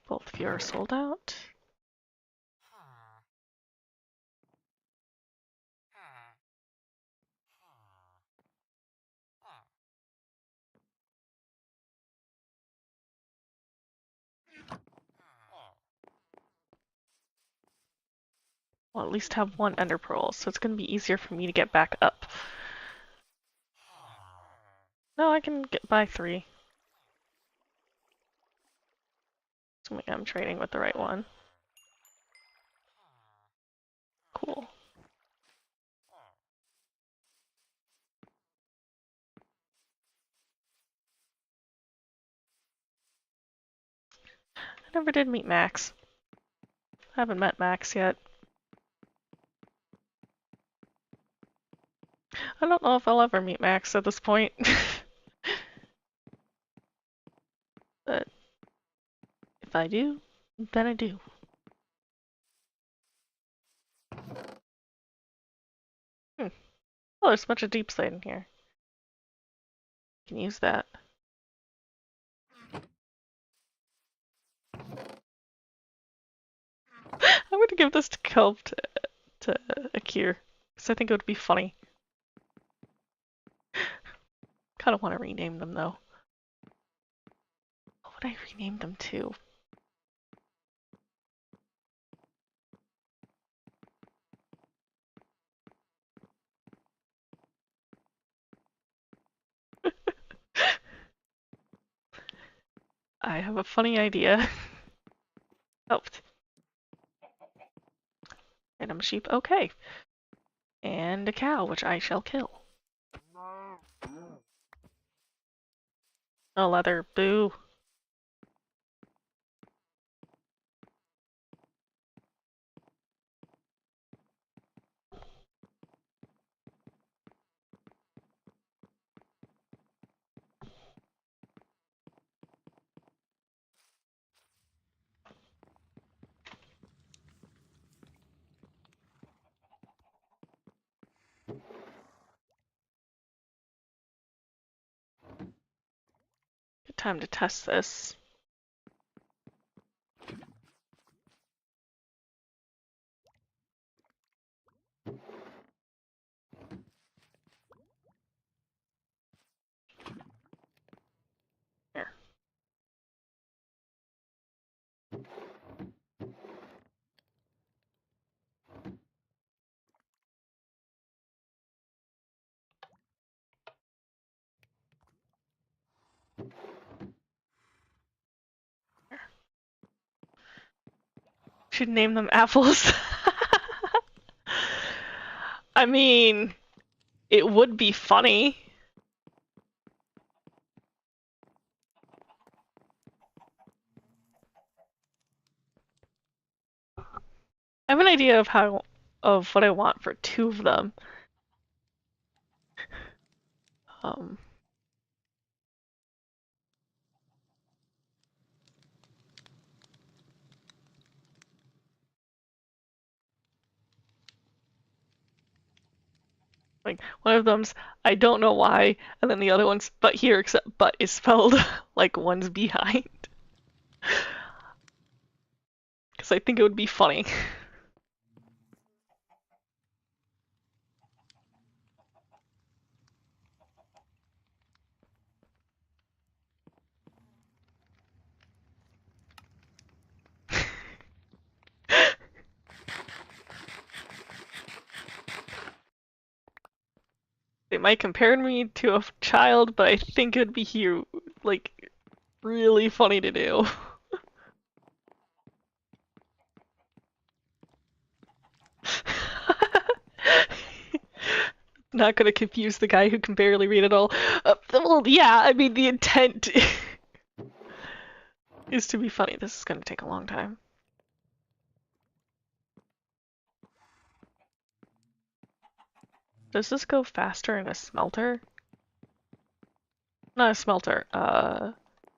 Both of you are sold out. Well, at least have one ender pearl, so it's gonna be easier for me to get back up. No, I can buy 3. Assuming I'm trading with the right one. Cool. I never did meet Max. I haven't met Max yet. I don't know if I'll ever meet Max at this point. But if I do, then I do. Hmm. Oh, there's a bunch of deep slate in here. Can use that. I'm gonna give this to Kelp to Akhir, because I think it would be funny. Kind of want to rename them though. What would I rename them to? I have a funny idea. Helped. Random sheep, okay. And a cow, which I shall kill. No leather, boo. Good time to test this. Here. Should name them apples. I mean, it would be funny. I have an idea of what I want for two of them. Um, like one of them's I don't know why, and then the other one's but here, except but is spelled like one's behind. Because I think it would be funny. They might compare me to a child, but I think it would be here, like, really funny to do. Not gonna confuse the guy who can barely read at all. Well, yeah, I mean, the intent is to be funny. This is gonna take a long time. Does this go faster in a smelter? Not a smelter,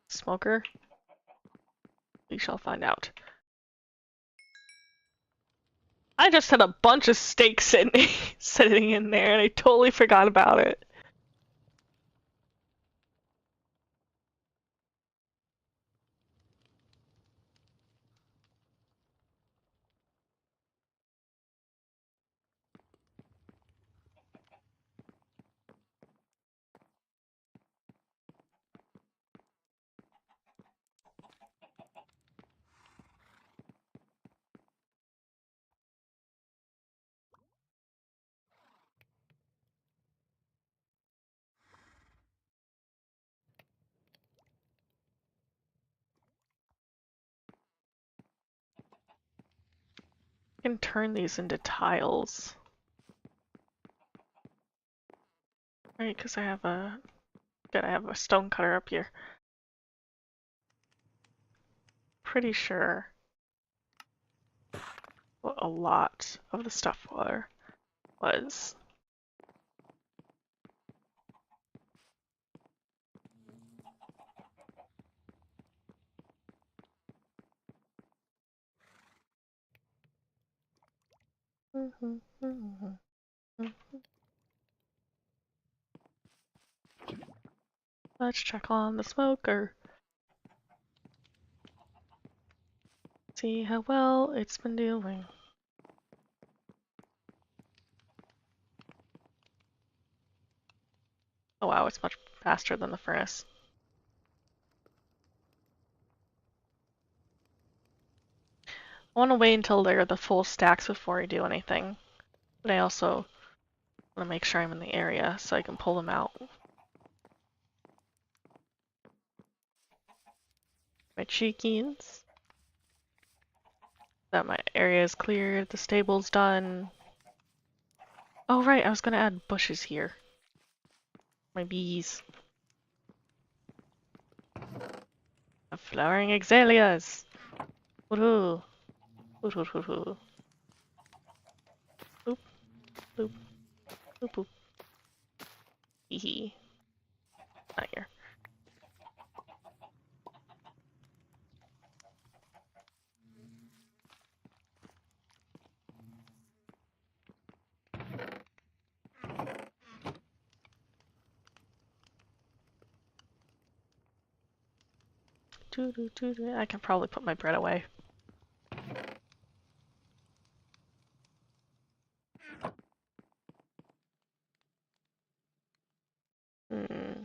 smoker? We shall find out. I just had a bunch of steaks sitting in there and I totally forgot about it. I can turn these into tiles. Right, because I have a stone cutter up here. Pretty sure what a lot of the stuff was. Let's check on the smoker. See how well it's been doing. Oh wow, it's much faster than the furnace. I want to wait until they're the full stacks before I do anything. But I also want to make sure I'm in the area so I can pull them out. My chickens. That my area is cleared, the stable's done. Oh right, I was gonna add bushes here. My bees. Flowering azaleas! Woohoo! Woohoo! Boop, boop, boop, boop. Hee hee. Not here. I can probably put my bread away. Hmm.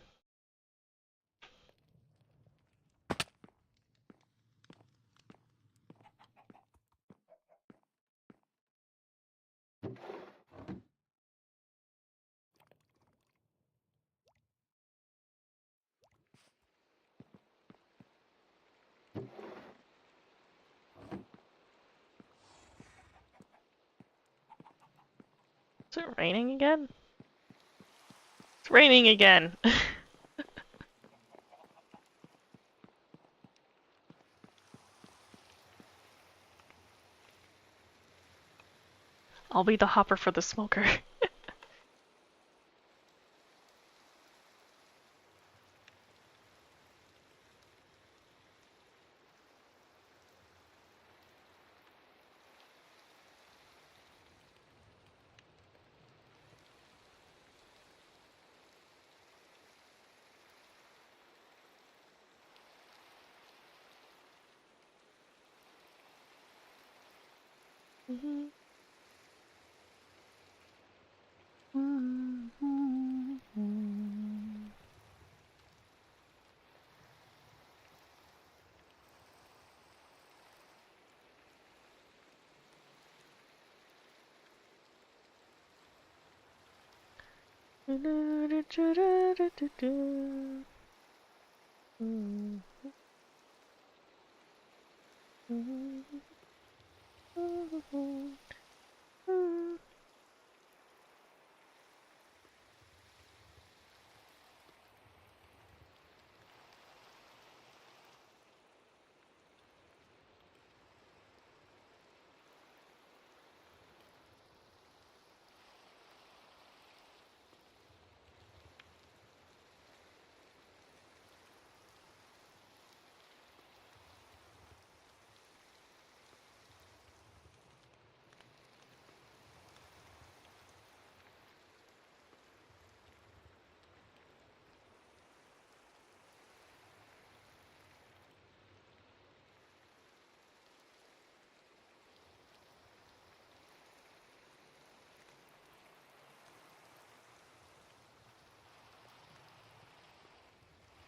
Is it raining again? It's raining again! I'll be the hopper for the smoker.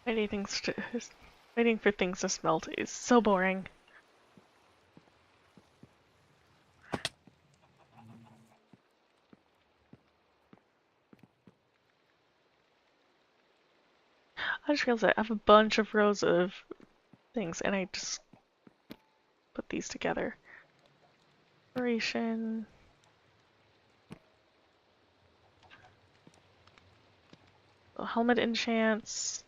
Waiting for things to smelt is so boring. I just realized I have a bunch of rows of things and I just put these together. Operation. Helmet enchants,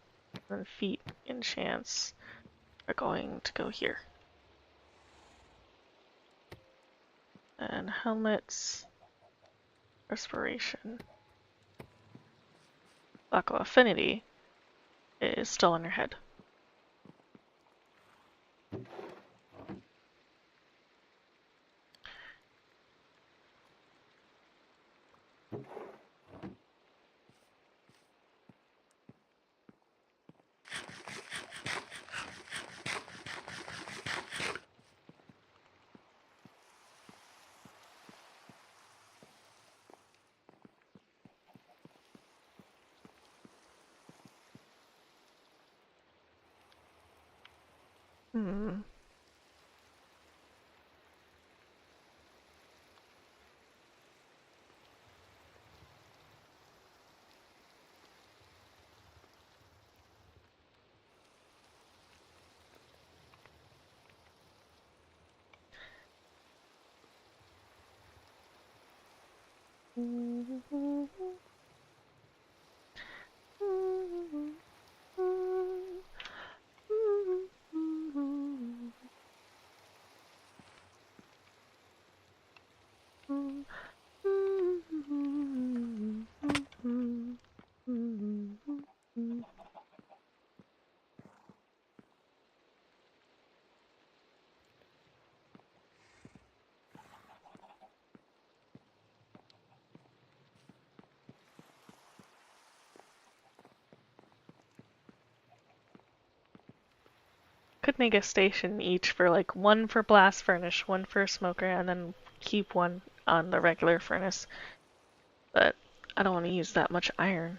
and feet enchants are going to go here. And helmets, respiration. Aqua affinity is still on your head. Hmm. Could make a station each for like one for blast furnace, one for smoker, and then keep one on the regular furnace. But I don't want to use that much iron.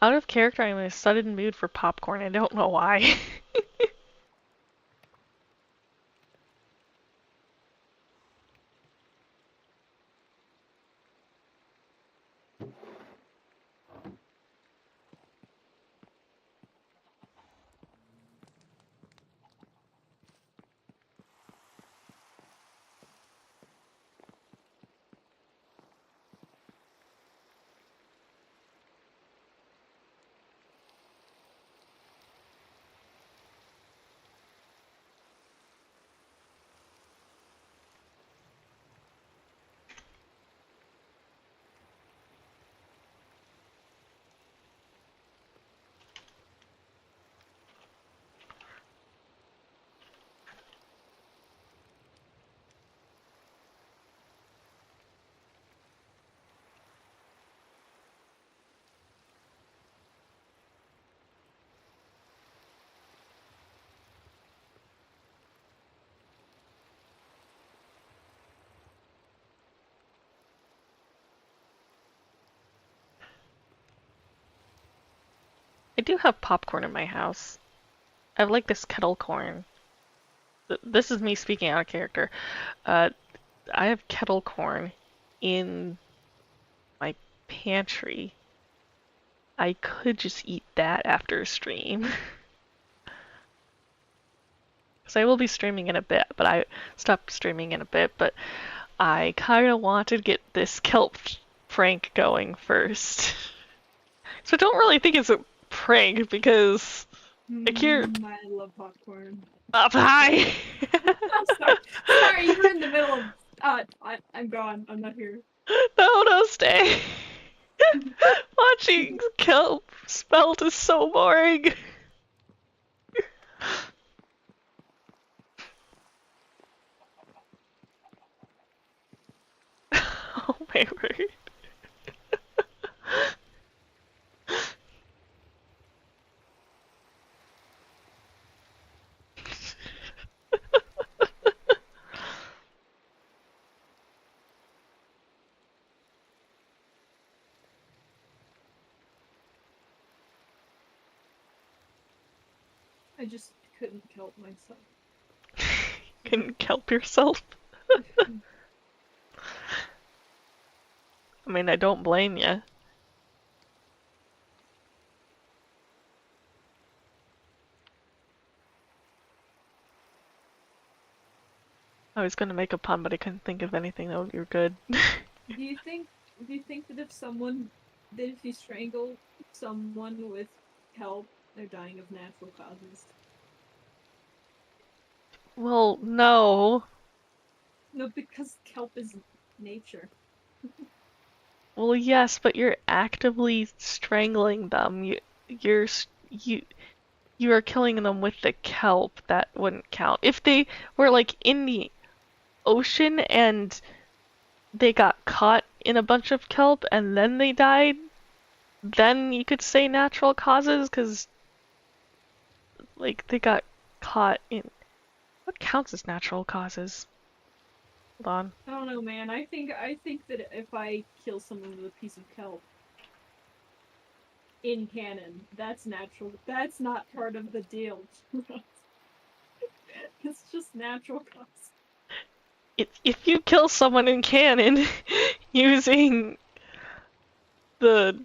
Out of character, I'm in a sudden mood for popcorn. I don't know why. I do have popcorn in my house. I have like this kettle corn. This is me speaking out of character. Uh, I have kettle corn in my pantry. I could just eat that after a stream. Because I will be streaming in a bit, but I stopped streaming in a bit, but I kind of wanted to get this kelp prank going first. So I don't really think it's a prank because Akhir I love popcorn. up high. I'm sorry. Sorry, you were in the middle of. I'm gone. I'm not here. No, stay. Watching kelp spelt is so boring. Oh my word. I just couldn't help myself. Couldn't kelp yourself. I mean, I don't blame you. I was gonna make a pun, but I couldn't think of anything that would be good. Do you think that if you strangle someone with kelp, they're dying of natural causes? Well, no. No, because kelp is nature. Well, yes, but you're actively strangling them. you are killing them with the kelp. That wouldn't count. If they were like in the ocean and they got caught in a bunch of kelp and then they died, then you could say natural causes, because like they got caught in. What counts as natural causes? Hold on. I don't know, man. I think that if I kill someone with a piece of kelp in canon, that's natural. That's not part of the deal. It's just natural cause. If you kill someone in canon using the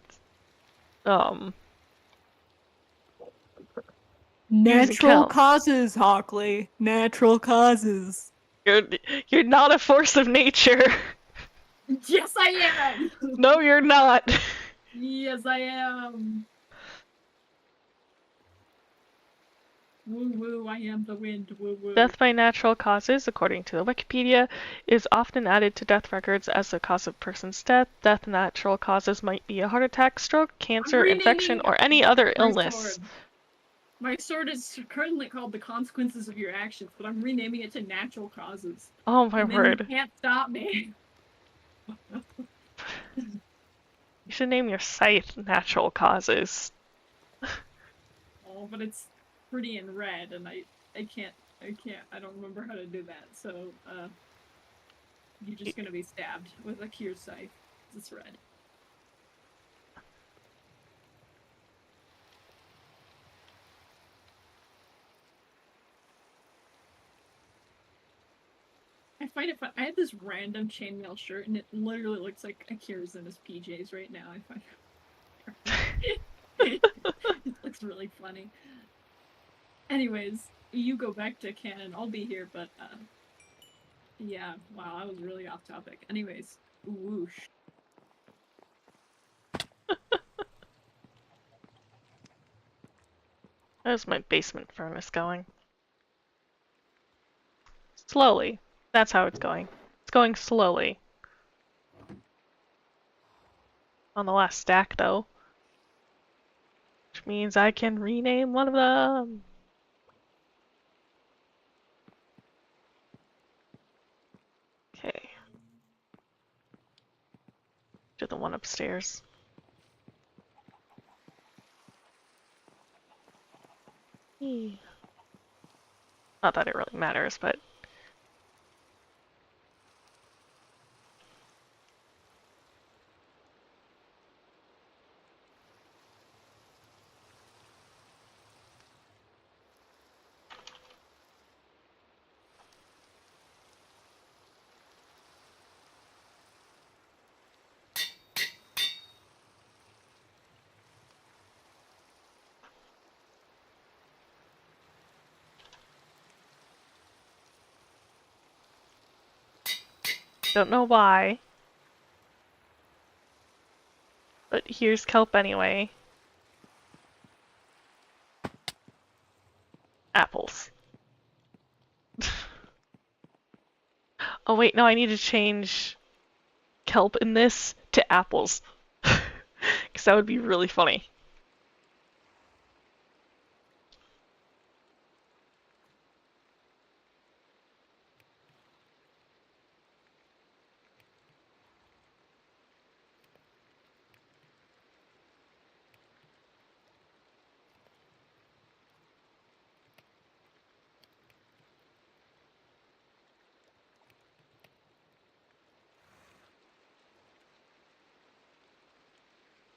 Natural kelp. causes, Hockley. Natural causes. You're not a force of nature. Yes, I am! No, you're not. Yes, I am. Woo woo, I am the wind, woo woo. Death by natural causes, according to the Wikipedia, is often added to death records as the cause of person's death. Death natural causes might be a heart attack, stroke, cancer, infection, or any other illness. My sword is currently called The Consequences of Your Actions, but I'm renaming it to Natural Causes. Oh my word. You can't stop me. You should name your scythe Natural Causes. Oh, but it's pretty in red, and I don't remember how to do that, so, you're just gonna be stabbed with Akhir's scythe. It's red. I find it fun. I have this random chainmail shirt, and it literally looks like Akira's in his PJs right now. I find it looks really funny. Anyways, you go back to canon. I'll be here, but yeah. Wow, I was really off topic. Anyways, whoosh. How's my basement furnace going? Slowly. That's how it's going. It's going slowly. On the last stack, though. Which means I can rename one of them. Okay. To the one upstairs. Not that it really matters, but... Don't know why. But here's kelp anyway. Apples. Oh wait, no, I need to change kelp in this to apples. Because that would be really funny.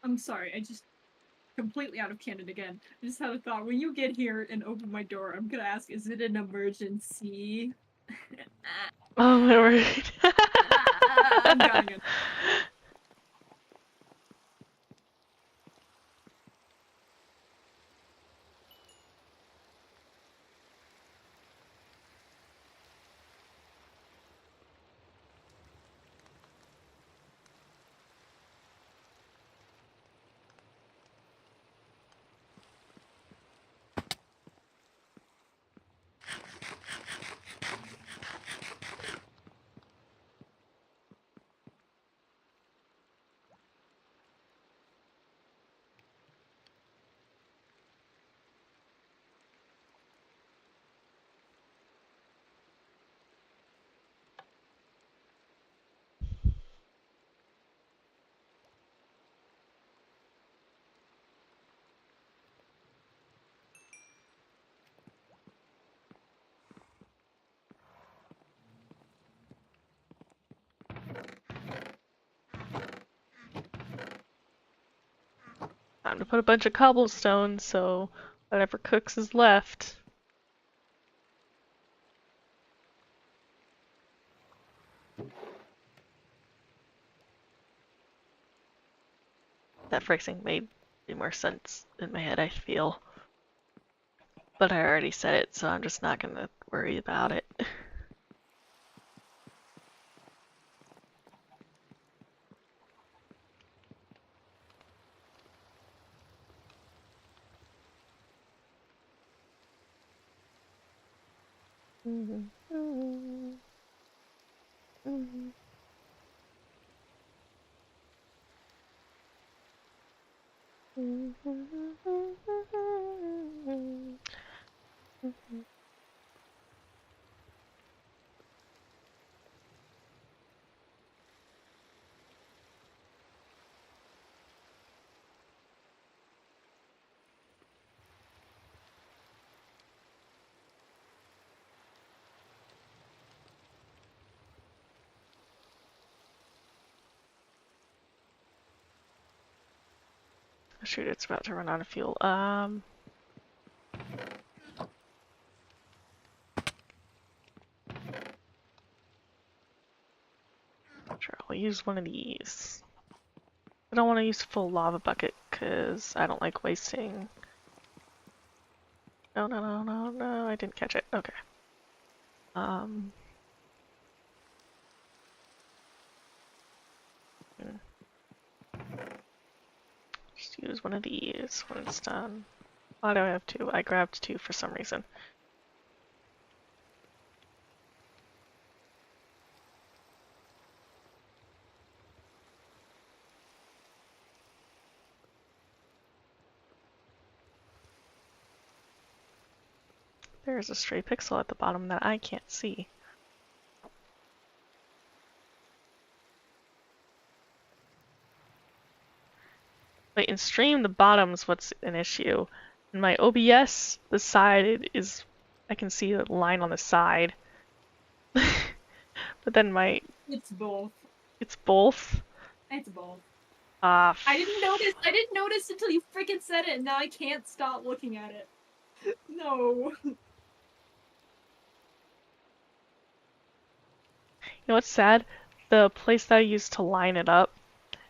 I'm sorry, I just completely out of canon again. I just had a thought. When you get here and open my door, I'm gonna ask, is it an emergency? Oh my word. I'm dying. Time to put a bunch of cobblestone so whatever cooks is left. That phrasing made more sense in my head, I feel. But I already said it, so I'm just not gonna worry about it. Shoot, it's about to run out of fuel. Sure, I'll use one of these. I don't want to use a full lava bucket because I don't like wasting. No, no, no, no, no, I didn't catch it. Okay. Just use one of these when it's done. Why do I have two? I grabbed two for some reason. There's a stray pixel at the bottom that I can't see. Wait, in stream, the bottom's what's an issue. In my OBS, the side is... I can see the line on the side. But then my... It's both. It's both? It's both. I didn't notice until you freaking said it, and now I can't stop looking at it. No. You know what's sad? The place that I used to line it up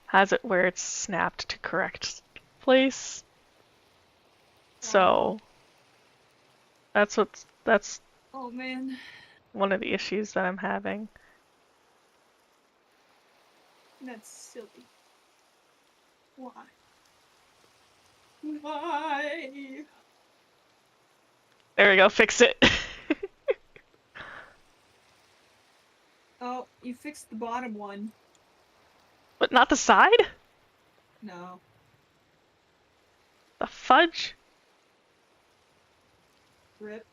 has it where it's snapped to correct place. So that's oh man, one of the issues that I'm having. That's silly. Why? Why? There we go, fix it. Oh, you fixed the bottom one. But not the side? No. The fudge? Rip.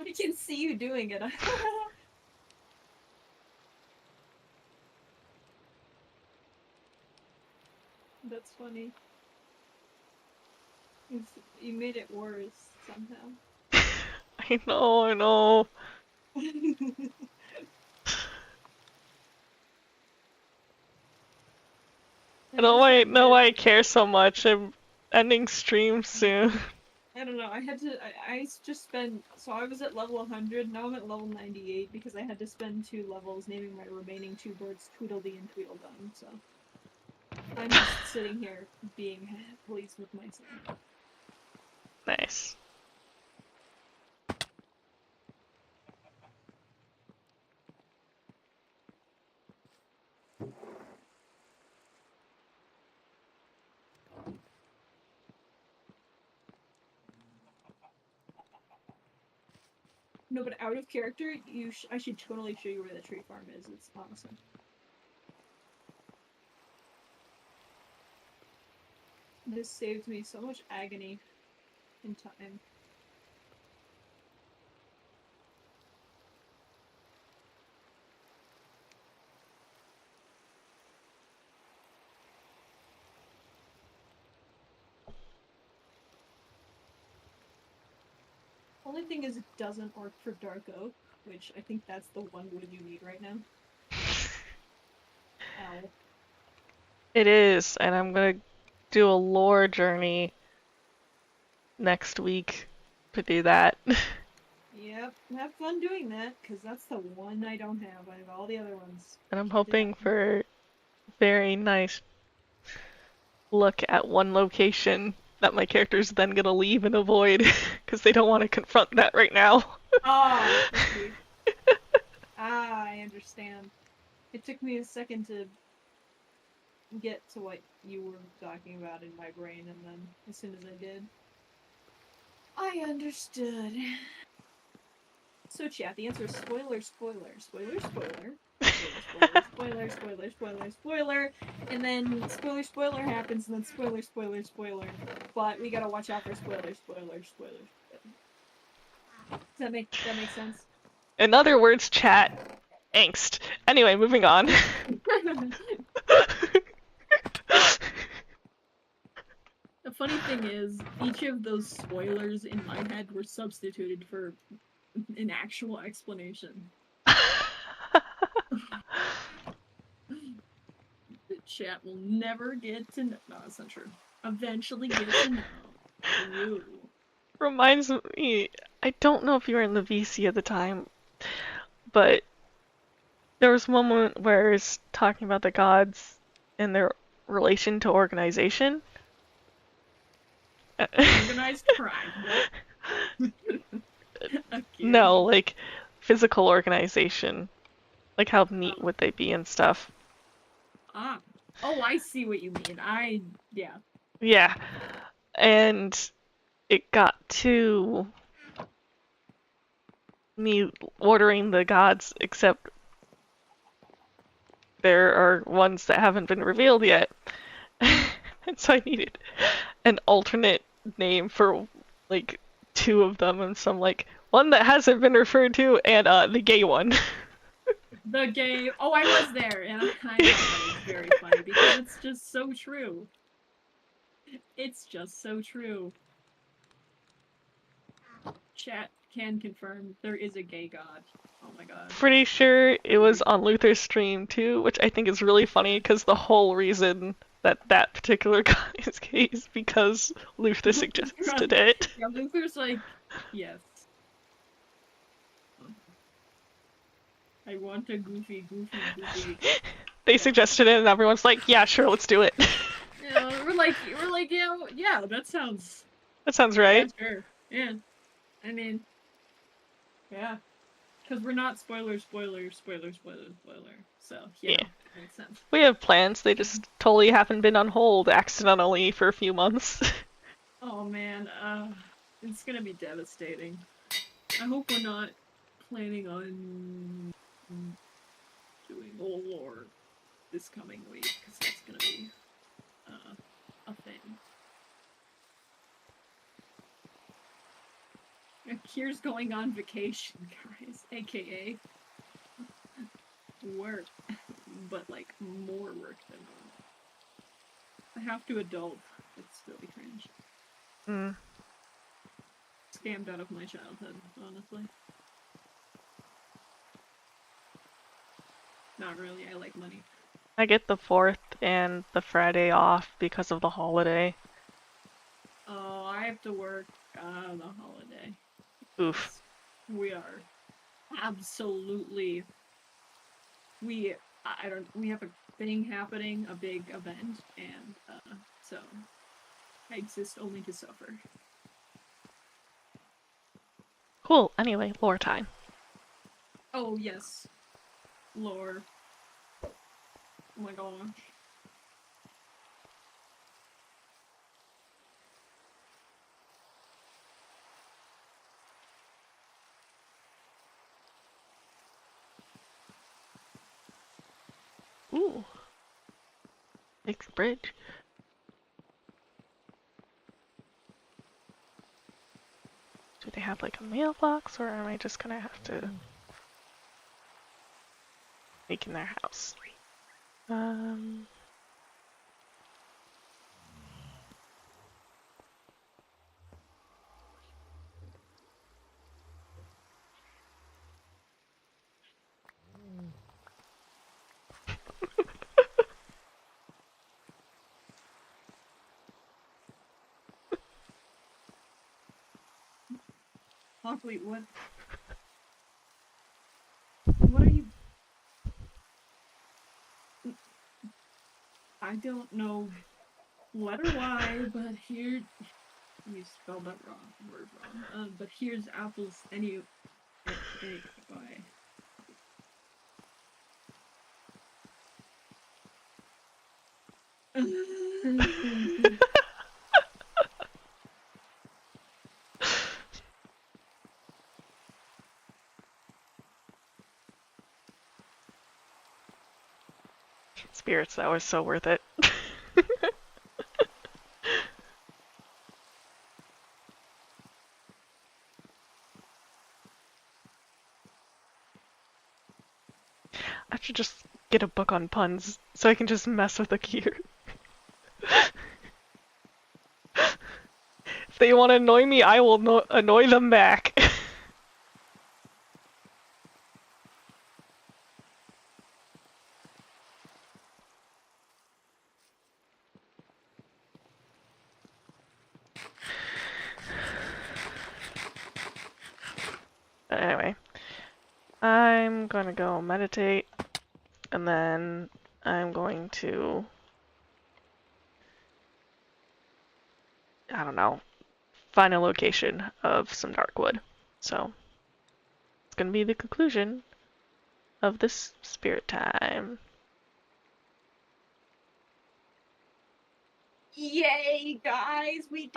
I can see you doing it. That's funny. You made it worse somehow. I know. I don't know why I care so much. I'm ending stream soon. I don't know, I just spent, so I was at level 100, now I'm at level 98 because I had to spend 2 levels naming my remaining 2 birds Tweedledee and Tweedledum, so. I'm just sitting here being pleased with myself. Nice. No, but out of character, I should totally show you where the tree farm is. It's awesome. This saved me so much agony and time. Only thing is it doesn't work for dark oak, which I think that's the one wood you need right now. Ow. It is, and I'm gonna do a lore journey next week to do that. Yep, have fun doing that, because that's the one I don't have. I have all the other ones. And I'm hoping for very nice look at one location that my character's then gonna leave and avoid because they don't want to confront that right now. Oh, okay. I understand. It took me a second to get to what you were talking about in my brain, and then as soon as I did, I understood. So chat, the answer is spoiler, spoiler, spoiler, spoiler. Spoiler, spoiler, spoiler, spoiler, and then spoiler happens, and then spoiler, spoiler. But we gotta watch out for spoiler. Does that make sense? In other words, chat, angst. Anyway, moving on. The funny thing is, each of those spoilers in my head were substituted for an actual explanation. The chat will never get to know. No, that's not true. Eventually get to know. Ooh. Reminds me, I don't know if you were in the VC at the time, but there was one moment where it's talking about the gods and their relation to organization. Organized crime. No, like physical organization. Like how neat would they be and stuff. Ah. Oh, I see what you mean. Yeah. Yeah. And it got to me ordering the gods, except there are ones that haven't been revealed yet. And so I needed an alternate name for like two of them, and some like one that hasn't been referred to, and the gay one. The gay. Oh, I was there, and I thought that was very funny because it's just so true. It's just so true. Chat can confirm there is a gay god. Oh my god. Pretty sure it was on Luther's stream too, which I think is really funny because the whole reason that that particular guy is gay is because Luther suggested it. Yeah, Luther's like, yes. I want a goofy. They suggested it, and everyone's like, "Yeah, sure, let's do it." Yeah, we're like, yeah, that sounds right. Yeah, sure. Yeah. I mean, yeah. Because we're not spoiler. So, yeah. Makes sense. We have plans, they just totally haven't been on hold accidentally for a few months. Oh man, it's gonna be devastating. I hope we're not planning on doing lore this coming week, because that's gonna be a thing. Akhir's going on vacation, guys, aka work, but like more work than normal. I have to adult. It's really cringe. Scammed out of my childhood, honestly. Not really, I like money. I get the 4th and the Friday off because of the holiday. Oh, I have to work on the holiday. Oof. We are absolutely... We have a thing happening, a big event, and so I exist only to suffer. Cool. Anyway, lore time. Oh yes, lore. Oh my gosh. Ooh. Big bridge. Do they have like a mailbox, or am I just gonna have to make in their house? Wait, what? What are you? I don't know letter Y, but here you spelled that word wrong. But here's apples anyway. Spirits, that was so worth it. I should just get a book on puns so I can just mess with Akhir. If they want to annoy me, I will annoy them back. But anyway, I'm gonna go meditate, and then I'm going to, I don't know, find a location of some dark wood. So, it's gonna be the conclusion of this spirit time. Yay, guys! We did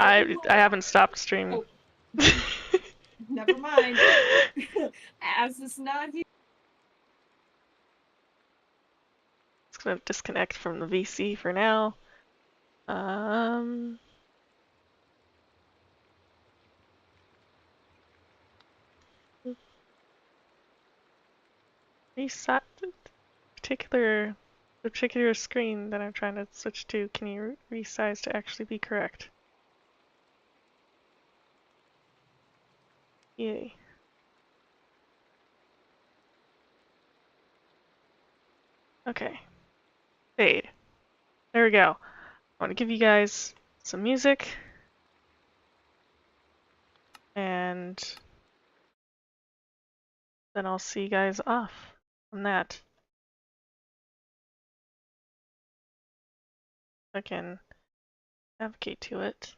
I haven't stopped streaming. Oh. Never mind. As it's not here. It's gonna disconnect from the VC for now. Reset the particular screen that I'm trying to switch to. Can you resize to actually be correct? Yay. Okay. Fade. There we go. I want to give you guys some music. And then I'll see you guys off on that. I can navigate to it.